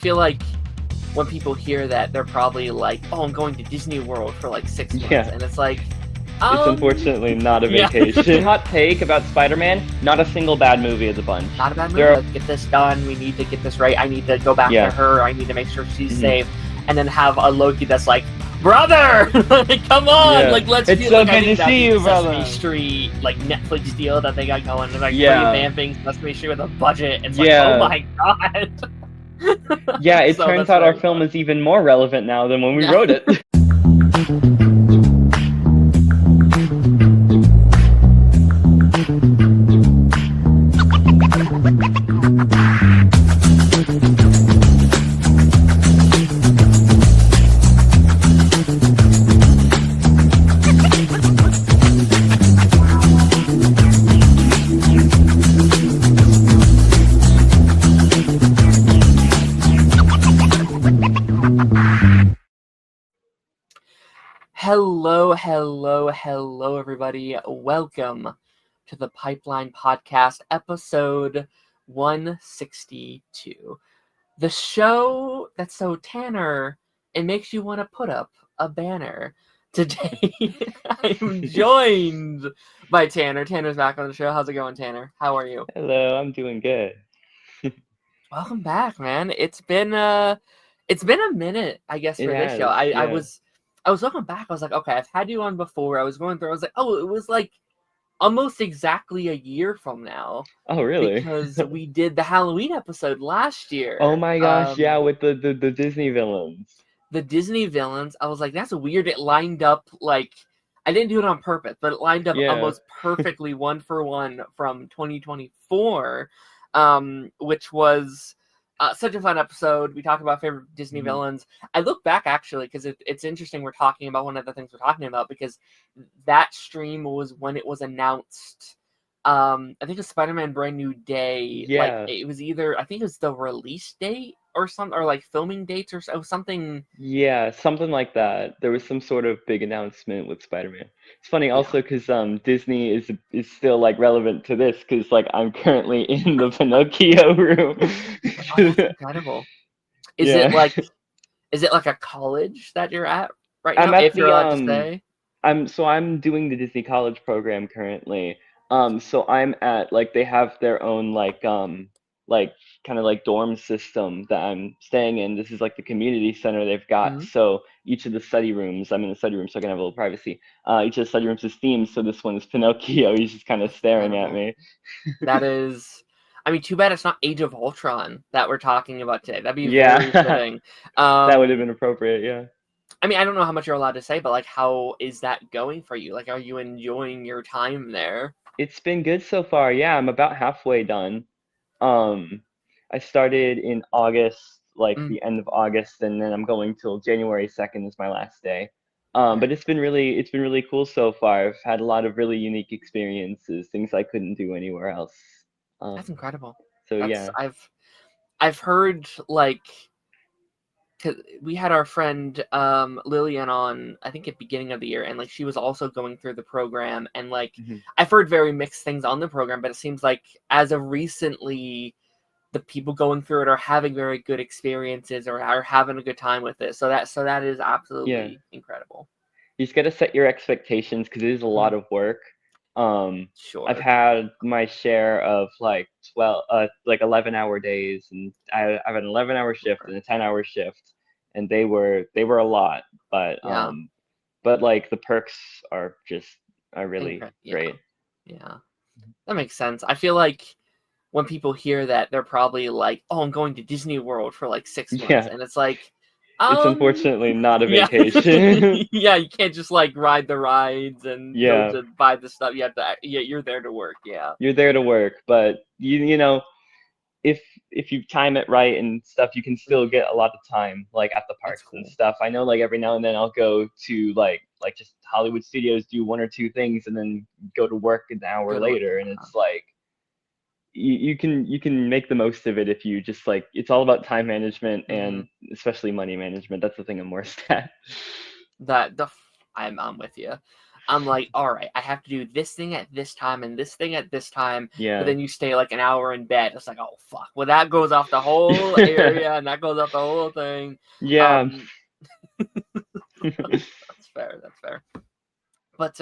feel like when people hear that, they're probably like, "Oh, I'm going to Disney World for like 6 months," Yeah, and it's like, it's unfortunately not a yeah, vacation. Hot take about Spider-Man, not a single bad movie of the bunch. not a bad movie. There are, Let's get this done. We need to get this right. I need to go back to yeah, her. I need to make sure she's mhm, safe, and then have a Loki that's like, "Brother, like, come on, yeah. like, let's It's feel so like I good think to that see the you, Sesame brother. Street like Netflix deal that they got going, they're like Yeah, revamping Sesame Street with a budget. It's like, oh yeah, my god. yeah. It So turns that's out our very film fun. is even more relevant now than when we Yeah. wrote it. Hello, everybody. Welcome to the Pipeline Podcast, episode 162. The show that's so Tanner, it makes you want to put up a banner. Today, I'm joined by Tanner. Tanner's back on the show. How's it going, Tanner? How are you? Hello, I'm doing good. Welcome back, man. It's been a minute, I guess, It for this show. has, yeah. I was looking back, I was like, okay, I've had you on before. I was going through, I was like, oh, it was like almost exactly a year from now Oh, really? because we did the Halloween episode last Oh year. my gosh, yeah, with the Disney villains. The Disney villains, I was like, that's weird. It lined up like I didn't do it on purpose, but it lined up Yeah. almost perfectly one for one from 2024, which was such a fun episode. We talked about favorite Disney Mhm. villains. I look back actually because it's interesting we're talking about one of the things we're talking about because that stream was when it was announced. I think it was Spider-Man Brand New Day. Like Yeah. it was either I think it was the release date or something or like filming dates or something. Yeah, something like that. There was some sort of big announcement with Spider-Man. It's funny Yeah. also because Disney is still like relevant to this because like I'm currently in the Pinocchio room. Oh, that's incredible. Is it Yeah. like is it like a college that you're at right I'm now? at If you're the allowed to say. I'm doing the Disney College program currently. So I'm at like they have their own like kind of like dorm system that I'm staying in. This is like the community center they've got. Mhm. So each of the study rooms, I'm in the study room so I can have a little privacy. Each of the study rooms is themed. So this one is Pinocchio. He's just kind of That's staring at incredible. me. That is, I mean, too bad it's not Age of Ultron that we're talking about today. That'd be very Yeah, fitting. that would have Um, been appropriate. Yeah. I mean, I don't know how much you're allowed to say, but like, how is that going for you? Like, are you enjoying your time there? It's been good so far. Yeah, I'm about halfway done. Um, I started in August, like Mm, the end of August, and then I'm going till January 2nd is my last day. But very it's been really cool so far. I've had a lot of really unique experiences, things I couldn't do anywhere else. That's Um, incredible. so That's yeah. I've heard like 'cause we had our friend Lillian on I think at beginning of the year and like she was also going through the program and like Mhm. I've heard very mixed things on the program, but it seems like as of recently the people going through it are having very good experiences or are having a good time with it. So that is Yeah. absolutely incredible. You just got to set your expectations because it is a Mhm. lot of work. Um, I've Sure. had my share of like like 11-hour days, and I've had an 11-hour shift Sure. and a 10-hour shift, and they were a lot, but Yeah. like the perks are really Yeah. great. Yeah. That makes sense. I feel like when people hear that, they're probably like, "Oh, I'm going to Disney World for like 6 months," Yeah, and it's like, it's um, unfortunately not a yeah, vacation. yeah, you can't just like ride the rides and go Yeah, to buy the stuff. You have to, yeah, you're there to work. Yeah, you're there to work, but you know if you time it right and stuff, you can still Mhm. get a lot of time like at the That's parks and cool. stuff. I know like every now and then I'll go to like just Hollywood Studios, do one or two things, and then go to work an hour Go to work. later, and it's like you can make the most of it if you just like it's all about time management Hmm. and especially money management. That's the thing I'm worst at. That the I'm with you. I'm like, all right, I have to do this thing at this time and this thing at this time. But Yeah. then you stay like an hour in bed. It's like, oh fuck. Well, that goes off the whole area, and that goes off the whole thing. Yeah. That's fair. That's fair. But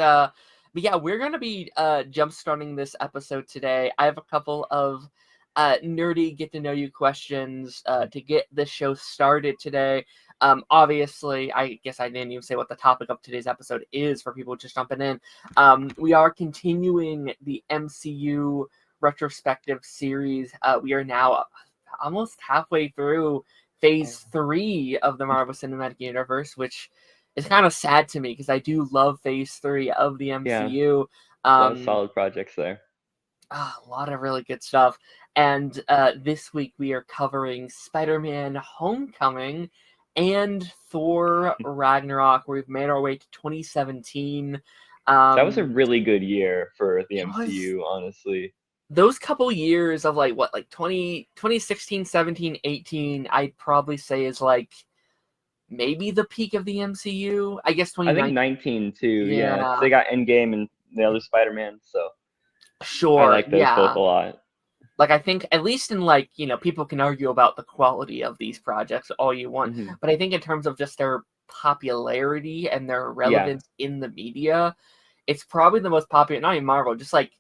yeah, we're gonna be jump starting this episode today. I have a couple of nerdy get to know you questions to get this show started today. Obviously, I guess I didn't even say what the topic of today's episode is for people just jumping in. We are continuing the MCU retrospective series. We are now almost halfway through phase 3 of the Marvel Cinematic Universe, which is kind of sad to me because I do love phase 3 of the MCU. A lot of solid projects there. A lot of really good stuff. And this week we are covering Spider-Man Homecoming and Thor Ragnarok. We've made our way to 2017. That was a really good year for the MCU, honestly. Those couple years of like 2016, 17, 18, I'd probably say is like maybe the peak of the MCU. I guess 2019. I think 19 too. Yeah. They got Endgame and the other Spider-Man, so sure. I like those both a lot. Like, I think at least in like, people can argue about the quality of these projects all you want, but I think in terms of just their popularity and their relevance in the media, it's probably the most popular, not even Marvel, just like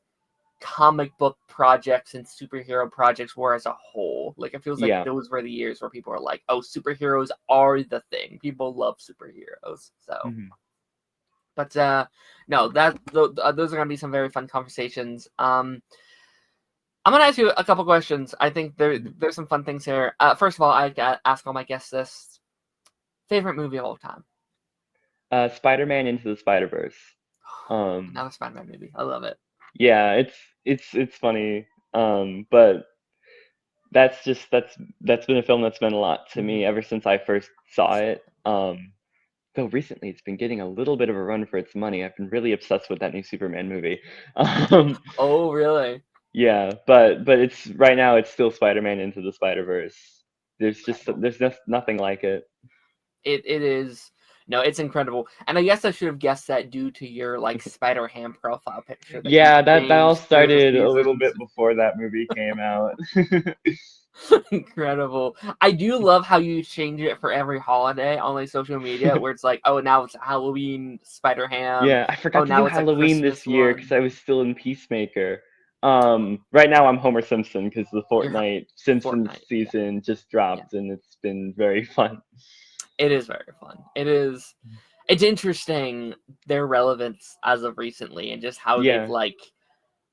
comic book projects and superhero projects were as a whole. Like, it feels like those were the years where people are like, oh, superheroes are the thing. People love superheroes. So, but no, those are going to be some very fun conversations. I'm going to ask you a couple questions. I think there's some fun things here. First of all, I ask all my guests this. Favorite movie of all time? Spider-Man Into the Spider-Verse. Another Spider-Man movie. I love it. Yeah, it's funny. But that's been a film that's meant a lot to me ever since I first saw it. Though recently it's been getting a little bit of a run for its money. I've been really obsessed with that new Superman movie. Oh, really? Yeah, but it's right now it's still Spider-Man Into the Spider-Verse. There's just nothing like it. It is. No, it's incredible. And I guess I should have guessed that due to your like Spider-Ham profile picture. Yeah, that all started a little bit before that movie came out. Incredible. I do love how you change it for every holiday on like social media, where it's like, oh, now it's Halloween Spider-Ham. Yeah, I forgot to do Halloween this year because I was still in Peacemaker. Right now I'm Homer Simpson because the Fortnite Simpsons season just dropped and it's been very fun. It is very fun. It's interesting their relevance as of recently and just how they've like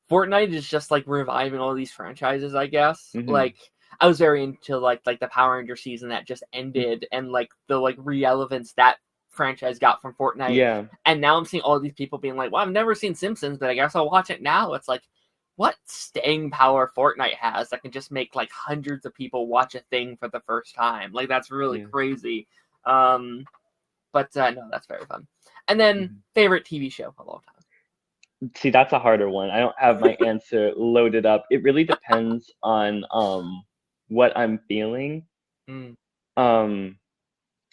Fortnite is just like reviving all these franchises, I guess. Like I was very into like the Power Ranger season that just ended and like the like relevance that franchise got from Fortnite. Yeah. And now I'm seeing all these people being like, well, I've never seen Simpsons, but I guess I'll watch it now. It's like, what staying power Fortnite has that can just make like hundreds of people watch a thing for the first time. Like that's really crazy. No, that's very fun. And then favorite TV show of all time. See, that's a harder one. I don't have my answer loaded up. It really depends on what I'm feeling. I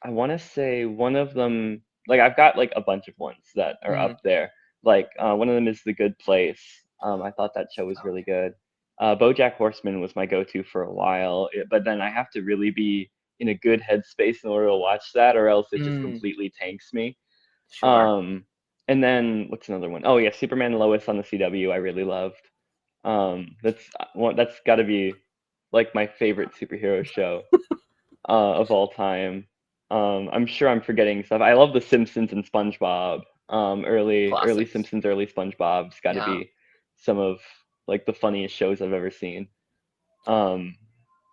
want to say one of them, like I've got like a bunch of ones that are up there. Like one of them is The Good Place. I thought that show was really good. BoJack Horseman was my go-to for a while, but then I have to really be in a good headspace in order to watch that, or else it just completely tanks me. Sure. And then what's another one? Oh yeah, Superman and Lois on the CW. I really loved. That's got to be like my favorite superhero show of all time. I'm sure I'm forgetting stuff. I love The Simpsons and SpongeBob. Early Simpsons, early SpongeBob's got to be some of like the funniest shows I've ever seen.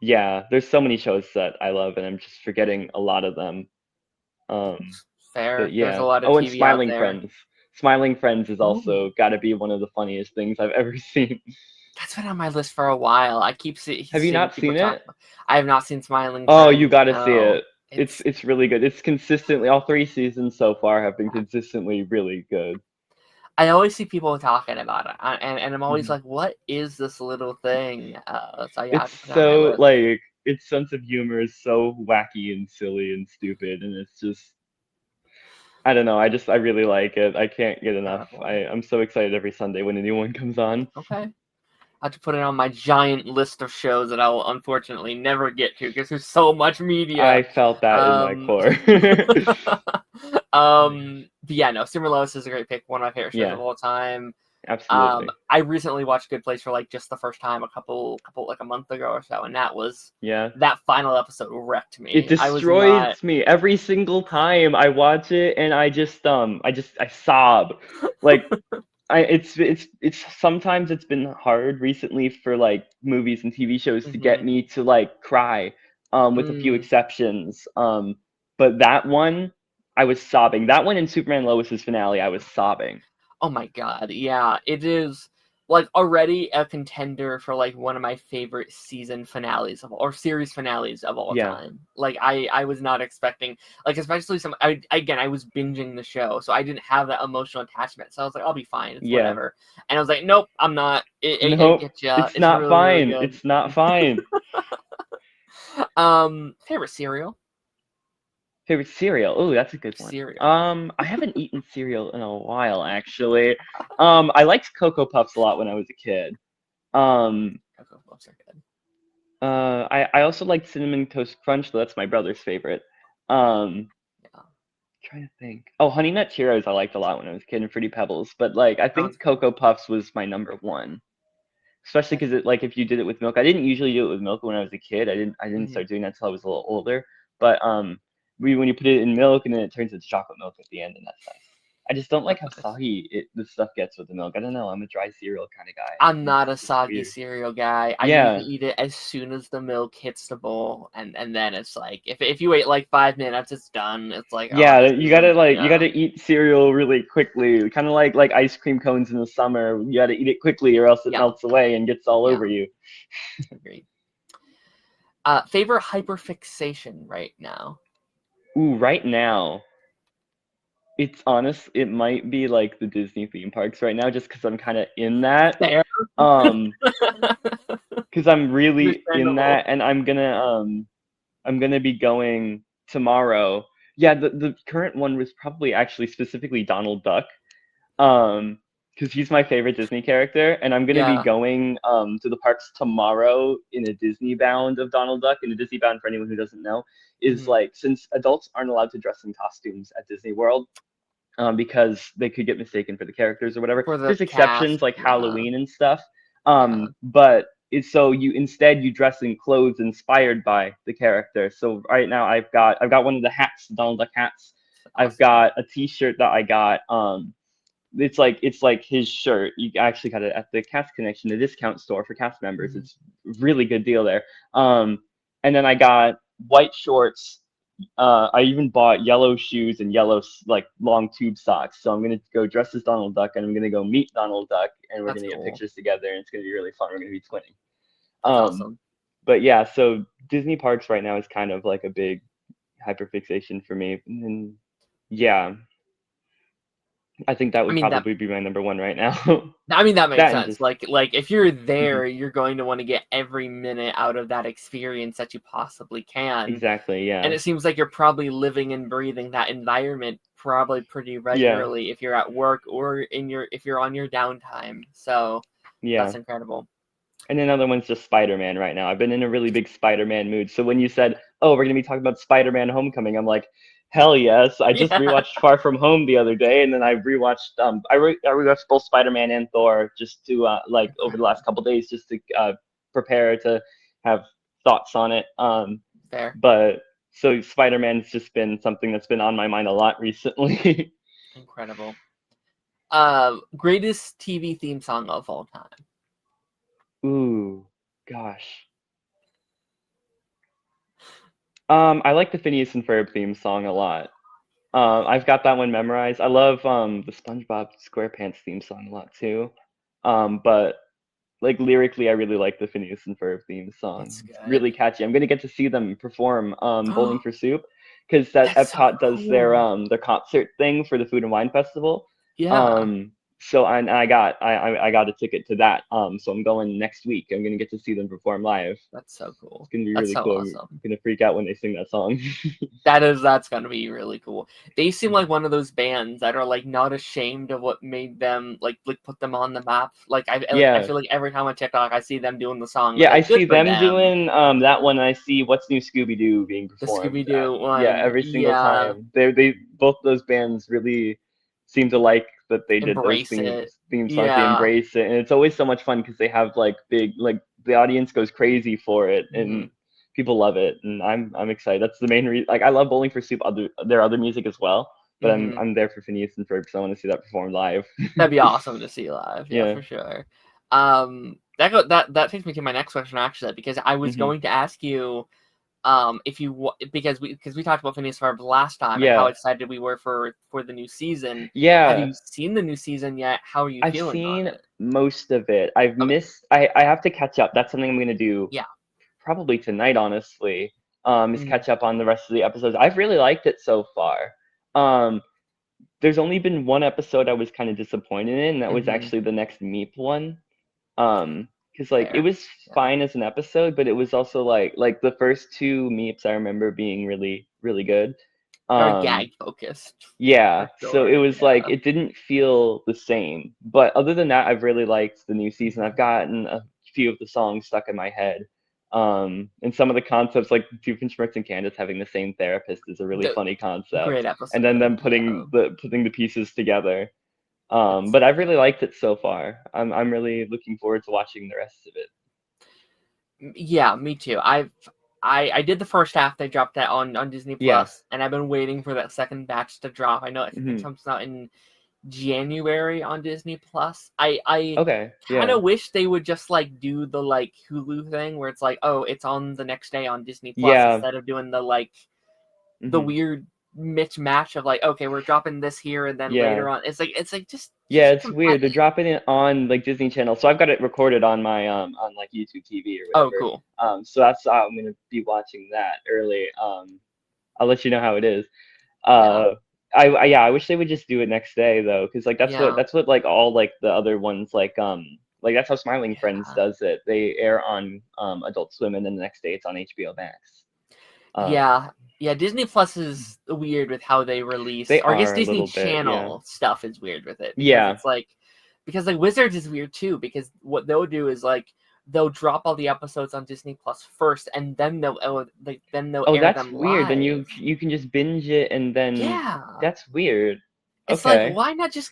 Yeah, there's so many shows that I love, and I'm just forgetting a lot of them. Fair. Yeah. There's a lot of TV and Smiling out there. Friends. Smiling Friends has also got to be one of the funniest things I've ever seen. That's been on my list for a while. I keep seeing. Have you not seen it? I have not seen Smiling Friends. Oh, you got to see it. It's really good. It's consistently, all 3 seasons so far have been consistently really good. I always see people talking about it, and I'm always like, what is this little thing? So like, its sense of humor is so wacky and silly and stupid, and it's just, I don't know. I really like it. I can't get enough. Incredible. I'm so excited every Sunday when a new one comes on. Okay. I have to put it on my giant list of shows that I will unfortunately never get to because there's so much I media. felt that in my Um, core. but yeah, no, Super Lois is a great pick. One of my favorite shows of Yeah, all time. absolutely. I recently watched Good Place for like just the first time like a month ago or so, and Yeah. that final episode wrecked It me. I was not. destroys me every single time I watch it, and I sob. Like it's sometimes it's been hard recently for like movies and TV shows to get Mhm. me to like cry, with a few Mm. exceptions. But that one, I was sobbing. That one in Superman Lois's finale, I was sobbing. Oh my god, yeah, it is like already a contender for like one of my favorite season finales or series finales of all Yeah, time. Like I was not expecting like especially I was binging the show, so I didn't have that emotional attachment. So I was like, I'll be fine, it's yeah. whatever. And I was like, nope, I'm not. It Nope, gets ya. it's It's not really really fine. good. It's not fine. Favorite cereal? Favorite cereal? Oh, that's a good one. Cereal. I haven't eaten cereal in a while, actually. I liked Cocoa Puffs a lot when I was a kid. Um, Cocoa Puffs are good. I also liked Cinnamon Toast Crunch, though that's my brother's favorite. Um, Yeah, Trying to think. Oh, Honey Nut Cheerios I liked a lot when I was a kid, and Fruity Pebbles. But like, I sounds think good. Cocoa Puffs was my number one, especially That's because it like if you did it with milk. I didn't usually do it with milk when I was a kid. I didn't mhm. start doing that until I was a little older. But when you put it in milk and then it turns into chocolate milk at the end, and that's nice. I just don't like That's how nice. soggy the stuff gets with the milk. I don't know. I'm a dry cereal kind of guy. I'm not a It's soggy weird. cereal guy. I usually Yeah, eat it as soon as the milk hits the bowl, and then it's like if you wait like 5 minutes, it's done. It's like, oh, yeah. this You gotta isn't, like you gotta eat cereal really quickly, kind of like ice cream cones in the summer. You gotta eat it quickly, or else it yeah, melts away and gets all yeah, over you. agreed. Favorite hyperfixation right now? Ooh, right now, it's honest. It might be like the Disney theme parks right now, just because I'm kind of in that. Fair. Um, because I'm really in Understandable. that, and I'm gonna be going tomorrow. Yeah, the current one was probably actually specifically Donald Duck. Because he's my favorite Disney character, and I'm gonna be Yeah. going to the parks tomorrow in a Disney bound of Donald Duck. And a Disney bound, for anyone who doesn't know, is Hmm. like since adults aren't allowed to dress in costumes at Disney World, because they could get mistaken for the characters or whatever. For the There's cast, exceptions like yeah, Halloween and stuff. yeah. But it's so you dress in clothes inspired by the character. So right now I've got one of the hats, Donald Duck hats. I've Awesome. got a T-shirt that I got. It's like his shirt. You actually got it at the Cast Connection, the discount store for cast members. Mhm. It's a really good deal there. And then I got white shorts. I even bought yellow shoes and yellow like long tube socks. So I'm gonna go dress as Donald Duck, and I'm gonna go meet Donald Duck, and we're That's gonna get cool. pictures together, and it's gonna be really fun. We're gonna be twinning. That's Um, awesome. but yeah, so Disney parks right now is kind of like a big hyperfixation for me. And yeah, I think that I would mean that probably be my number one right now. I mean that makes That and sense. just Like if you're mhm, there, you're going to want to get every minute out of that experience that you possibly can. exactly, And yeah, it seems like you're probably living and breathing that environment probably pretty yeah, regularly if you're at work or if you're on your downtime. So yeah. that's incredible. And another one's just Spider-Man right now. I've been in a really big Spider-Man mood. So when you said, "Oh, we're gonna be talking about Spider-Man Homecoming," I'm like, "Hell yes!" I just Yeah. rewatched Far From Home the other day, and then I rewatched both Spider-Man and Thor just to like over the last Incredible. couple days just to prepare to have thoughts on it. Fair. But so Spider-Man's just been something that's been on my mind a lot recently. Incredible. Greatest TV theme song of all time. Ooh, gosh. I like the Phineas and Ferb theme song a lot. I've got that one memorized. I love the SpongeBob SquarePants theme song a lot too. But like lyrically, I really like the Phineas and Ferb theme song. It's It's good. really catchy. I'm gonna get to see them perform Bowling for Soup because that That's so Epcot does cool. their concert thing for the Food and Wine Festival. Yeah. Um, So I got a ticket to that. So I'm going next week. I'm gonna get to see them perform live. That's so It's cool. gonna be That's really so cool. I'm awesome. gonna freak out when they sing that song. That's gonna be really cool. They seem like one of those bands that are like not ashamed of what made them like put them on the map. I Yeah. feel like every time on TikTok I see them doing the song, I'm Yeah, I like good see for them them. doing that one. And I see What's New Scooby Doo being The performed Scooby at, Doo yeah, one, every single yeah, time. They both those bands really seem to like that they did those embrace it. theme songs. They Yeah. embrace it, and it's always so much fun because they have like big like the audience goes crazy for it, Hmm. and people love it, and I'm excited. That's the main reason. Like I love Bowling for Soup, their other music as well, but Hmm. I'm there for Phineas and Ferb because I want to see that performed live. That'd be awesome to see live. Yeah, Yeah. for sure. That takes me to my next question actually, because I was Hmm. going to ask you if you because we talked about Phineas Ferb last time and how Yeah. excited we were for the new season. Have Yeah. you seen the new season yet? How are you I've feeling on seen it? most of it. I've Okay. missed. I have to catch up. That's something I'm gonna do Yeah. probably tonight. Honestly, is Mhm. catch up on the rest of the episodes. I've really liked it so far. Um, there's only been one episode I was kind of disappointed in. And that was Mhm. actually the next Meep one. Because like it Fair. was Yeah. fine as an episode, but it was also like the first two Meeps I remember being really good. Very Um, gag focused yeah, for so it sure. was like Yeah. it didn't feel the same. But other than that, I've really liked the new season. I've Mhm. gotten a few of the songs stuck in my head. And some of the concepts, like Doofenshmirtz and Candace having the same therapist, is a really The funny great concept. And then episode. them Yeah. putting the pieces together. That's But I've yeah. really liked it so far. I'm really looking forward to watching the rest of it. Yeah, me too. I did the first half. They dropped that on Disney Yeah. Plus, and I've been waiting for that second batch to drop. I know it Hmm. comes out in January on Disney Plus. I Okay. kind Yeah. of wish they would just like do the like Hulu thing where it's like, oh, it's on the next day on Disney Plus Yeah. instead of doing the Hmm. weird mismatch of like, okay, we're dropping this here and then Yeah. later on. It's like Yeah, just it's weird. They're dropping it on like Disney Channel. So I've got it recorded on my on like YouTube TV or oh, whatever. cool. So that's how I'm gonna be watching that early. I'll let you know how it is. Yeah, Uh, yeah, I wish they would just do it next day though, because like yeah, that's what like all like the other ones like that's how Smiling Friends yeah. does it. They air on Adult Swim and then the next day it's on HBO Max. Um, Yeah, yeah. Disney Plus is weird with how they release, they or I guess are a Disney little bit, yeah. Channel stuff is weird with it because Yeah. it's like, because like Wizards is weird too because what they'll do is like they'll drop all the episodes on Disney Plus first and then they'll Oh, air that's them weird. Then live. you can just binge it and then Yeah, that's weird. it's like Okay. why not just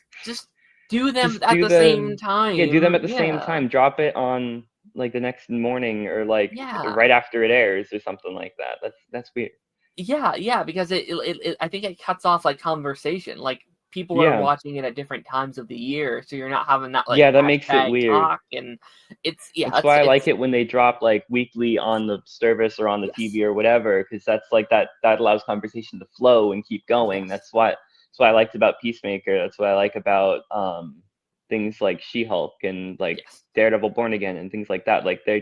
do them Just at do the same the Yeah, do them time? at the same Yeah, time. Drop it on like the next morning or like yeah. right after it airs or something like that. That's weird. Yeah, yeah, because I think it cuts off like conversation. Like people are Yeah. watching it at different times of the year, so you're not having that like Yeah, that makes it hashtag weird. talk, and it's yeah, That's why I like it's it when they drop like weekly on the service or on the yes, TV or whatever, because that's like that allows conversation to flow and keep going. yes, That's what I liked about Peacemaker. That's what I like about things like She-Hulk and like yes, Daredevil Born Again and things like that. Like they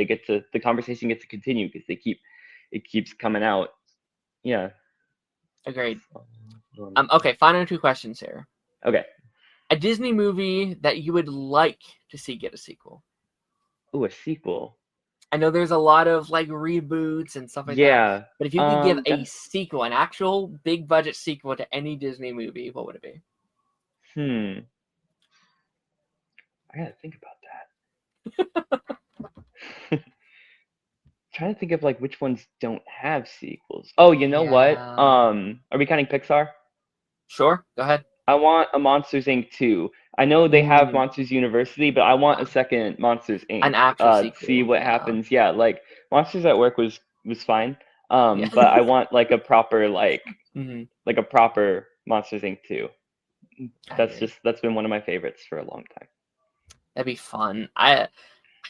get to the conversation gets to continue because it keeps coming out. Yeah. agreed. Um, Okay, final two questions here. Okay. A Disney movie that you would like to see get a sequel. Ooh, a sequel. I know there's a lot of like reboots and stuff like that, Yeah. but if you could give a That, sequel, an actual big budget sequel to any Disney movie, what would it be? hmm. I gotta think about that. Trying to think of like which ones don't have sequels. Oh, you know what? Yeah. Are we counting Pixar? Sure, go ahead. I want a Monsters Inc. 2. I know they have Ooh, Monsters University, but I want yeah. a second Monsters An Inc. actual See sequel, what yeah. happens. Yeah, like Monsters at Work was fine. Yeah. But I want Mhm. like a proper Monsters Inc. 2. I agree. That's been one of my favorites for a long time. That'd be fun. I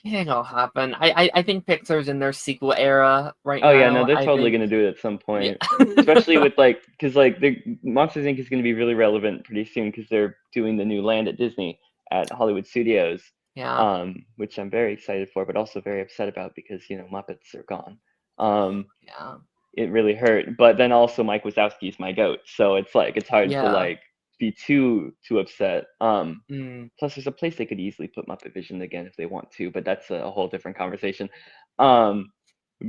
think it'll happen. I think Pixar's in their sequel era right Oh yeah, no, now. they're I totally think gonna do it at some yeah. point. Especially with like, because like the Monsters Inc. is gonna be really relevant pretty soon because they're doing the new land at Disney at Hollywood Studios, Yeah. which I'm very excited for, but also very upset about because Muppets are gone. Um, Yeah. it really hurt. But then also Mike Wazowski's my goat, so it's like it's hard to Yeah. like be too upset. Mm, Plus, there's a place they could easily put Muppet Vision again if they want to, but that's a whole different conversation. Um,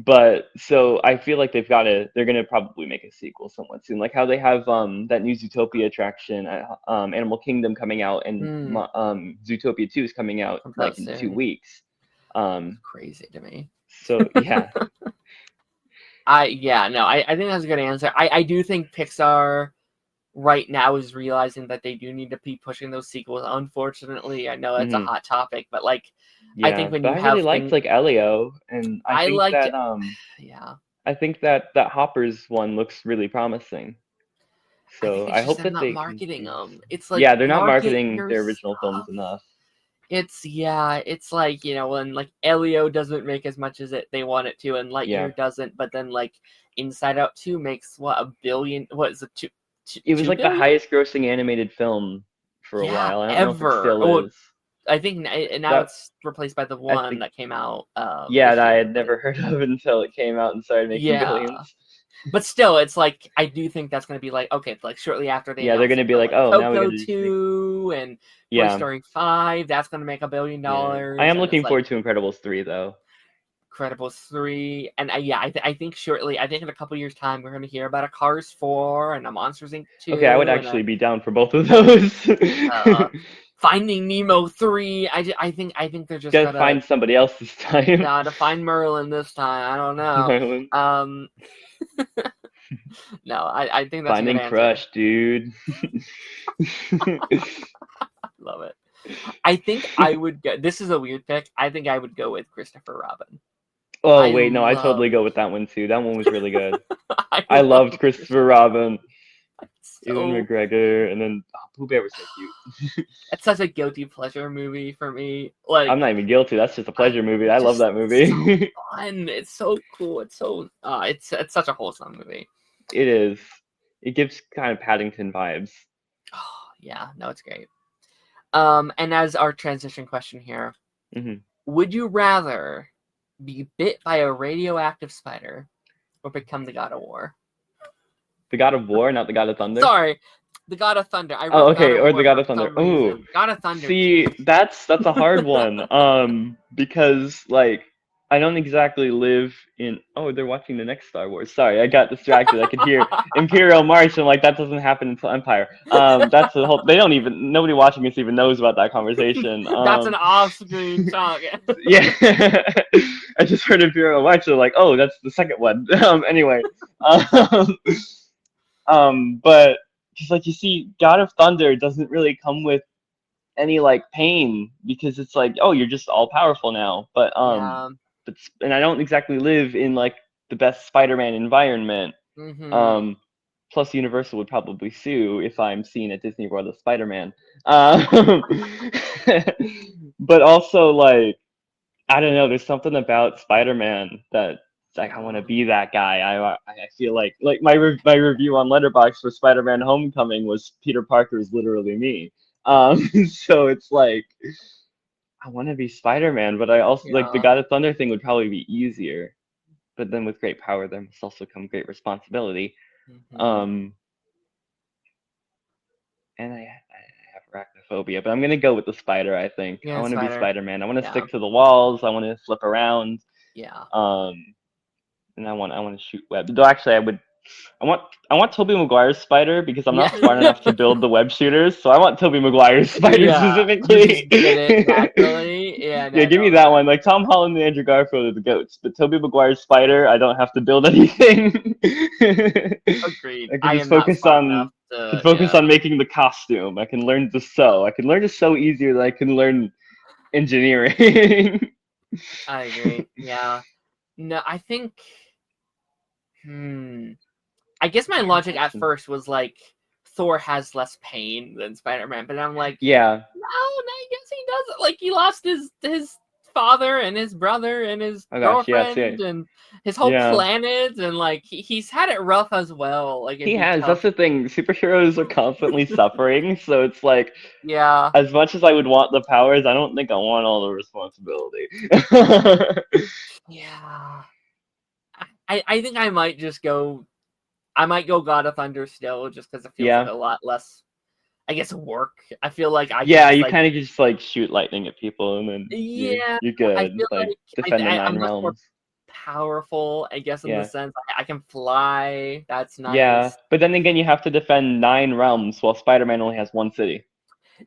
but so I feel like they're gonna probably make a sequel somewhat soon, like how they have that new Zootopia attraction at Animal Kingdom coming out, and mm, Zootopia 2 is coming out comes like out in 2 soon. weeks. Crazy to me. So yeah. I think that's a good answer. I do think Pixar right now is realizing that they do need to be pushing those sequels. Unfortunately, I know it's a Hmm. hot topic, but like I think Yeah, when but you I really have liked things, like Elio, and I liked, yeah. I think that Hopper's one looks really promising. I think So it's I just hope them that not they marketing continue. them. It's Yeah, like they're not market marketing your their original films stuff. enough. It's like, when like Elio doesn't make as much as they want it to, and Yeah. Lightyear doesn't, but then like Inside Out 2 makes what, a billion, what is it, It was two like the billion? highest grossing animated film for a Yeah, while. I don't know if it ever. still Well, is. I think now That it's replaced by the I one think that came out yeah, this that I year. had But never heard of until it came out and started making yeah, billions. but still, it's like I do think that's going to be like, okay, like shortly after they Yeah, they're announced gonna be about like, like oh, now we Coco gotta do Disney. 2 and Toy Yeah, Story 5, that's going to make $1 billion, yeah. I am and it's looking like forward to Incredibles 3 though. Incredibles 3, and I think shortly, I think in a couple years time, we're going to hear about a Cars 4 and a Monsters Inc. Okay, I would 2 and a actually be down for both of those. uh, Finding Nemo 3. I think they're just Gotta gonna find somebody else this time. to find Merlin this time. I don't know. Marlon. Um, no, I think that's a good Finding answer. Crush, dude. Love it. I think I would go. This is a weird pick. I think I would go with Christopher Robin. Oh I wait, no, I totally love. go with that one too. That one was really good. I I love loved Christopher Christopher Robin. Robin, Ewan So McGregor, and then Pooh Bear was so cute. it's such a guilty pleasure movie for me. Like I'm not even guilty. That's just a pleasure movie. I it's love just that so movie. fun. It's so cool. It's so it's such a wholesome movie. It is. It gives kind of Paddington vibes. Oh, yeah, no, it's great. And as our transition question here, Hmm. would you rather be bit by a radioactive spider or become the God of War? The God of War, not the God of Thunder. Sorry, the God of Thunder. I Oh, wrote God okay, of or the War God for of Thunder. some Oh, reason. God of Thunder. see, that's a hard one. Because like I don't exactly live in. Oh, they're watching the next Star Wars. Sorry, I got distracted. I could hear Imperial March, and like that doesn't happen until Empire. That's the whole. They don't even. Nobody watching this even knows about that conversation. That's an off-screen chunk. Yeah, I just heard Imperial March. So like, oh, that's the second one. Anyway, um, but because like you see, God of Thunder doesn't really come with any like pain because it's like, oh, you're just all powerful now. Yeah. And I don't exactly live in like the best Spider-Man environment. Mm-hmm. Um, plus Universal would probably sue if I'm seen at Disney World as Spider-Man. Um, but also like I don't know, there's something about Spider-Man that like I want Yeah. to be that guy. I feel like my review on Letterboxd for Spider-Man Homecoming was Peter Parker is literally me. So it's like I want to be Spider-Man, but I also like the Yeah. God of Thunder thing would probably be easier. But then with great power, there must also come great responsibility. Mm-hmm. Um, and I have arachnophobia, but I'm gonna go with the spider. I think I Yeah, want to be spider. Spider-Man. I want to Yeah. stick to the walls. I want to flip around. Yeah. Um, and I want to shoot web. Though actually, I want I want Tobey Maguire's spider because I'm Yeah. not smart enough to build the web shooters. So I want Tobey Maguire's spider Yeah. You specifically. just get it naturally. Yeah, Yeah, no, give me no, that fair. one. Like Tom Holland and Andrew Garfield are the goats, but Tobey Maguire's spider, I don't have to build anything. Agreed. I can I just am not focus smart enough on to, focus yeah. on making the costume. I can learn to sew. I can learn to sew easier than I can learn engineering. I agree. Yeah. No, I think. I guess my Hard logic at question. first was like Thor has less pain than Spider-Man, but I'm like, Yeah. no, I guess he doesn't. Like he lost his father and his brother and his Oh gosh, yes, yeah. girlfriend and his whole Yeah. planet, and like he's had it rough as well. Like He it'd be has. tough. That's the thing. Superheroes are constantly suffering, so it's like Yeah. as much as I would want the powers, I don't think I want all the responsibility. Yeah. I think I might just go. I might go God of Thunder still, just because it feels like Yeah. a lot less. I guess work. I feel like I could Yeah, just you like, kind of just like shoot lightning at people, and then yeah, you're I good. feel Like like defend the I'm nine much more realms. powerful, I guess, in the Yeah. sense I can fly. That's Yeah, nice. but then again, you have to defend 9 realms, while Spider-Man only has one city.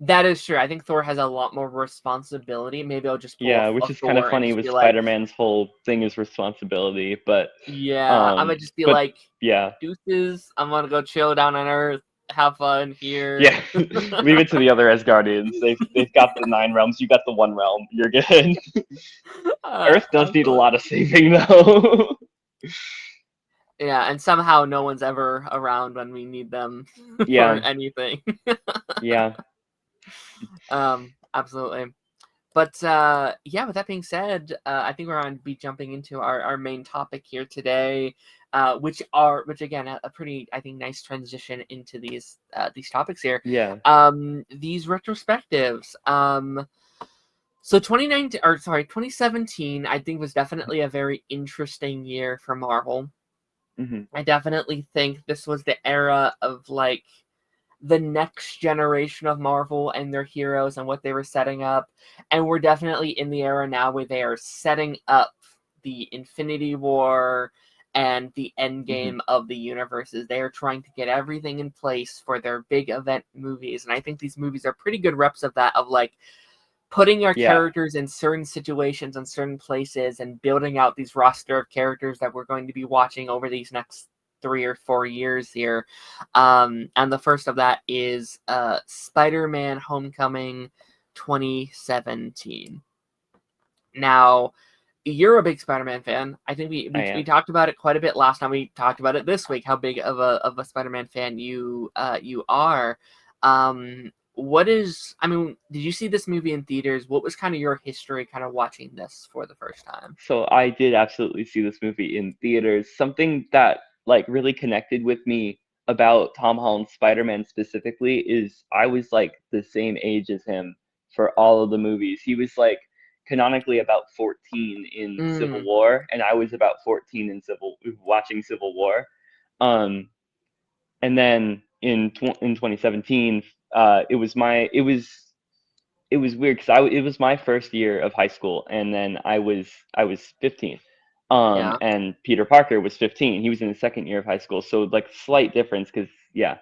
That is true. I think Thor has a lot more responsibility. Maybe I'll just pull Yeah, a which is kind of Thor and funny just with be like, Spider-Man's whole thing is responsibility, yeah, I'm gonna just be but like, yeah, deuces. I'm gonna go chill down on Earth, have fun here. yeah, leave it to the other Asgardians. They've got the 9 realms. You got the one realm. You're good. Earth does need a Absolutely. lot of saving though. Yeah, and somehow no one's ever around when we need them for Yeah, anything. yeah, Absolutely. But yeah, with that being said, I think we're going to be jumping into our main topic here today, which again a pretty, I think, nice transition into these topics here. yeah. These retrospectives. So 2019, or sorry, 2017, I think was definitely a very interesting year for Marvel. Hmm. I definitely think this was the era of like the next generation of Marvel and their heroes and what they were setting up. And we're definitely in the era now where they are setting up the Infinity War and the end Hmm. game of the universes. They are trying to get everything in place for their big event movies. And I think these movies are pretty good reps of that, of like putting our Yeah, characters in certain situations and certain places and building out these roster of characters that we're going to be watching over these next 3 or 4 years here. And the first of that is Spider-Man Homecoming 2017. Now, you're a big Spider-Man fan. I think we, I we we am. talked about it quite a bit last time. We talked about it this week. How big of a Spider-Man fan you are. What is? I mean, did you see this movie in theaters? What was kind of your history, kind of watching this for the first time? So I did absolutely see this movie in theaters. Something that like really connected with me about Tom Holland's Spider-Man specifically is I was like the same age as him for all of the movies. He was like canonically about 14 in Civil Mm, War, and I was about 14 in watching Civil War. Um, and then in 2017, it was weird because it was my first year of high school, and then I was 15, yeah, and Peter Parker was 15. He was in his second year of high school, so like slight difference because yeah,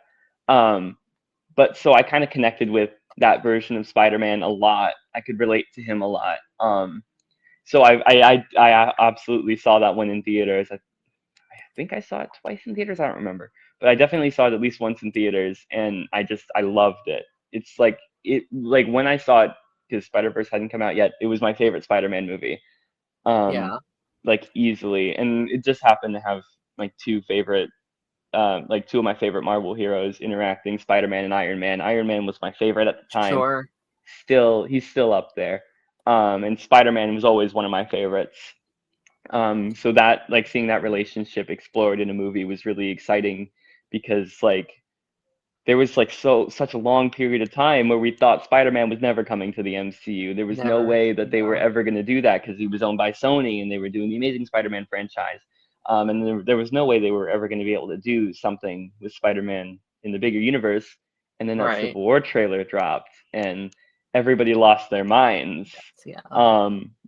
um, but so I kind of connected with that version of Spider-Man a lot. I could relate to him a lot. So I absolutely saw that one in theaters. I think I saw it twice in theaters. I don't remember, but I definitely saw it at least once in theaters, and I loved it. It's like when I saw it because Spider Verse hadn't come out yet. It was my favorite Spider Man movie, um, yeah, like easily, and it just happened to have my two of my favorite Marvel heroes interacting, Spider Man and Iron Man. Iron Man was my favorite at the time. sure, He's still up there, and Spider Man was always one of my favorites. So that like seeing that relationship explored in a movie was really exciting because like there was like such a long period of time where we thought Spider-Man was never coming to the MCU. There was no never, way that they were yeah, ever going to do that because he was owned by Sony and they were doing the Amazing Spider-Man franchise. And there was no way they were ever going to be able to do something with Spider-Man in the bigger universe. And then that right, Civil War trailer dropped and everybody lost their minds. yeah,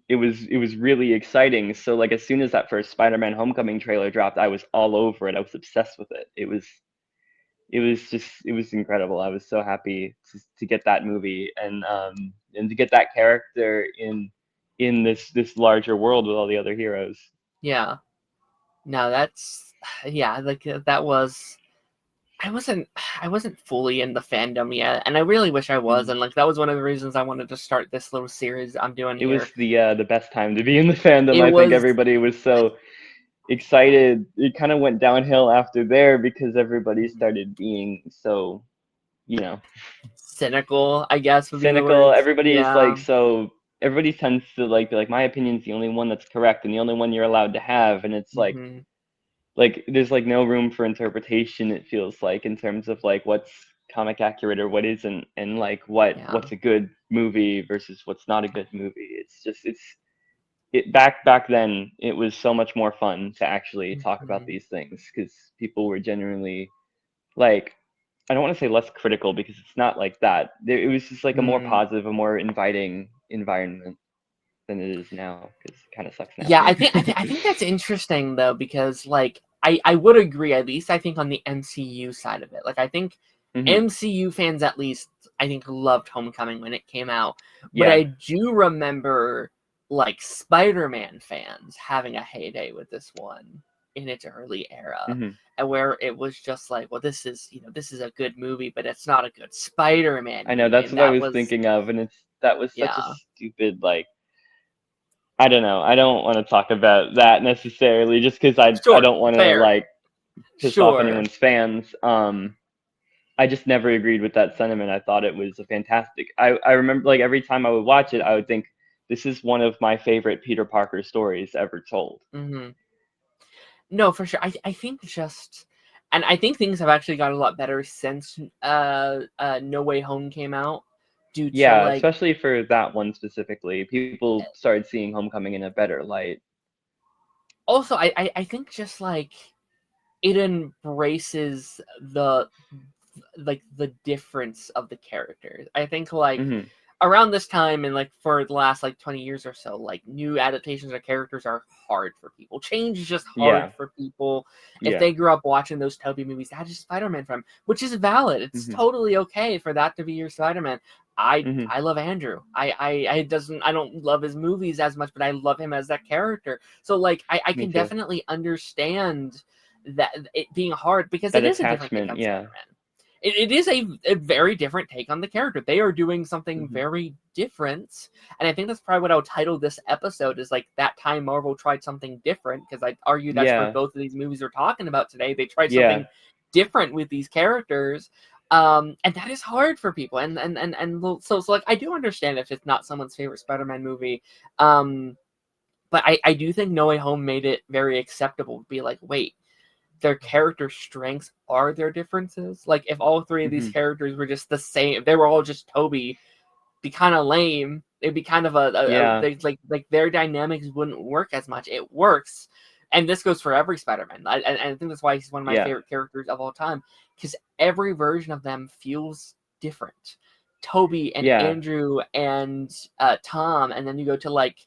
It was really exciting. So like as soon as that first Spider-Man Homecoming trailer dropped, I was all over it. I was obsessed with it. It was incredible. I was so happy to get that movie and to get that character in this larger world with all the other heroes. yeah. No, that's yeah, like that was. I wasn't fully in the fandom yet, and I really wish I was. Mm. And like that was one of the reasons I wanted to start this little series I'm doing It was here. the best time to be in the fandom. It I think was everybody was so excited. It kind of went downhill after there because everybody started being so, you know, cynical, I guess would be the cynical. words. Everybody is Yeah. like so. Everybody tends to like be like, my opinion's the only one that's correct and the only one you're allowed to have, and it's Hmm. like there's like no room for interpretation. It feels like in terms of like what's comic accurate or what isn't, and like Yeah. what's a good movie versus what's not a good movie. It's just it back then it was so much more fun to actually talk about Hmm. these things because people were genuinely like I don't want to say less critical because it's not like that. It was just like a more Mm. positive, a more inviting environment than it is now, because it kind of sucks now. Yeah, I think that's interesting though, because like I would agree, at least I think on the MCU side of it. Like I think Hmm. MCU fans at least I think loved Homecoming when it came out. But Yeah. I do remember like Spider-Man fans having a heyday with this one in its early era. Hmm. And where it was just like, well, this is a good movie, but it's not a good Spider-Man I know, movie. that's And what I that was was, thinking of, and that was such a yeah. stupid, like, I don't know. I don't want to talk about that necessarily, just because I Sure, don't want to fair. like piss off Sure. anyone's fans. I just never agreed with that sentiment. I thought it was a fantastic. I remember, like, every time I would watch it, I would think this is one of my favorite Peter Parker stories ever told. Hmm. No, for sure. I think just, and I think things have actually got a lot better since No Way Home came out, due to Yeah, like, especially for that one specifically. People started seeing Homecoming in a better light. also I think just like it embraces the difference of the characters. I think like Hmm. around this time, and like for the last like 20 years or so, like new adaptations of characters are hard for people. Change is just hard Yeah, for people. If yeah. they grew up watching those Tobey movies, that is Spider-Man from, which is valid. It's Hmm. totally okay for that to be your Spider-Man. I Hmm. I love Andrew. I don't love his movies as much, but I love him as that character. So like I Me can too. definitely understand that it being hard, because That it is a different take attachment, on yeah. Spider-Man. It is a very different take on the character. They are doing something Hmm. very different. And I think that's probably what I'll title this episode, is like that time Marvel tried something different, because I argue that's for Yeah, both of these movies we're talking about today. They tried yeah. something different with these characters. And that is hard for people. So like I do understand if it's not someone's favorite Spider-Man movie. But I do think No Way Home made it very acceptable to be like, wait, their character strengths are their differences. Like if all three of these Hmm. characters were just the same, if they were all just Toby, be kind of lame. It'd be kind of Yeah. they, like their dynamics wouldn't work as much. It works, and this goes for every Spider-Man. And I think that's why he's one of my Yeah. favorite characters of all time, because every version of them feels different. Toby and Yeah. Andrew and Tom, and then you go to like,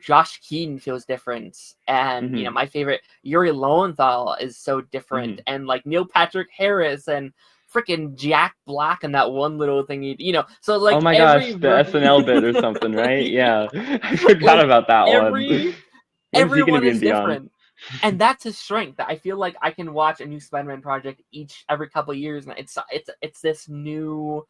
Josh Keaton feels different, and Hmm. my favorite Yuri Lowenthal is so different, Hmm. and like Neil Patrick Harris and freaking Jack Black and that one little thing so Oh like my every gosh, the version, SNL bit or something, right? Yeah. I forgot like about that one. every When's he gonna everyone be in is Beyond? different, and that's his strength. I feel like I can watch a new Spider-Man project every couple of years, and it's this new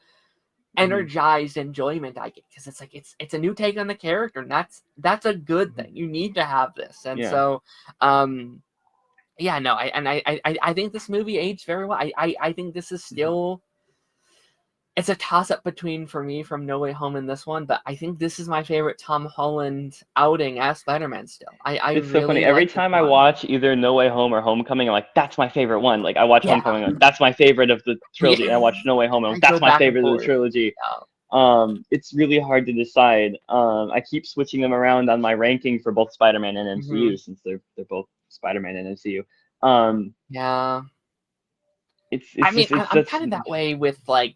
Hmm. energized enjoyment I get, because it's like it's a new take on the character, and that's a good Hmm. thing. You need to have this. And Yeah. so yeah, no, I think this movie aged very well. I think this is Hmm. still, it's a toss up between, for me, from No Way Home and this one, but I think this is my favorite Tom Holland outing as Spider-Man still. I It's so funny. really Every like this time I one. watch either No Way Home or Homecoming, I'm like, that's my favorite one. Like, I watch Yeah. Homecoming, I'm like, that's my favorite of the trilogy. Yeah. And I watch No Way Home, I'm I like, go that's my back and favorite of the forth. trilogy. Yeah. It's really hard to decide. I keep switching them around on my ranking for both Spider-Man and Hmm. MCU, since they're both Spider-Man and MCU. Um, Yeah. I it's mean, just it's I'm such kind of that way with like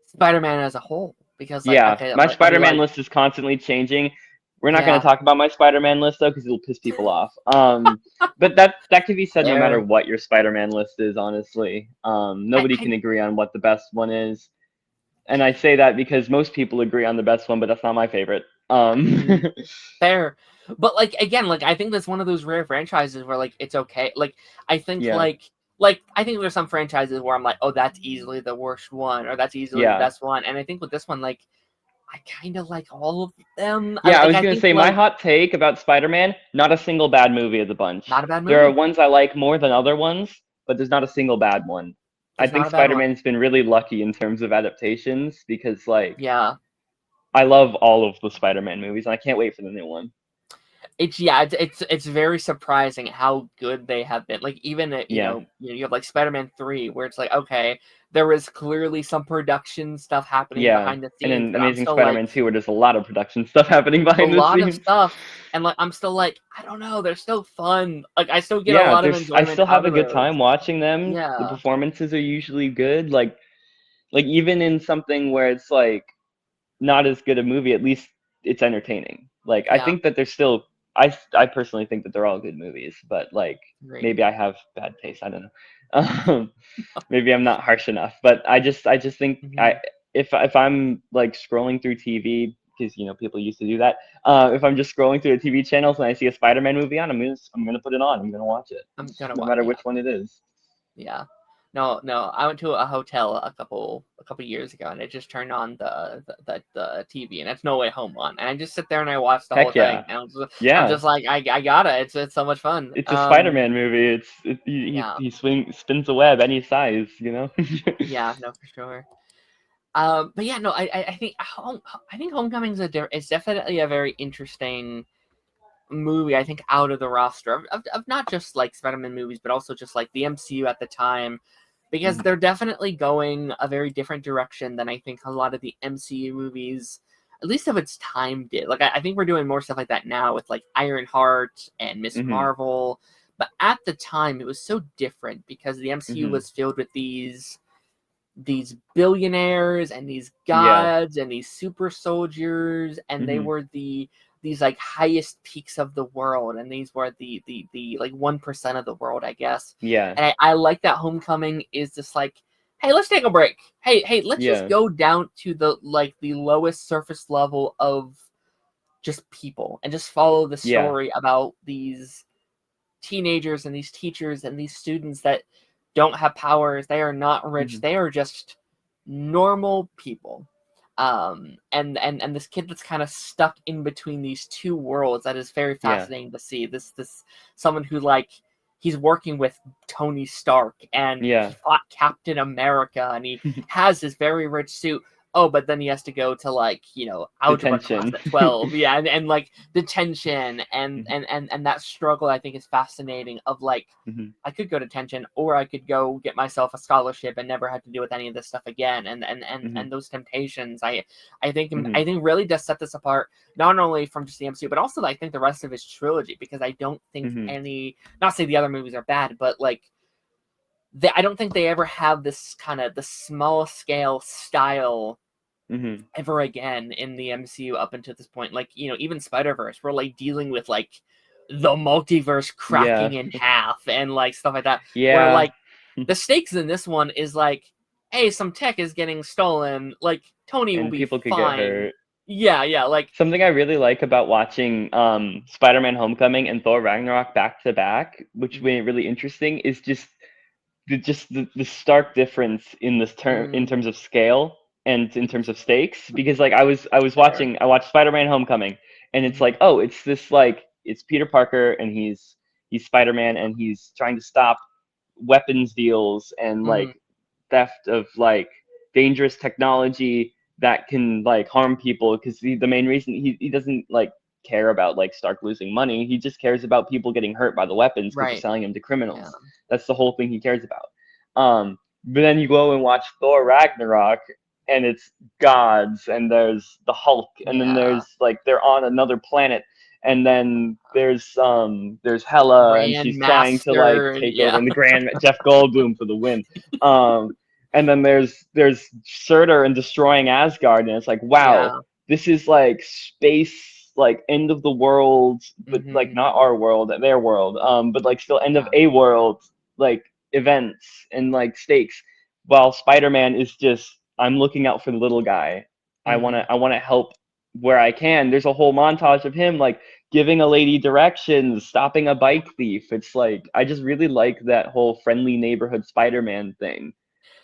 Spider-Man as a whole, because like, Yeah. okay, My let me Spider-Man like, list is constantly changing. We're not going to yeah, talk about my Spider-Man list though, because it'll piss people off. But that could be said no matter there. what your Spider-Man list is. Honestly, nobody I can agree on what the best one is, and I say that because most people agree on the best one, but that's not my favorite. Mhm. Fair. But like again, like I think that's one of those rare franchises where like it's okay. Like I think Yeah, like I think there's some franchises where I'm like, oh, that's easily the worst one, or that's easily the yeah, best one. And I think with this one, like I kind of like all of them. yeah. I was I gonna think say my like hot take about Spider-Man: not a single bad movie of the bunch. not a bad There are movie. ones I like more than other ones, but there's not a single bad one. I There's not think a bad one. Spider-Man's been really lucky in terms of adaptations because, like, Yeah. I love all of the Spider-Man movies, and I can't wait for the new one. it's very surprising how good they have been. Like even Yeah. you have like Spider-Man 3 where it's like okay, there was clearly some production stuff happening Yeah. behind the And scenes, then but I'm Amazing still like Spider-Man 2, where there's a lot of production stuff happening a behind the lot of scenes. stuff, and like I'm still like I don't know, they're still fun. Like I still get a Yeah, lot of I enjoyment still have out a of good those. time watching them. The Yeah, performances are usually good. Like even in something where it's like not as good a movie, at least it's entertaining. Like I yeah, think that they're still I personally think that they're all good movies, but like great. maybe I have bad taste. I don't know. Um, maybe I'm not harsh enough, but I just think Hmm. if I'm like scrolling through TV, because people used to do that. If I'm just scrolling through the TV channels and I see a Spider-Man movie on, I'm gonna put it on. I'm gonna watch it, I'm gonna no watch. matter Yeah, which one it is. yeah. No, no. I went to a hotel a couple years ago, and it just turned on the TV, and it's No Way Home on, and I just sit there and I watch the whole Heck thing, yeah, and I'm yeah. just like I gotta. It's so much fun. It's a Spider-Man movie. Yeah, He spins a web any size, you know. yeah, no, for sure. But yeah, no, I think Homecoming is definitely a very interesting movie. I think out of the roster of not just like Spider-Man movies, but also just like the MCU at the time, because Mhm. they're definitely going a very different direction than I think a lot of the MCU movies, at least of its time, did. Like I think we're doing more stuff like that now with like Ironheart and Miss Mhm. Marvel, but at the time it was so different because the MCU Mhm. was filled with these billionaires and these Yeah. gods and these super soldiers, and they Mhm. were these like highest peaks of the world, and these were the like 1% of the world, I guess. Yeah. And I like that Homecoming is just like, hey, let's take a break. Hey, let's just Yeah. go down to the lowest surface level of just people and just follow the Yeah. story about these teenagers and these teachers and these students that don't have powers. They are not rich. Mhm. They are just normal people. And this kid that's kind of stuck in between these two worlds, that is very Yeah. fascinating to see. This someone who like he's working with Tony Stark and he Yeah. fought Captain America and he has this very rich suit. Oh, but then he has to go to like, algebra class Detention. at 12. Yeah, and like the tension and, Mhm. and and and that struggle I think is fascinating of like Mhm. I could go to tension or I could go get myself a scholarship and never have to deal with any of this stuff again. And Mhm. those temptations I Mhm. think really does set this apart not only from just the MCU but also I think the rest of his trilogy, because I don't think Mhm. any, not say the other movies are bad, but like I don't think they ever have this kind of the small scale style Mhm. ever again in the MCU up until this point. Like, even Spider-Verse, we're like dealing with like the multiverse Yeah. cracking in half and like stuff like that. Where Yeah. like the stakes in this one is like, hey, some tech is getting stolen. Like Tony will And be people could get fine. hurt. Yeah, like Something I really like about watching Spider-Man Homecoming and Thor Ragnarok back to back, which made it mhm, really interesting, is the stark difference in this term in mm, terms of scale and in terms of stakes. Because like fair. I watched Spider-Man Homecoming, and it's Mhm, like, oh, it's this like it's Peter Parker, and he's Spider-Man, and he's trying to stop weapons deals and like mhm, theft of like dangerous technology that can like harm people, because the main reason he doesn't like care about like Stark losing money. He just cares about people getting hurt by the weapons because they're right. selling them to Yeah. criminals. That's the whole thing he cares about. But then you go and watch Thor Ragnarok, and it's gods, and there's the Hulk, and then Yeah. there's like they're on another planet, and then there's Hela, and she's trying to like Grandmaster and take over, yeah. and the Grand Jeff Goldblum for the win. Um, and then there's Surtur and destroying Asgard, and it's like, wow, Yeah. this is like space, like end of the world, but like Mhm. not our world, their world, but like still end of Yeah. a world, like events and like stakes. While Spider-Man is just, I'm looking out for the little guy. Mhm. I wanna help where I can. There's a whole montage of him like giving a lady directions, stopping a bike thief. It's like I just really like that whole friendly neighborhood Spider-Man thing.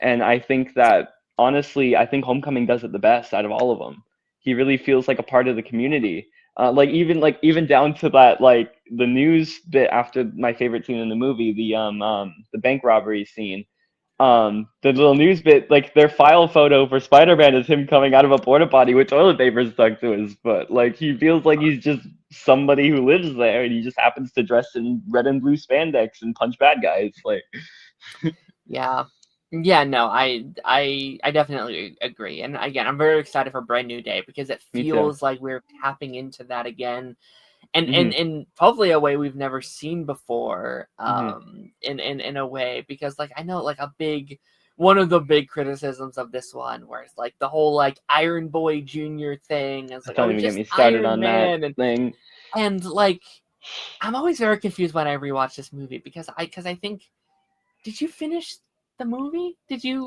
And I think that honestly, I think Homecoming does it the best out of all of them. He really feels like a part of the community. Like even down to that like the news bit after my favorite scene in the movie, the bank robbery scene. the little news bit, like their file photo for Spider-Man is him coming out of a porta potty with toilet paper stuck to his foot. Like he feels like he's just somebody who lives there, and he just happens to dress in red and blue spandex and punch bad guys. Like, Yeah. Yeah, no, I definitely agree. And again, I'm very excited for Brand New Day because it me too. feels like we're tapping into that again. And Hmm. hopefully a way we've never seen before, Hmm. in a way, because like I know like one of the big criticisms of this one where it's like the whole like Iron Boy Jr. thing. It's like, Don't oh, he's even get just me started Iron on that Man, thing. and like I'm always very confused when I rewatch this movie because I think, did you finish the movie?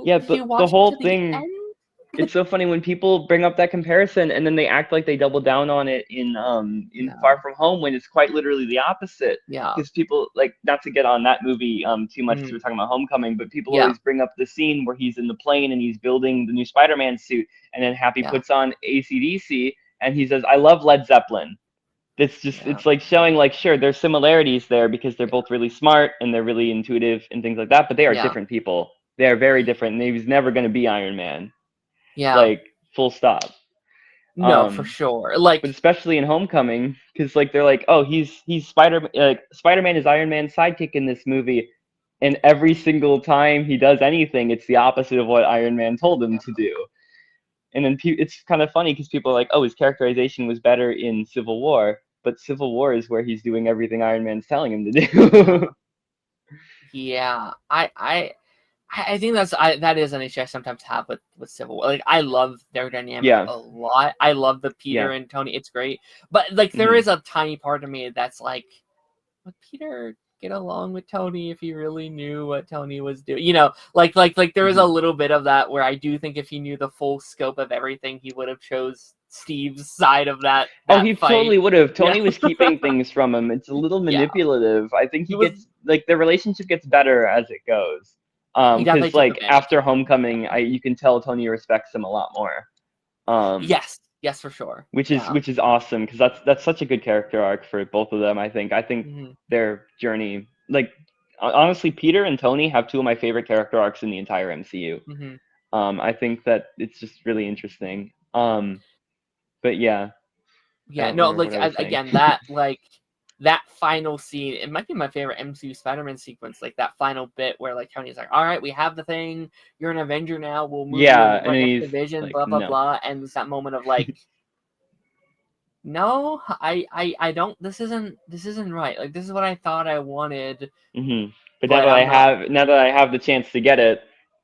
Yeah, Did you the watch it whole to the thing. end? It's so funny when people bring up that comparison and then they act like they double down on it in Yeah, Far From Home when it's quite literally the opposite. yeah, Because people like not to get on that movie too much because we're mhm, talking about Homecoming, but people yeah, always bring up the scene where he's in the plane and he's building the new Spider-Man suit, and then Happy yeah, puts on AC/DC and he says, "I love Led Zeppelin." It's just yeah, it's like showing like sure there's similarities there because they're yeah, both really smart and they're really intuitive and things like that, but they are yeah, different people. They are very different, and he was never going to be Iron Man, yeah. like full stop. No, for um sure. but Like, especially in Homecoming, because like they're like, oh, he's Spider-Man is Iron Man's sidekick in this movie, and every single time he does anything it's the opposite of what Iron Man told him yeah, to do. And then it's kind of funny because people are like, oh, his characterization was better in Civil War, but Civil War is where he's doing everything Iron Man's telling him to do. yeah, yeah. I think that is an issue I sometimes have with Civil War. Like, I love their dynamic Yeah. a lot. I love the Peter Yeah. and Tony. It's great, but like there Hmm. is a tiny part of me that's like, would Peter get along with Tony if he really knew what Tony was doing? Like there is a Hmm. little bit of that where I do think if he knew the full scope of everything, he would have chose Steve's side of Oh, that he fight. totally would have. Yeah, Tony was keeping things from him. It's a little yeah. manipulative. I think He he was. gets like the relationship gets better as it goes. He definitely Because took like advantage after of him. Homecoming, I you can tell Tony respects him a lot more. Um, Yes, yes, for sure. which is Yeah. which is awesome because that's such a good character arc for both of them. I think Hmm. their journey, like honestly, Peter and Tony have two of my favorite character arcs in the entire MCU. Hmm. I think that it's just really interesting. But yeah, I Yeah, don't no, remember like what I was saying. again, that final scene, it might be my favorite MCU Spider-Man sequence. Like that final bit where like Tony's like, "All right, we have the thing. You're an Avenger now. We'll move you Yeah, in and right then next he's to Vision." like, Blah blah no. blah, and it's that moment of like, "No, I don't. This isn't right. Like this is what I thought I wanted, Hmm. But but I'm not." now that I have the chance to get it,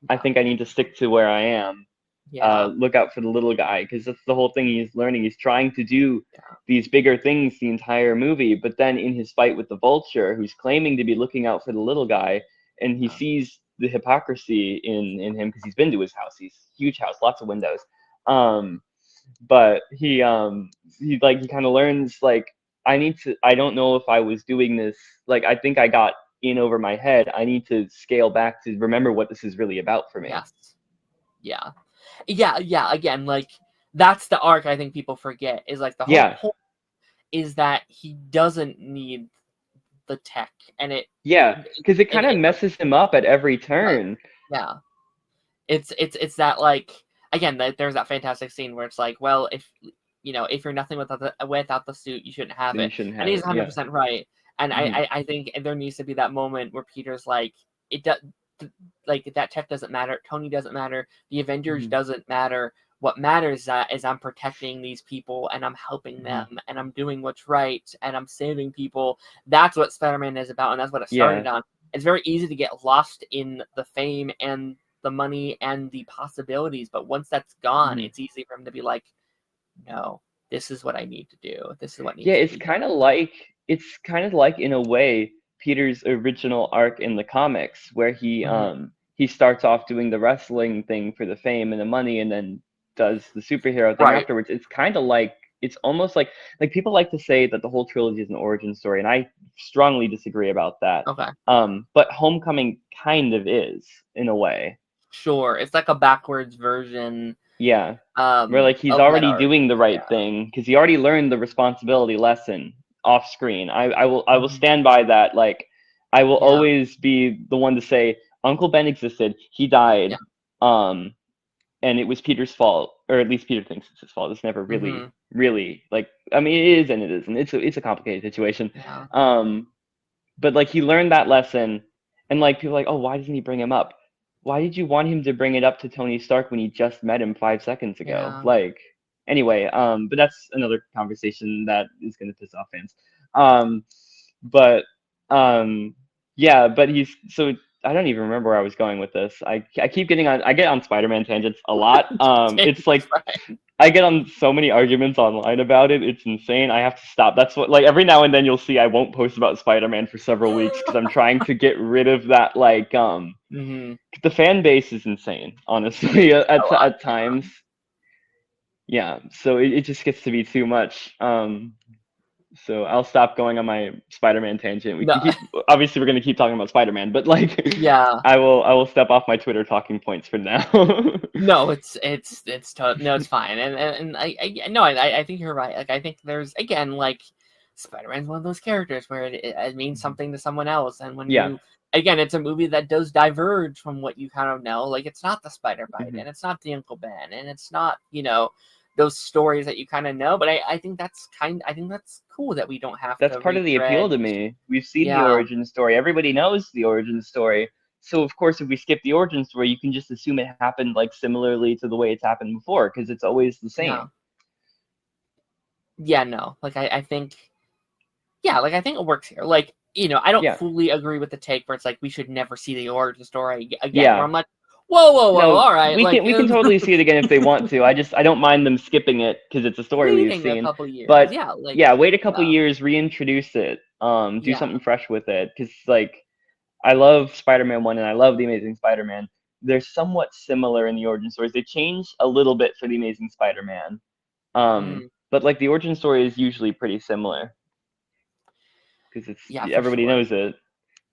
I Yeah, think I need to stick to where I am. yeah, Look out for the little guy because that's the whole thing he's learning. He's trying to do yeah, these bigger things the entire movie, but then in his fight with the Vulture, who's claiming to be looking out for the little guy, and he yeah, sees the hypocrisy in him because he's been to his house. He's huge house, lots of windows. Um, but he kind of learns like I don't know if I was doing this, like I think I got in over my head. I need to scale back to remember what this is really about for me. yes, yeah, yeah, yeah. Again, like that's the arc I think people forget is like the whole Yeah. point is that he doesn't need the tech, and Yeah, because it kind of it messes him up at every does. turn. Yeah, it's that like again that there's that fantastic scene where it's like, well, if you're nothing without the suit, you shouldn't have Then you it, shouldn't and have he's it. Yeah. 100% right. And Hmm. I think there needs to be that moment where Peter's like, it does, like that tech doesn't matter, Tony doesn't matter, the Avengers Hmm. doesn't matter. What matters is I'm protecting these people and I'm helping Hmm. them and I'm doing what's right and I'm saving people. That's what Spider-Man is about, and that's what it started Yeah. on. It's very easy to get lost in the fame and the money and the possibilities, but once that's gone, Hmm. it's easy for him to be like, no, this is what I need to do. This is what Yeah, needs to be done. it's kind of like in a way Peter's original arc in the comics where Hmm. he starts off doing the wrestling thing for the fame and the money and then does the superhero thing Right. afterwards. It's kind of like it's almost like people like to say that the whole trilogy is an origin story, and I strongly disagree about that. Okay. But Homecoming kind of is in a way. Sure. It's like a backwards version Yeah. Where like he's of that already arc. doing the right Yeah. thing because he already learned the responsibility lesson off screen. I will Hmm. stand by that. Like I will Yeah. always be the one to say Uncle Ben existed. He died. Um, and it was Peter's fault, or at least Peter thinks it's his fault. It's never Mm-hmm. really like. I mean, it is and it isn't. It's a complicated situation. Yeah. But like he learned that lesson, and like people are like, oh, why doesn't he bring him up? Why did you want him to bring it up to Tony Stark when he just met him 5 seconds ago? Yeah. Like, anyway, but that's another conversation that is gonna piss off fans. Um, but yeah, but he's so I don't even remember where I was going with this. I keep getting on. I get on Spider-Man tangents a lot. It's like I get on so many arguments online about it. It's insane. I have to stop. That's what like every now and then you'll see I won't post about Spider-Man for several weeks because I'm trying to get rid of that like Mm-hmm. the fan base is insane, honestly, A lot. at times. Yeah, so it just gets to be too much. So I'll stop going on my Spider-Man tangent. We can No. keep obviously we're gonna keep talking about Spider-Man, but like Yeah. I will step off my Twitter talking points for now. No, no, it's fine, and I think you're right. Like, I think there's again, like, Spider-Man's one of those characters where it means something to someone else, and when Yeah. again, it's a movie that does diverge from what you kind of know. Like, it's not the Spider-Bite, and it's not the Uncle Ben, and it's not those stories that you kind of know. But I think that's cool that we don't have That's to part of the appeal retread. to me. We've seen the Yeah, origin story. Everybody knows the origin story. So of course, if we skip the origin story, you can just assume it happened like similarly to the way it's happened before, because it's always the yeah, same. yeah. No, like I think. Yeah, like I think it works here. Like, I don't Yeah. fully agree with the take where it's like we should never see the origin story again. Where Yeah. I'm like, whoa, No, all right, like we can totally see it again if they want to. I don't mind them skipping it because it's a story we've waiting a seen. couple years. But Yeah, like yeah, wait a couple yeah, years, reintroduce it. Do yeah, something fresh with it because like I love Spider-Man 1 and I love The Amazing Spider-Man. They're somewhat similar in the origin stories. They change a little bit for The Amazing Spider-Man. mm, But like the origin story is usually pretty similar because it's yeah, for everybody sure. knows it.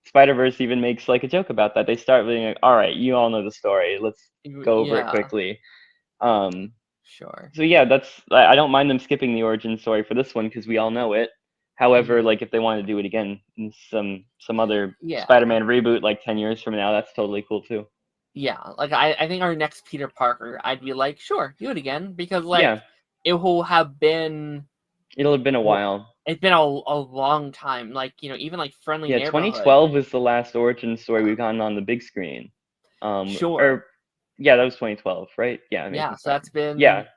Spider-Verse even makes like a joke about that. They start being like, "All right, you all know the story. Let's go over it Yeah, quickly." Um, sure. so yeah, that's I don't mind them skipping the origin story for this one because we all know it. However, Hmm. like if they want to do it again in some other Yeah, Spider-Man reboot like 10 years from now, that's totally cool too. yeah. Like I think our next Peter Parker, I'd be like, sure, do it again because like Yeah, it will have been. it'll have been a Well, while. it's been a long time. Like, even like Friendly Yeah, Neighborhood. 2012 was the last origin story we've gotten on the big screen. Sure. Or yeah, that was 2012, right? Yeah, Yeah, Amazing so that's Spider-Man. Yeah, been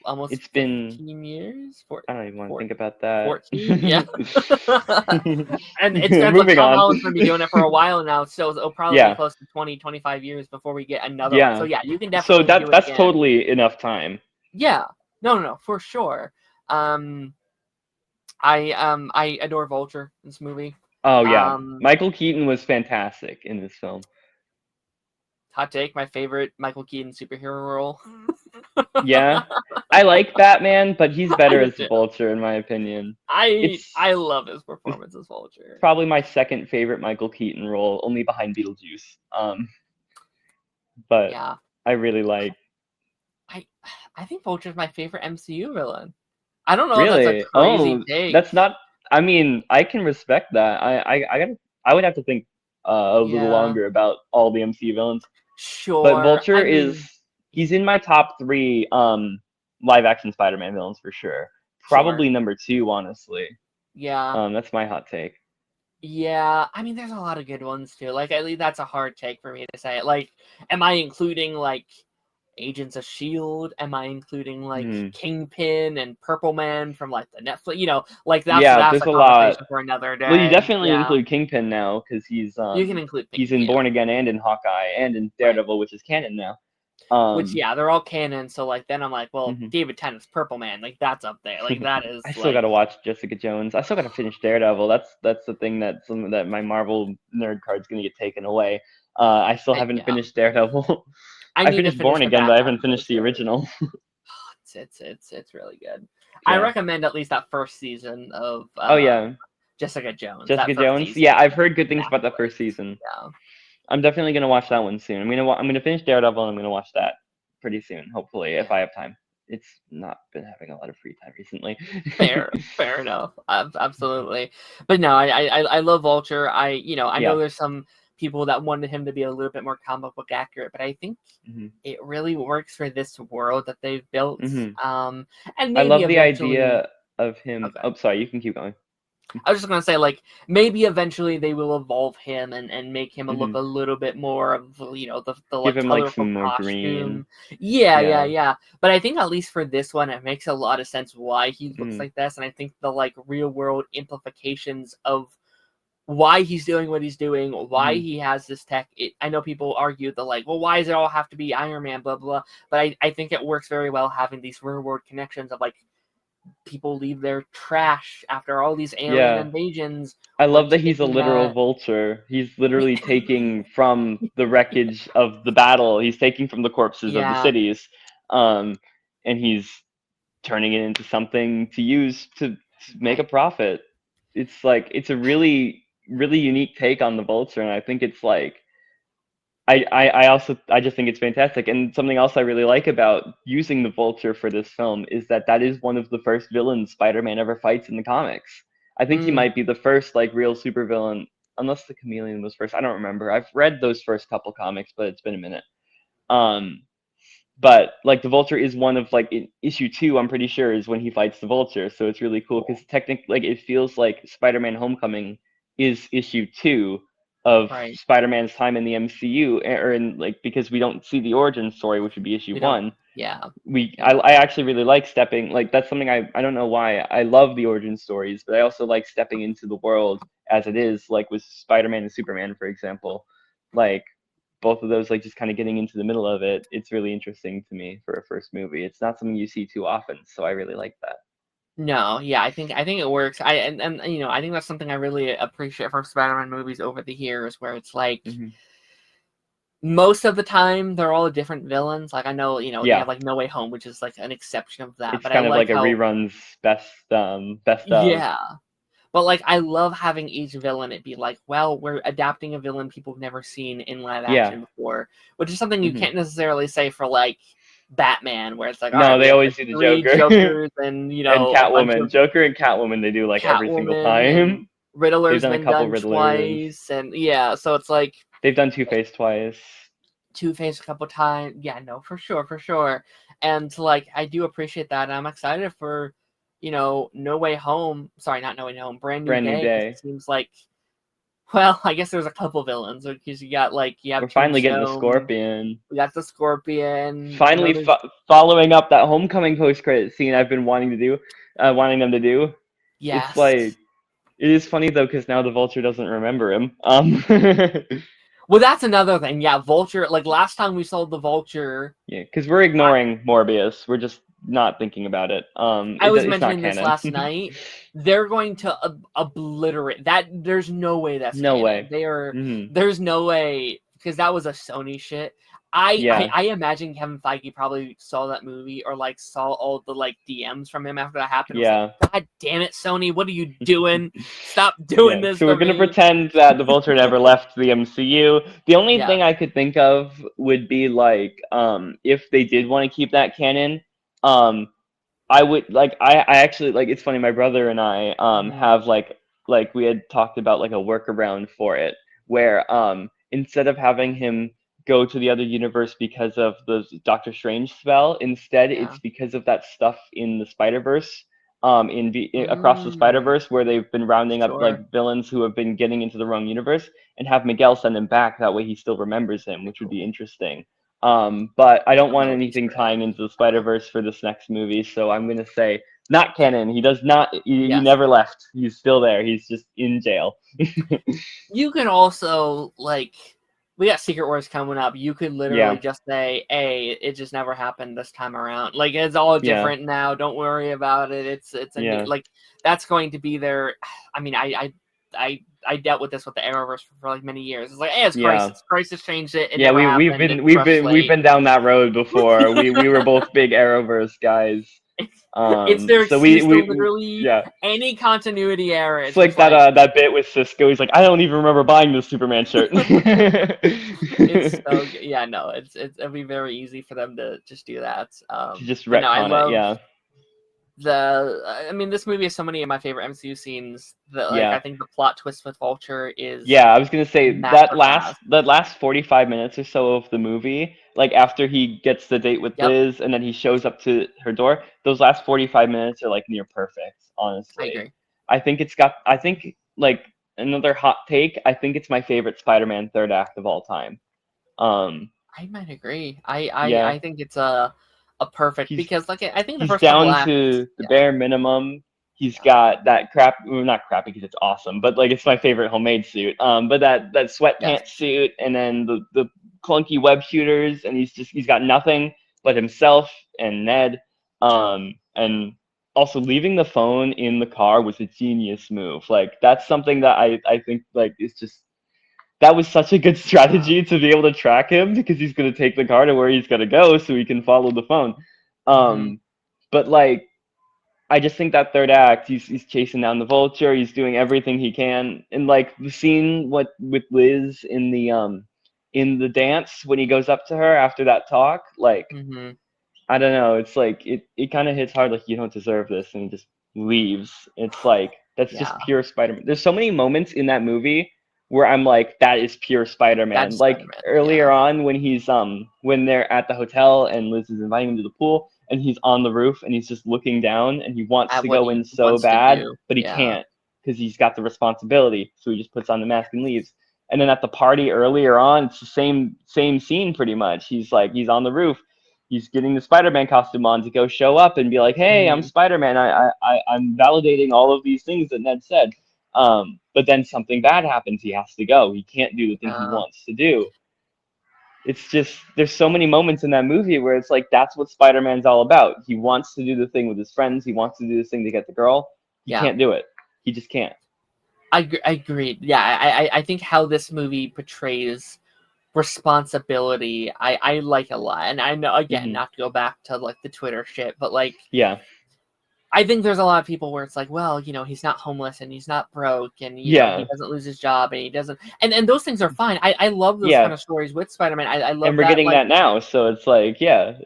almost it's been 15 years. I don't even want to Four, think about that. 14? Yeah. And it's been like Moving Tom on. Holland's going to be doing it for a while now, so it'll probably be Yeah, close to 20, 25 years before we get another one. So yeah. yeah, you can So definitely do it that's again. totally enough time. Yeah. No, for sure. Um I adore Vulture in this movie. Oh yeah, Um Michael Keaton was fantastic in this film. Hot take, my favorite Michael Keaton superhero role. Yeah, I like Batman, but he's I better do as the too. Vulture in my opinion. I It's love his performance as Vulture. probably my second favorite Michael Keaton role, only behind Beetlejuice. But Yeah. I really like. I I think Vulture's my favorite MCU villain. I don't know if that's a Really? crazy Oh, take. that's not. I mean, I can respect that. I would have to think a little Yeah, longer about all the MCU villains. But sure. Vulture I is mean, he's in my top three live action Spider-Man villains for sure. sure. Probably number two, honestly. Yeah. That's my hot take. Yeah. I mean, there's a lot of good ones too. Like, at least that's a hard take for me to say. Like, am I including like Agents of Shield? Am I including like Hmm. Kingpin and Purple Man from like the Netflix? Like Yeah, that's there's a a lot. conversation for another Well, you day. definitely Yeah. include Kingpin now because You can include he's Kingpin. in Yeah. Born Again and in Hawkeye and in Right. Daredevil, which is canon now. Which, Um, yeah, they're all canon. So like then I'm like, well, mhm. David Tennant's Purple Man, like that's up there. Like that I is still like gotta watch Jessica Jones. I still gotta finish Daredevil. That's the thing that my Marvel nerd card's gonna get taken away. I still haven't yeah. finished Daredevil. I I need to finished finish Born the Again, but I Batman haven't show finished the too. original. It's really good. I Yeah. recommend at least that first season of Oh yeah, Jessica Jones. Jessica That first Jones. season Yeah, is I've heard good things about that first immaculate. season. Yeah. I'm definitely gonna watch that one soon. I'm gonna finish Daredevil and I'm gonna watch that pretty soon, hopefully, if I Yeah. have time. It's not been having a lot of free time recently. Fair enough. Absolutely. But no, I love Vulture. I know Yeah. there's some people that wanted him to be a little bit more comic book accurate, but I think Mhm. it really works for this world that they've built. Mhm. And I maybe love the eventually. idea of him. Okay. Oh, sorry, you can keep going. I was just gonna say, like, maybe eventually they will evolve him and make him look Mhm. a little bit more of, the Give like him like colorful some more green. costume. Yeah, yeah, Yeah. yeah. But I think at least for this one, it makes a lot of sense why he looks Mhm. like this, and I think the like real world implications of why he's doing what he's doing, why Mhm. he has this tech. I know people argue that like, well, why does it all have to be Iron Man, blah blah. But I think it works very well having these real world connections of like people leave their trash after all these alien Yeah. invasions. I We're love that he's a taking literal that. vulture. He's literally taking from the wreckage of the battle. He's taking from the corpses of the Yeah, cities, um, and he's turning it into something to use to make a right. profit. It's like it's a really really unique take on the vulture, and I think it's like I just think it's fantastic. And something else I really like about using the Vulture for this film is that that is one of the first villains Spider-Man ever fights in the comics. I think he Mm, might be the first like real supervillain, unless the Chameleon was first. I don't remember. I've read those first couple comics, but it's been a minute. Um, but like the Vulture is one of like in issue 2, I'm pretty sure, is when he fights the Vulture. So it's really cool cool. because technically, like it feels like Spider-Man: Homecoming is issue 2 of Right. Spider-Man's time in the MCU, or in like because we don't see the origin story, which would be issue We don't. 1. Yeah. We Yeah. I actually really like stepping like that's something I don't know why I love the origin stories, but I also like stepping into the world as it is, like with Spider-Man and Superman, for example. Like both of those, like just kind of getting into the middle of it, it's really interesting to me for a first movie. It's not something you see too often, so I really like that. No. Yeah. I think it works. And I think that's something I really appreciate from Spider-Man movies over the years, where it's like Hmm. most of the time they're all different villains. Like I know, they have Yeah, like No Way Home, which is like an exception of that. it's But I kind of like like a how, reruns best of. yeah. But like I love having each villain it be like, well, we're adapting a villain people have never seen in live Yeah. action before, which is something you Hmm. can't necessarily say for like Batman, where it's like, all right, No, we they have like always do the three Joker. Jokers and And a bunch Catwoman. of Joker and Catwoman they do like every single Catwoman, and time. They've Riddler's done a been couple done Riddlers. twice, and yeah, so it's like They've done Two-Face twice. Two-Face a couple times. Yeah, no, for sure, for sure. And like I do appreciate that, and I'm excited for, No Way Home. Sorry, not No Way Home. Brand New Brand New Day, because it Day. seems like, well, I guess there's a couple villains because you have We're finally getting the Tombstone, Scorpion. we got the Scorpion. Finally There's following up that Homecoming post-credit scene I've been wanting to do, wanting them to do. It's yes. like it is funny though because now the Vulture doesn't remember him. Well, that's another thing. Yeah, Vulture. Like last time we saw the Vulture, Yeah, because we're ignoring Morbius. We're just not thinking about it. I was It's not mentioning this canon. last night. They're going to obliterate that. There's no way that's No canon. way. Hmm. There's no way, because that was a Sony shit. I, I Yeah. I imagine Kevin Feige probably saw that movie, or like saw all the like DMs from him after that happened. Was like, Yeah. God damn it, Sony, what are you doing? Stop doing Yeah, this so we're to gonna me. pretend that the Vulture never left the MCU. The only Yeah, thing I could think of would be like, if they did want to keep that canon, um, I would like I actually like it's funny, my brother and I mhm, have like we had talked about like a workaround for it where instead of having him go to the other universe because of the Doctor Strange spell, instead yeah, it's because of that stuff in the Spider-Verse across the mm, Spider-Verse where they've been rounding up sure, like villains who have been getting into the wrong universe and have Miguel send him back, that way he still remembers him, which would be cool. interesting. But I don't A want little anything Easter egg. tying into the Spider Verse for this next movie, so I'm gonna say not canon. He does not. He Yes. never left. He's still there. He's just in jail. You can also like, we got Secret Wars coming up. You could literally Yeah, just say, "Hey, it just never happened this time around. Like it's all yeah, different now. Don't worry about it. It's a new yeah, like that's going to be there." I mean, I dealt with this with the Arrowverse for like many years. It's like, hey, it's yeah, Crisis. Crisis changed it. It yeah. never We've happened. been It's we've fresh been we've slate. been down that road before. We were both big Arrowverse guys. It's their So excuse to literally yeah. any continuity error. It's It's just like that like that bit with Cisco. He's like, I don't even remember buying this Superman shirt. it's so good. Yeah, no, it'll be very easy for them to just do that. To just But no, I retcon it, love yeah. I mean, this movie has so many of my favorite MCU scenes that, like, I Yeah. think the plot twist with Vulture is Yeah, I was gonna say masterclass. that last 45 minutes or so of the movie, like after he gets the date with Yep, Liz and then he shows up to her door, those last 45 minutes are like near perfect, I honestly. agree. I think like another hot take, I think it's my favorite Spider-Man third act of all time. Um, I might agree. yeah. I think it's a perfect He's because, like, I think the he's first couple down acts, to the yeah, bare minimum. He's yeah, got that crap, well, not crappy because it's awesome, but like it's my favorite homemade suit. But that yes, sweatpants suit and then the clunky web shooters, and he's got nothing but himself and Ned. And also leaving the phone in the car was a genius move. Like that's something that I think like is just that was such a good uh, strategy to be able to track him because he's going to take the car to where he's going to go so he can follow the phone. hmm Um, but like, I just think that third act, he's chasing down the vulture, he's doing everything he can, and like the scene what with Liz in the dance when he goes up to her after that talk, like hmm I don't know. It's like it kind of hits hard. Like you don't deserve this, and he just leaves. It's like that's just yeah, pure Spider-Man. There's so many moments in that movie where I'm like, that is pure Spider-Man. that's Like Spider-Man. earlier Yeah, on when they're at the hotel and Liz is inviting him to the pool, and he's on the roof and he's just looking down and he wants at to what go he in so wants to bad, do. but he Yeah, can't because he's got the responsibility. So he just puts on the mask and leaves. And then at the party earlier on, it's the same scene pretty much. He's on the roof, he's getting the Spider-Man costume on to go show up and be like, "Hey, I'm hmm Spider-Man. I'm validating all of these things that Ned said." But then something bad happens. He has to go. He can't do the thing he yeah, wants to do. It's just there's so many moments in that movie where it's like that's what Spider-Man's all about. He wants to do the thing with his friends. He wants to do this thing to get the girl. He yeah. can't do it. He just can't. I agreed. Yeah, I think how this movie portrays responsibility, I like a lot. And I know, again, Hmm. not to go back to like the Twitter shit, but like Yeah. I think there's a lot of people where it's like, well, he's not homeless and he's not broke and he Yeah. doesn't lose his job and he doesn't, and those things are fine. I love those kind Yeah. of stories with Spider-Man. I And love we're that, getting like, that now, so it's like, yeah.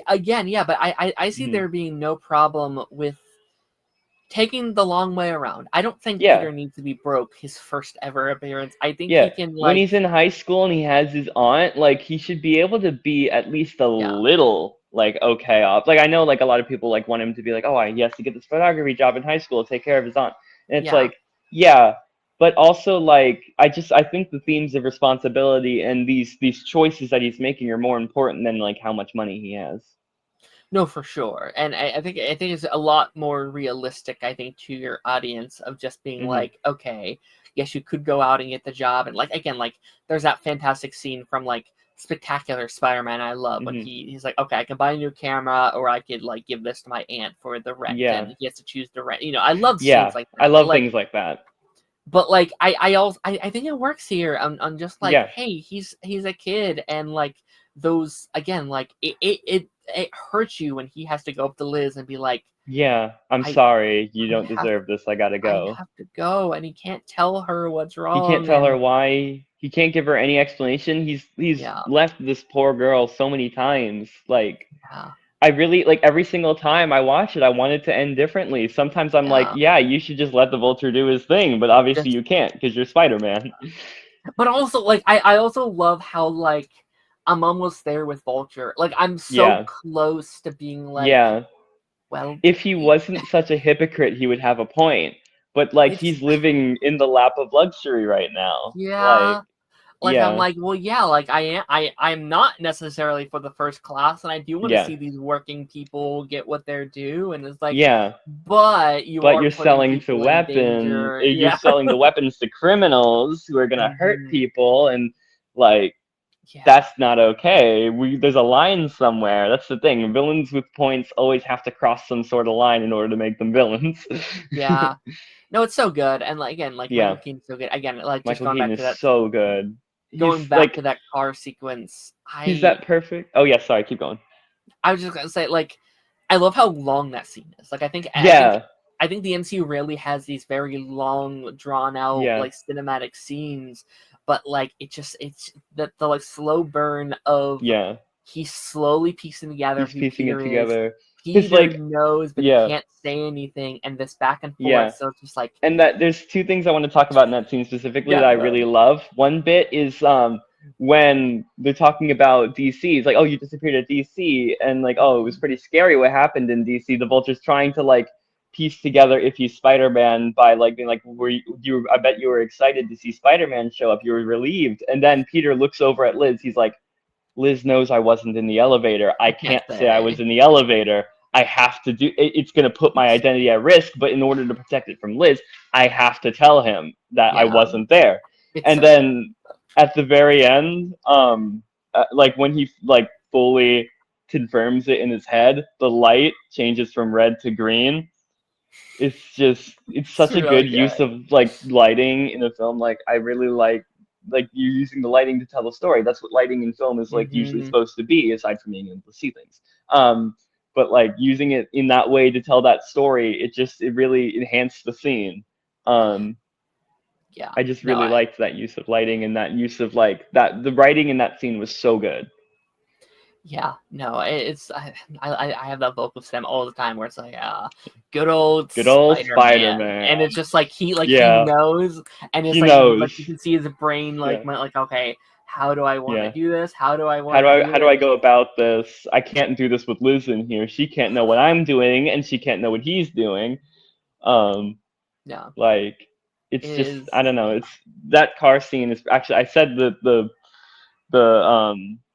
again, yeah, but I see Hmm. there being no problem with taking the long way around. I don't think Yeah. Peter needs to be broke his first ever appearance. I think he Yeah, can, when like, he's in high school and he has his aunt, like he should be able to be at least a yeah, little like okay off. Like I know like a lot of people like want him to be like, oh, he has to get this photography job in high school to take care of his aunt. And it's yeah. like, yeah, but also like I think the themes of responsibility and these choices that he's making are more important than like how much money he has. No, for sure. And I think it's a lot more realistic, I think, to your audience of just being Hmm. like, okay, yes, you could go out and get the job. And like again, like there's that fantastic scene from like Spectacular Spider-Man I love when Hmm. he's like, okay, I can buy a new camera or I could like give this to my aunt for the rent Yeah. and he has to choose the rent. I love scenes Yeah. like I that. love things like that. But like I think it works here on just like, Yeah. hey, he's a kid and like those again, like it hurts you when he has to go up to Liz and be like, Yeah. I'm I sorry. You I don't have deserve this. I gotta I go. have to go and he can't tell her what's He can't wrong tell her and why. He can't give her any explanation. He's yeah, left this poor girl so many times. Like yeah, I really like every single time I watch it, I want it to end differently. Sometimes I'm like, yeah. yeah, you should just let the vulture do his thing, but obviously Just you can't because you're Spider-Man. but also like I also love how like I'm almost there with Vulture. Like I'm so Yeah. close to being like, Yeah. well, If he wasn't such a hypocrite, he would have a point. But like it's he's living in the lap of luxury right now. Like, yeah. Like I'm yeah. like, well, yeah, like I'm not necessarily for the first class, and I do want to Yeah. see these working people get what they're due, and it's like, Yeah. but you But are you're putting selling to people in weapons. danger. You're Yeah. selling the weapons to criminals who are gonna hurt hmm people, and like Yeah. that's not okay. There's a line somewhere. That's the thing. Villains with points always have to cross some sort of line in order to make them villains. Yeah. No, it's so good, and like again, like Michael Yeah, Keaton's so good. Again, like just Michael Keaton is so good. going back to that car sequence. He's that perfect. Oh yeah, sorry, keep going. I was just gonna say, like, I love how long that scene is. Like, Yeah, I think the MCU rarely has these very long, drawn out, yeah, like cinematic scenes, but like it's the like slow burn of yeah. he's slowly piecing together He's who piecing it Peter is. together. Because Peter like, knows, but he yeah, can't say anything, and this back and forth. yeah. So it's just like, And that there's two things I want to talk about in that scene specifically that yeah, I no, really love. One bit is when they're talking about DC. It's like, oh, you disappeared at DC, and like, oh, it was pretty scary what happened in DC. The Vulture's trying to like piece together if he's Spider-Man by like being like, were you I bet you were excited to see Spider-Man show up. You were relieved, and then Peter looks over at Liz. He's like, Liz knows I wasn't in the elevator. I I can't can't say I was say. in the elevator. I have to do it. It's going to put my identity at risk, but in order to protect it from Liz, I have to tell him that I Yeah, wasn't there. it's And so good. then at the very end, like when he like fully confirms it in his head, the light changes from red to green. It's It's such a good really use good. of like lighting in a film. Like I really like you using the lighting to tell the story. That's what lighting in film is like usually Hmm. supposed to be, aside from being able to see things. But like using it in that way to tell that story, it really enhanced the scene. Um, Yeah, I just no, really liked that use of lighting and that use of like that. The writing in that scene was so good. yeah, no, it's I have that vocal stem all the time where it's like, good old Good old Spider-Man, and Spider-Man. it's just like he Yeah, knows, and it's he like you knows. can see his brain Yeah, like, okay, how do I want to yeah. do this? How do I want to do How do I this? go about this? I can't do this with Liz in here. She can't know what I'm doing, and she can't know what he's doing. Um, Yeah, like it it's just is. I don't know. Yeah, It's that car scene is actually I said the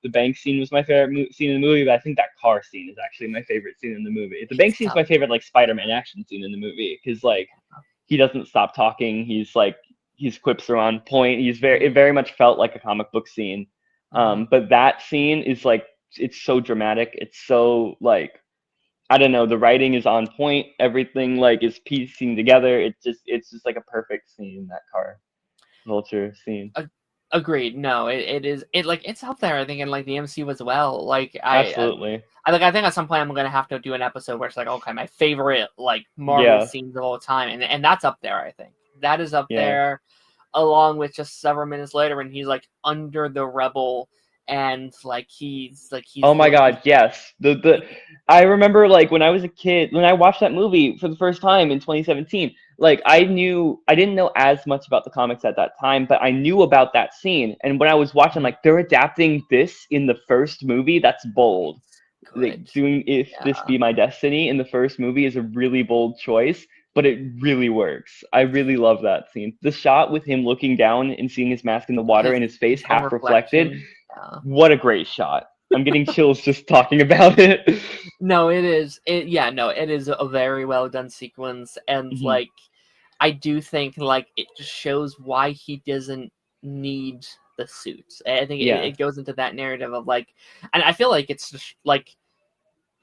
bank scene was my favorite scene in the movie, but I think that car scene is actually my favorite scene in the movie. The bank it's scene is tough. my favorite like Spider-Man action scene in the movie because like he doesn't stop talking. He's like his quips are on point. It very much felt like a comic book scene. Mm-hmm. But that scene is like it's so dramatic. It's so like I don't know. The writing is on point. Everything like is piecing together. It's just like a perfect scene. That car vulture scene. Agreed. No, it is like it's up there. I think in like the MCU as well. Like Absolutely. I think at some point I'm gonna have to do an episode where it's like, okay, my favorite like Marvel Yeah. scenes of all time, and that's up there. I think that is up Yeah. there, along with just several minutes later when he's like under the rebel, and he's Oh my literally God, yes. The I remember like when I was a kid, when I watched that movie for the first time in 2017, like I didn't know as much about the comics at that time, but I knew about that scene. And when I was watching, like they're adapting this in the first movie, that's bold. Like good. doing If This Yeah. Be My Destiny in the first movie is a really bold choice, but it really works. I really love that scene. The shot with him looking down and seeing his mask in the water and his face His own half reflected, reflection. Yeah. what a great shot. I'm getting chills just talking about it. No, it is. No, it is a very well done sequence, and Mhm. like I do think like it just shows why he doesn't need the suit. I think Yeah. it goes into that narrative of like, and I feel like it's just like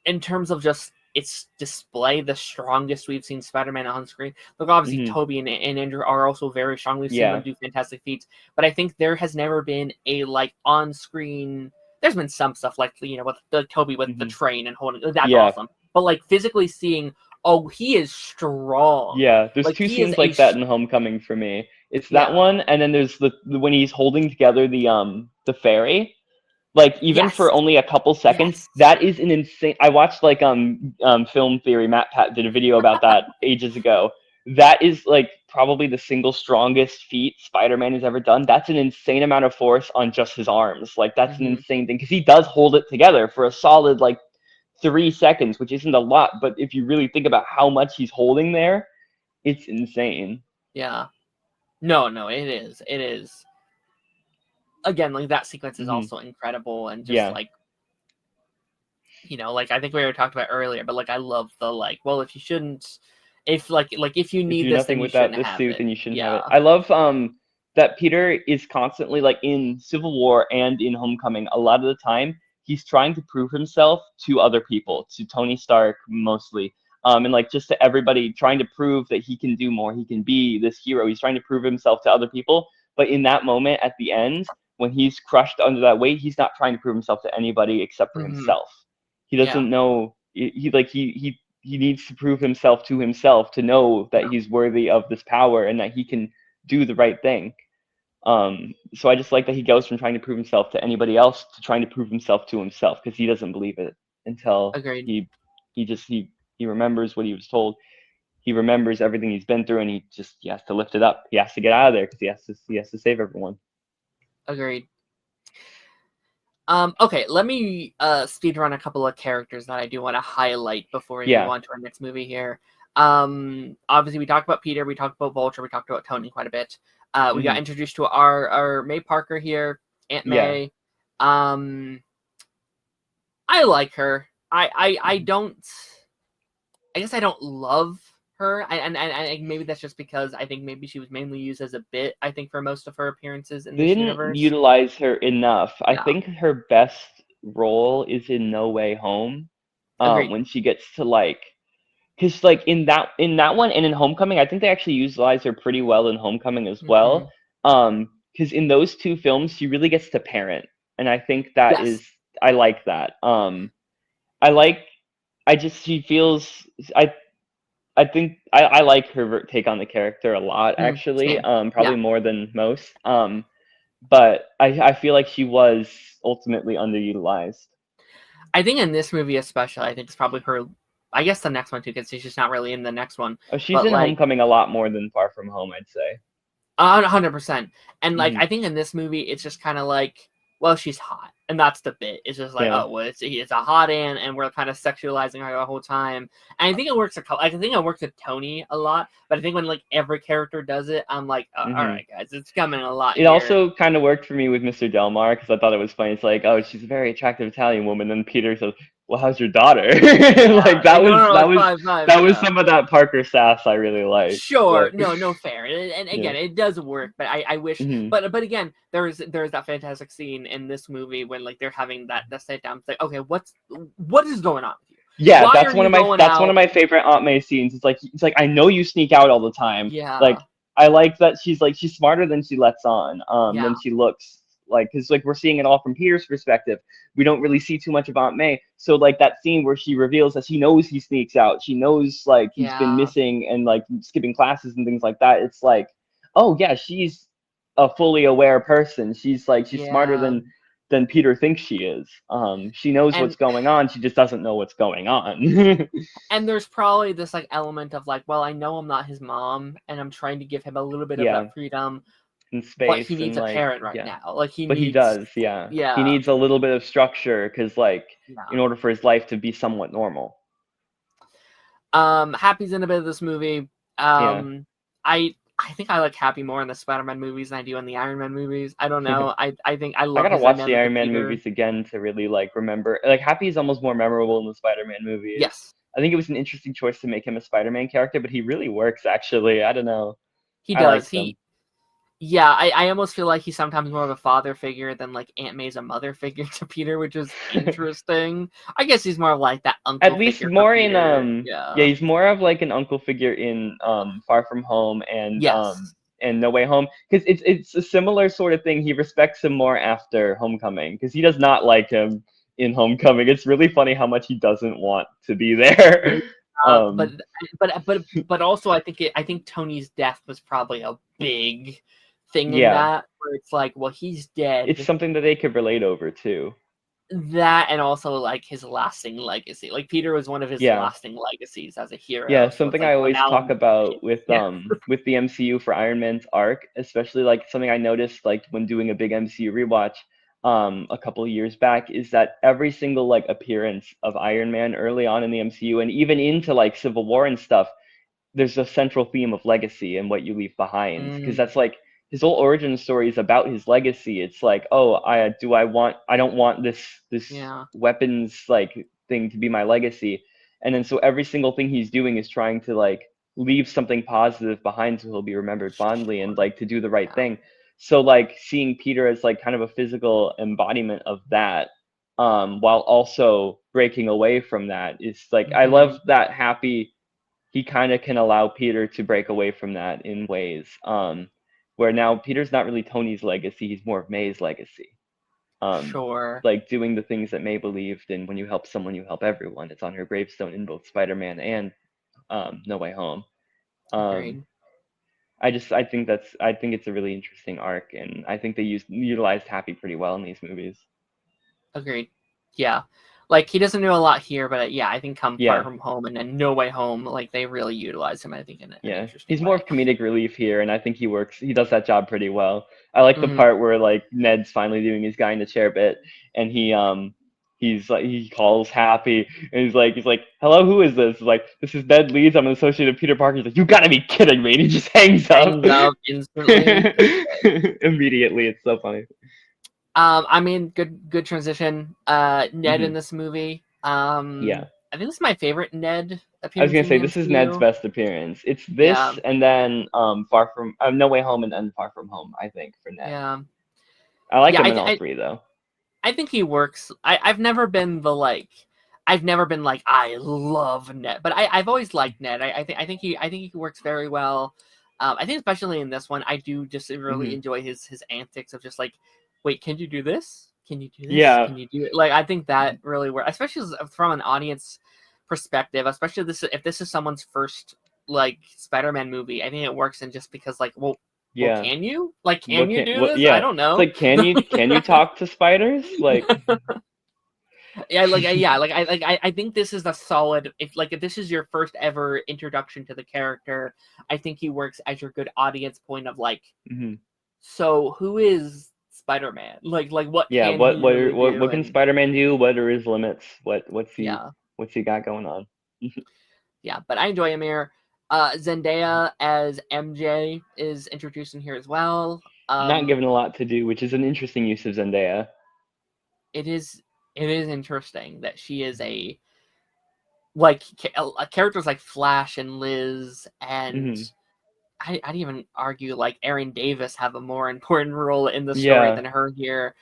in terms of just its display, the strongest we've seen Spider-Man on screen. Look, obviously Mhm. Toby and Andrew are also very strong. We've seen them Yeah. do fantastic feats, but I think there has never been a like on screen. There's been some stuff like with the Toby with the Mhm. train and holding. That's Yeah. awesome. But like physically seeing, oh, he is strong. Yeah. There's Like two he is scenes like that in Homecoming for me. It's that yeah. one, and then there's the when he's holding together the ferry. Like even Yes. for only a couple seconds, Yes. that is an insane. I watched like film theory. Matt Pat did a video about that ages ago. That is like probably the single strongest feat Spider-Man has ever done. That's an insane amount of force on just his arms. Like that's an Hmm. insane thing because he does hold it together for a solid like 3 seconds, which isn't a lot, but if you really think about how much he's holding there, it's insane. Yeah. No, no, it is. It is. Again, like that sequence is Hmm. also incredible, and just Yeah. like like I think we were talked about earlier, but like I love the like, well, if you shouldn't, if if you If you need do this, nothing then you without shouldn't this have suit, it. then you shouldn't have it. Yeah. I love that Peter is constantly like in Civil War and in Homecoming. A lot of the time, he's trying to prove himself to other people, to Tony Stark mostly, and like just to everybody, trying to prove that he can do more. He can be this hero. He's trying to prove himself to other people. But in that moment, at the end, when he's crushed under that weight, he's not trying to prove himself to anybody except for Hmm. himself. He Yeah. doesn't know. He needs to prove himself to himself to know that Yeah. he's worthy of this power and that he can do the right thing. So I just like that he goes from trying to prove himself to anybody else to trying to prove himself to himself because he doesn't believe it until Agreed. he remembers what he was told. He remembers everything he's been through, and he has to lift it up. He has to get out of there because he has to save everyone. Agreed. Okay, let me speed run a couple of characters that I do want to highlight before we move on to our next movie here. Obviously, we talked about Peter, we talked about Vulture, we talked about Tony quite a bit. We got introduced to our May Parker here, Aunt May. I like her. I don't. I guess I don't love her, and maybe that's just because I think maybe she was mainly used as a bit. I think for most of her appearances in They this didn't universe. utilize her enough. I Yeah. think her best role is in No Way Home, Agreed. when she gets to like, because like in that one and in Homecoming, I think they actually utilize her pretty well in Homecoming as well. Because in those two films, she really gets to parent, and I think that Yes. is I like that. I like I just she feels I think I like her take on the character a lot actually. Same. Probably Yeah. more than most. But I feel like she was ultimately underutilized. I think in this movie especially, I think it's probably her. I guess the next one too, because she's just not really in the next one. Oh, she's But in like, Homecoming a lot more than Far From Home, I'd say. 100%. And like, Hmm. I think in this movie, it's just kind of like, well, she's hot, and that's the bit. It's just like, Yeah. oh, well, it's a hot Anne, and we're kind of sexualizing her the whole time. And I think it works. I think it works with Tony a lot, but I think when like every character does it, I'm like, all right, guys, it's coming a lot It here. also kind of worked for me with Mr. Delmar because I thought it was funny. It's like, oh, she's a very attractive Italian woman. And Peter says, "Well, how's your daughter?" Like Like, no, it's 5'5", that was yeah. some of that Parker sass I really liked. Sure, But no, fair, and yeah. again, it does work, but I wish, but again, there's that fantastic scene in this movie when like they're having that sit down. It's like, okay, what is going on with you? Yeah, Why that's are you going that's one out? of my favorite Aunt May scenes. It's like I know you sneak out all the time. Yeah, Like I like that she's smarter than she lets on. yeah, Than she looks. Like because like we're seeing it all from Peter's perspective. We don't really see too much of Aunt May. So like that scene where she reveals that she knows he sneaks out. She knows like he's been yeah, missing and like skipping classes and things like that. It's like, oh yeah, she's a fully aware person. She's smarter yeah, than Peter thinks she is. She knows and what's going on. She just doesn't know what's going on. and there's probably this like element of like, well, I know I'm not his mom, and I'm trying to give him a little bit of Yeah, that freedom, in but he space needs and a like parent right yeah, now. Like he but he needs, does. Yeah, he yeah, needs a little bit of structure because like yeah. in order for his life to be somewhat normal. Happy's in a bit of this movie. Yeah. I think I like Happy more in the Spider-Man movies than I do in the Iron Man movies. I don't know. I think I I love gotta his watch the dynamic Iron with Man Peter. movies again to really like remember. Like Happy is almost more memorable in the Spider-Man movies. Yes, I think it was an interesting choice to make him a Spider-Man character, but he really works actually. I don't know. he I does. liked him. Yeah, I almost feel like he's sometimes more of a father figure than like Aunt May's a mother figure to Peter, which is interesting. I guess he's more of like that At uncle least figure for more in Peter. yeah, Yeah. he's more of like an uncle figure in Far From Home Yes. and No Way Home because it's a similar sort of thing. He respects him more after Homecoming because he does not like him in Homecoming. It's really funny how much he doesn't want to be there. Uh, but but also I think Tony's death was probably a big thing in Yeah, that where it's like, well, he's it's dead. something that they could relate over too. That and also like his lasting legacy. Like Peter was one of his Yeah. lasting legacies as a hero. Yeah, So it's something like, I well, always now talk about yeah. with the MCU for Iron Man's arc, especially like something I noticed like when doing a big MCU rewatch a couple of years back is that every single like appearance of Iron Man early on in the MCU and even into like Civil War and stuff there's a central theme of legacy and what you leave behind because Mm, that's like his whole origin story is about his legacy. It's like, oh, I don't want this yeah. weapons like thing to be my legacy. And then so every single thing he's doing is trying to like leave something positive behind so he'll be remembered fondly and Sure. like to do the right Yeah. thing. So like seeing Peter as like kind of a physical embodiment of that while also breaking away from that is like I love that Happy he kind of can allow Peter to break away from that in ways where now Peter's not really Tony's legacy, he's more of May's legacy. Um, Sure. like doing the things that May believed in when you help someone, you help everyone. It's on her gravestone in both Spider-Man and No Way Home. Um, Agreed. I think it's a really interesting arc, and I think they utilized Happy pretty well in these movies. Agreed. Yeah. Like he doesn't do a lot here, but yeah, I think come Far Yeah, From Home and then No Way Home, like they really utilize him, I think, in an yeah. interesting He's more way. of comedic relief here, and I think he does that job pretty well. I like the Hmm. part where like Ned's finally doing his guy in the chair bit, and he calls Happy, and he's like, hello, who is this? He's like, this is Ned Leeds. I'm an associate of Peter Parker. He's like, you gotta be kidding me! And he just hangs up. Hangs up instantly. Immediately. It's so funny. I mean, good transition. Ned in Hmm. this movie. Yeah. I think this is my favorite Ned I was appearance gonna in the say this is Ned's MCU. best appearance. It's Yeah, this and then Far From No Way Home and then Far From Home. I think for Ned, yeah, I like yeah. him in all three though. I think he works. I've never been the like. I've never been like I love Ned, but I've always liked Ned. I think he works very well. I think especially in this one, I do just really Hmm. enjoy his antics of just like, wait, can you do this? Can you do this? Yeah. Can you do it? Like I think that really works, especially from an audience perspective. Especially if this is someone's first like Spider-Man movie, I think it works. And just because like, well, Yeah. can you? Like, can you do What? this? I Yeah. don't It's know. like, can you talk to spiders? Like, I think this is a solid. If this is your first ever introduction to the character, I think he works as your good audience point of like, mhm. so who is Spider-Man? Like what Yeah. can he really do? What can And Spider-Man do? What are his limits? yeah, What's he got going on? yeah. But I enjoy him here. Zendaya as MJ is introduced in here as well. Not given a lot to do, which is an interesting use of Zendaya. It is interesting that she is a like characters like Flash and Liz and Hmm. I'd even argue like Aaron Davis have a more important role in the story Yeah. than her here,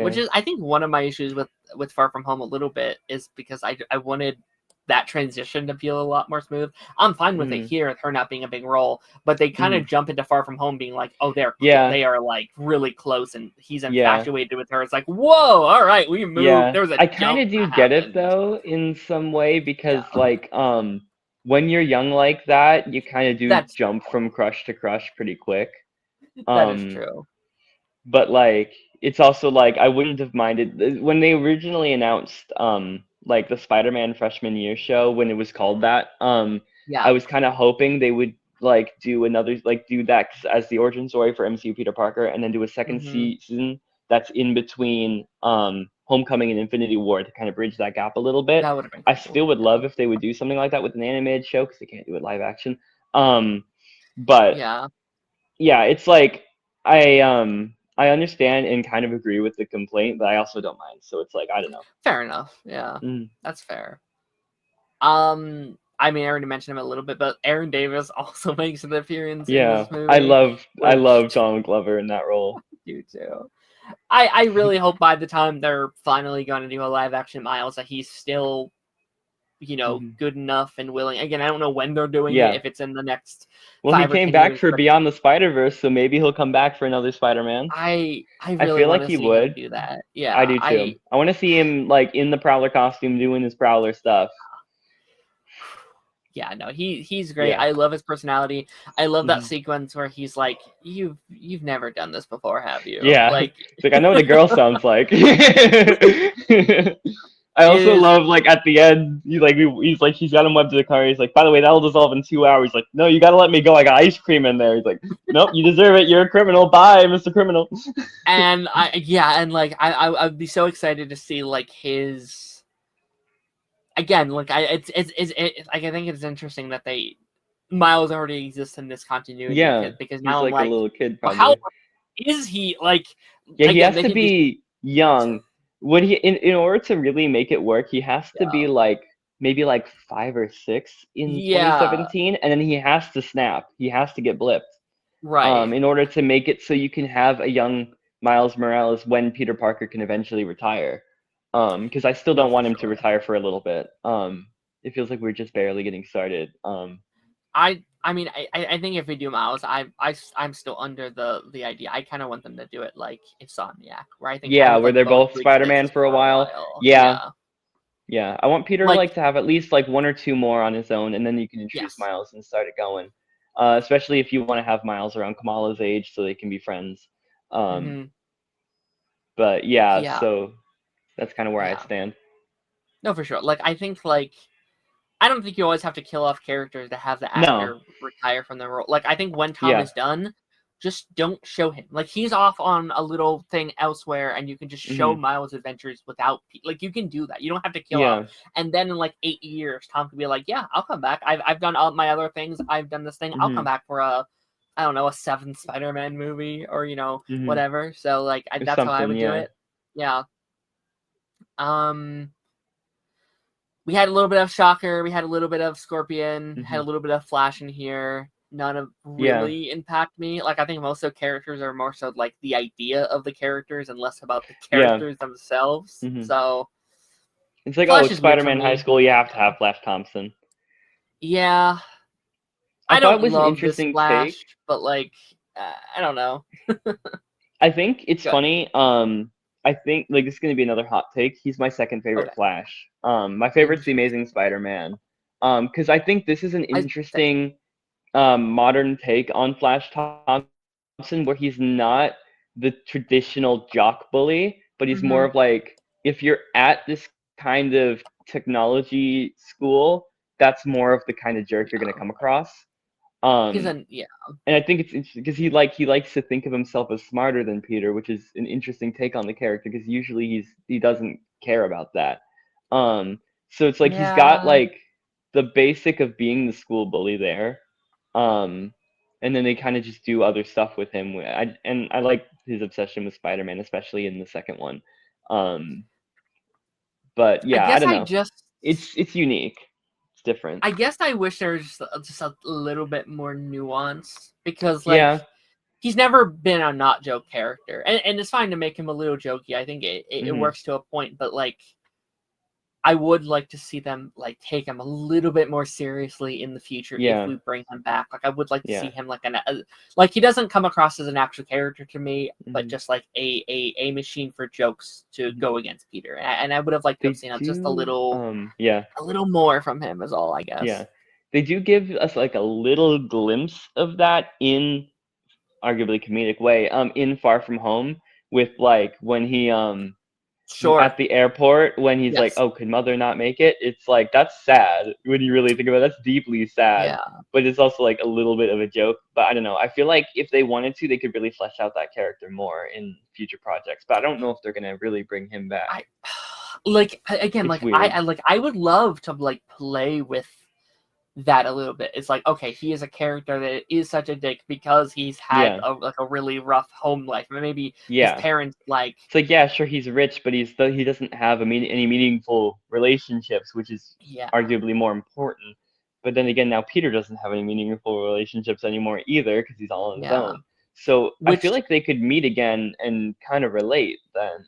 which Yeah. is I think one of my issues with Far From Home a little bit is because I wanted that transition to feel a lot more smooth. I'm fine with it Hmm. here, her not being a big role, but they kind Hmm. of jump into Far From Home being like, oh, Yeah. they are like really close, and he's Yeah. infatuated with her. It's like, whoa, all right, we moved. Yeah, There was a I kind jump of do that get it happened. though in some way because Yeah, like when you're young like that, you kind of do that's jump from crush to crush pretty quick. that is Um true. but like it's also like I wouldn't have minded when they originally announced like the Spider-Man freshman year show when it was called that. I Yeah. was kind of hoping they would like do another like do that as the origin story for MCU Peter Parker and then do a second Hmm. season that's in between Homecoming and Infinity War to kind of bridge that gap a little bit. That would have been I cool. still would Yeah. love if they would do something like that with an animated show because they can't do it live action. Um but Yeah. yeah, it's like I understand and kind of agree with the complaint, but I also don't mind. So it's like I don't know. Fair enough. Yeah. Mm, That's fair. I mean, I already mentioned him a little bit, but Aaron Davis also makes an appearance in yeah, this movie, I which love Donald Glover in that role. you too. I really hope by the time they're finally going to do a live action Miles that he's still, Hmm. good enough and willing. Again, I don't know when they're doing it, Yeah. if it's in the next Well, he 5 or came 10 back years, for but Beyond the Spider-Verse, so maybe he'll come back for another Spider-Man. I I really feel want like to he see him would. do that. I Yeah, do too. I want to see him like in the Prowler costume doing his Prowler stuff. yeah, no, he's great. Yeah. I love his personality. I love that Hmm. sequence where he's like, You've never done this before, have you?" Yeah. Like It's like I know what a girl sounds like. I it also is love like at the end, he's like he's got him webbed to the car. He's like, by the way, that'll dissolve in 2 hours. Like, no, you gotta let me go. I got ice cream in there. He's like, nope, you deserve it. You're a criminal. Bye, Mr. Criminal. and and like I'd be so excited to see like his again, like like I think it's interesting that they Miles already exists in this continuity Yeah, because he's now I'm like a like, little kid well, how probably. is he like Yeah, he again has they to can do be young. Would he in order to really make it work, he has to be yeah like maybe like 5 or 6 in yeah 2017, and then he has to snap. He has to get blipped. right In order to make it so you can have a young Miles Morales when Peter Parker can eventually retire. Because I still no don't for want him to sure. retire for a little bit. It feels like we're just barely getting started. I mean I think if we do Miles, I'm still under the idea. I kind of want them to do it like Insomniac, where I think I Yeah, would where like they're both both to Spider-Man exist for a for a while. while. Yeah, Yeah, yeah. I want Peter like like to have at least like 1 or 2 more on his own, and then you can introduce yes, Miles and start it going. especially if you want to have Miles around Kamala's age so they can be friends. Um, Hmm. but yeah, Yeah, so that's kind of where I yeah. stand. No, for sure. Like, I think, like, I don't think you always have to kill off characters to have the No, actor retire from the role. Like, I think when Tom yeah, is done, just don't show him. Like, he's off on a little thing elsewhere, and you can just show hmm, Miles' adventures without. Like, you can do that. You don't have to kill off. yeah, And then in like 8 years, Tom could be like, "Yeah, I'll come back. I've done all my other things. I've done this thing. I'll hmm, come back for a, I don't know, a seventh Spider-Man movie or hmm, whatever." So like, or that's how I something. would do Yeah, it. Yeah. Um. We had a little bit of Shocker, we had a little bit of Scorpion, had hmm, a little bit of Flash in here. None of yeah, really impact me. Like, I think most of the characters are more so like the idea of the characters and less about the yeah. characters themselves. Hmm. So It's like, oh, Flash it's is weird for Spider-Man High me. School. You have to have Flash Thompson. Yeah, I I thought don't it was an love this interesting take. Flash, but like, I don't know. I think it's Good. funny. I think like this is gonna be another hot take. He's my second favorite Okay. Flash. My favorite's the Amazing Interesting. Spider-Man. Because I think this is an I Same. interesting modern take on Flash Thompson, where he's not the traditional jock bully, but he's more Mm-hmm. of like if you're at this kind of technology school, that's more of the kind of jerk you're gonna Yeah. come across. He's Um, an yeah. and I think it's interesting because he likes to think of himself as smarter than Peter, which is an interesting take on the character because usually he doesn't care about that. Um, so it's like he's got Yeah. like the basic of being the school bully there, um, and then they kind of just do other stuff with him. I like his obsession with Spider-Man, especially in the second one. Um, but I yeah, I guess don't I know. just It's unique. It's different. I guess I wish there was just a little bit more nuance because, like, Yeah. he's never been a not joke character, and it's fine to make him a little jokey. I think it Hmm. works to a point, but like, I would like to see them like take him a little bit more seriously in the future if Yeah. we bring him back. Like, I would like to see Yeah. him like like he doesn't come across as an actual character to me, but Hmm. just like a machine for jokes to Hmm. go against Peter. And I would have liked to have They seen just do. Yeah. a little more from him. Is all I Yeah. guess. They do give us like a little glimpse of that in arguably comedic way. In Far From Home with like when he Sure. at the airport when he's like, Yes. "Oh, could mother not make it?" It's like that's sad when you really think about it. That's deeply sad, Yeah. but it's also like a little bit of a joke. But I don't know. I feel like if they wanted to, they could really flesh out that character more in future projects. But I don't know if they're gonna really bring him back. I like again, It's like weird. I would love to like play with that a little bit. It's like, okay, he is a character that is such a dick because he's had Yeah, a really rough home life. Maybe his yeah. parents like It's like, yeah, sure, he's rich, but he doesn't have any meaningful relationships, which is yeah, arguably more important. But then again, now Peter doesn't have any meaningful relationships anymore either because he's all on his yeah. own. So I feel Which like they could meet again and kind of relate then.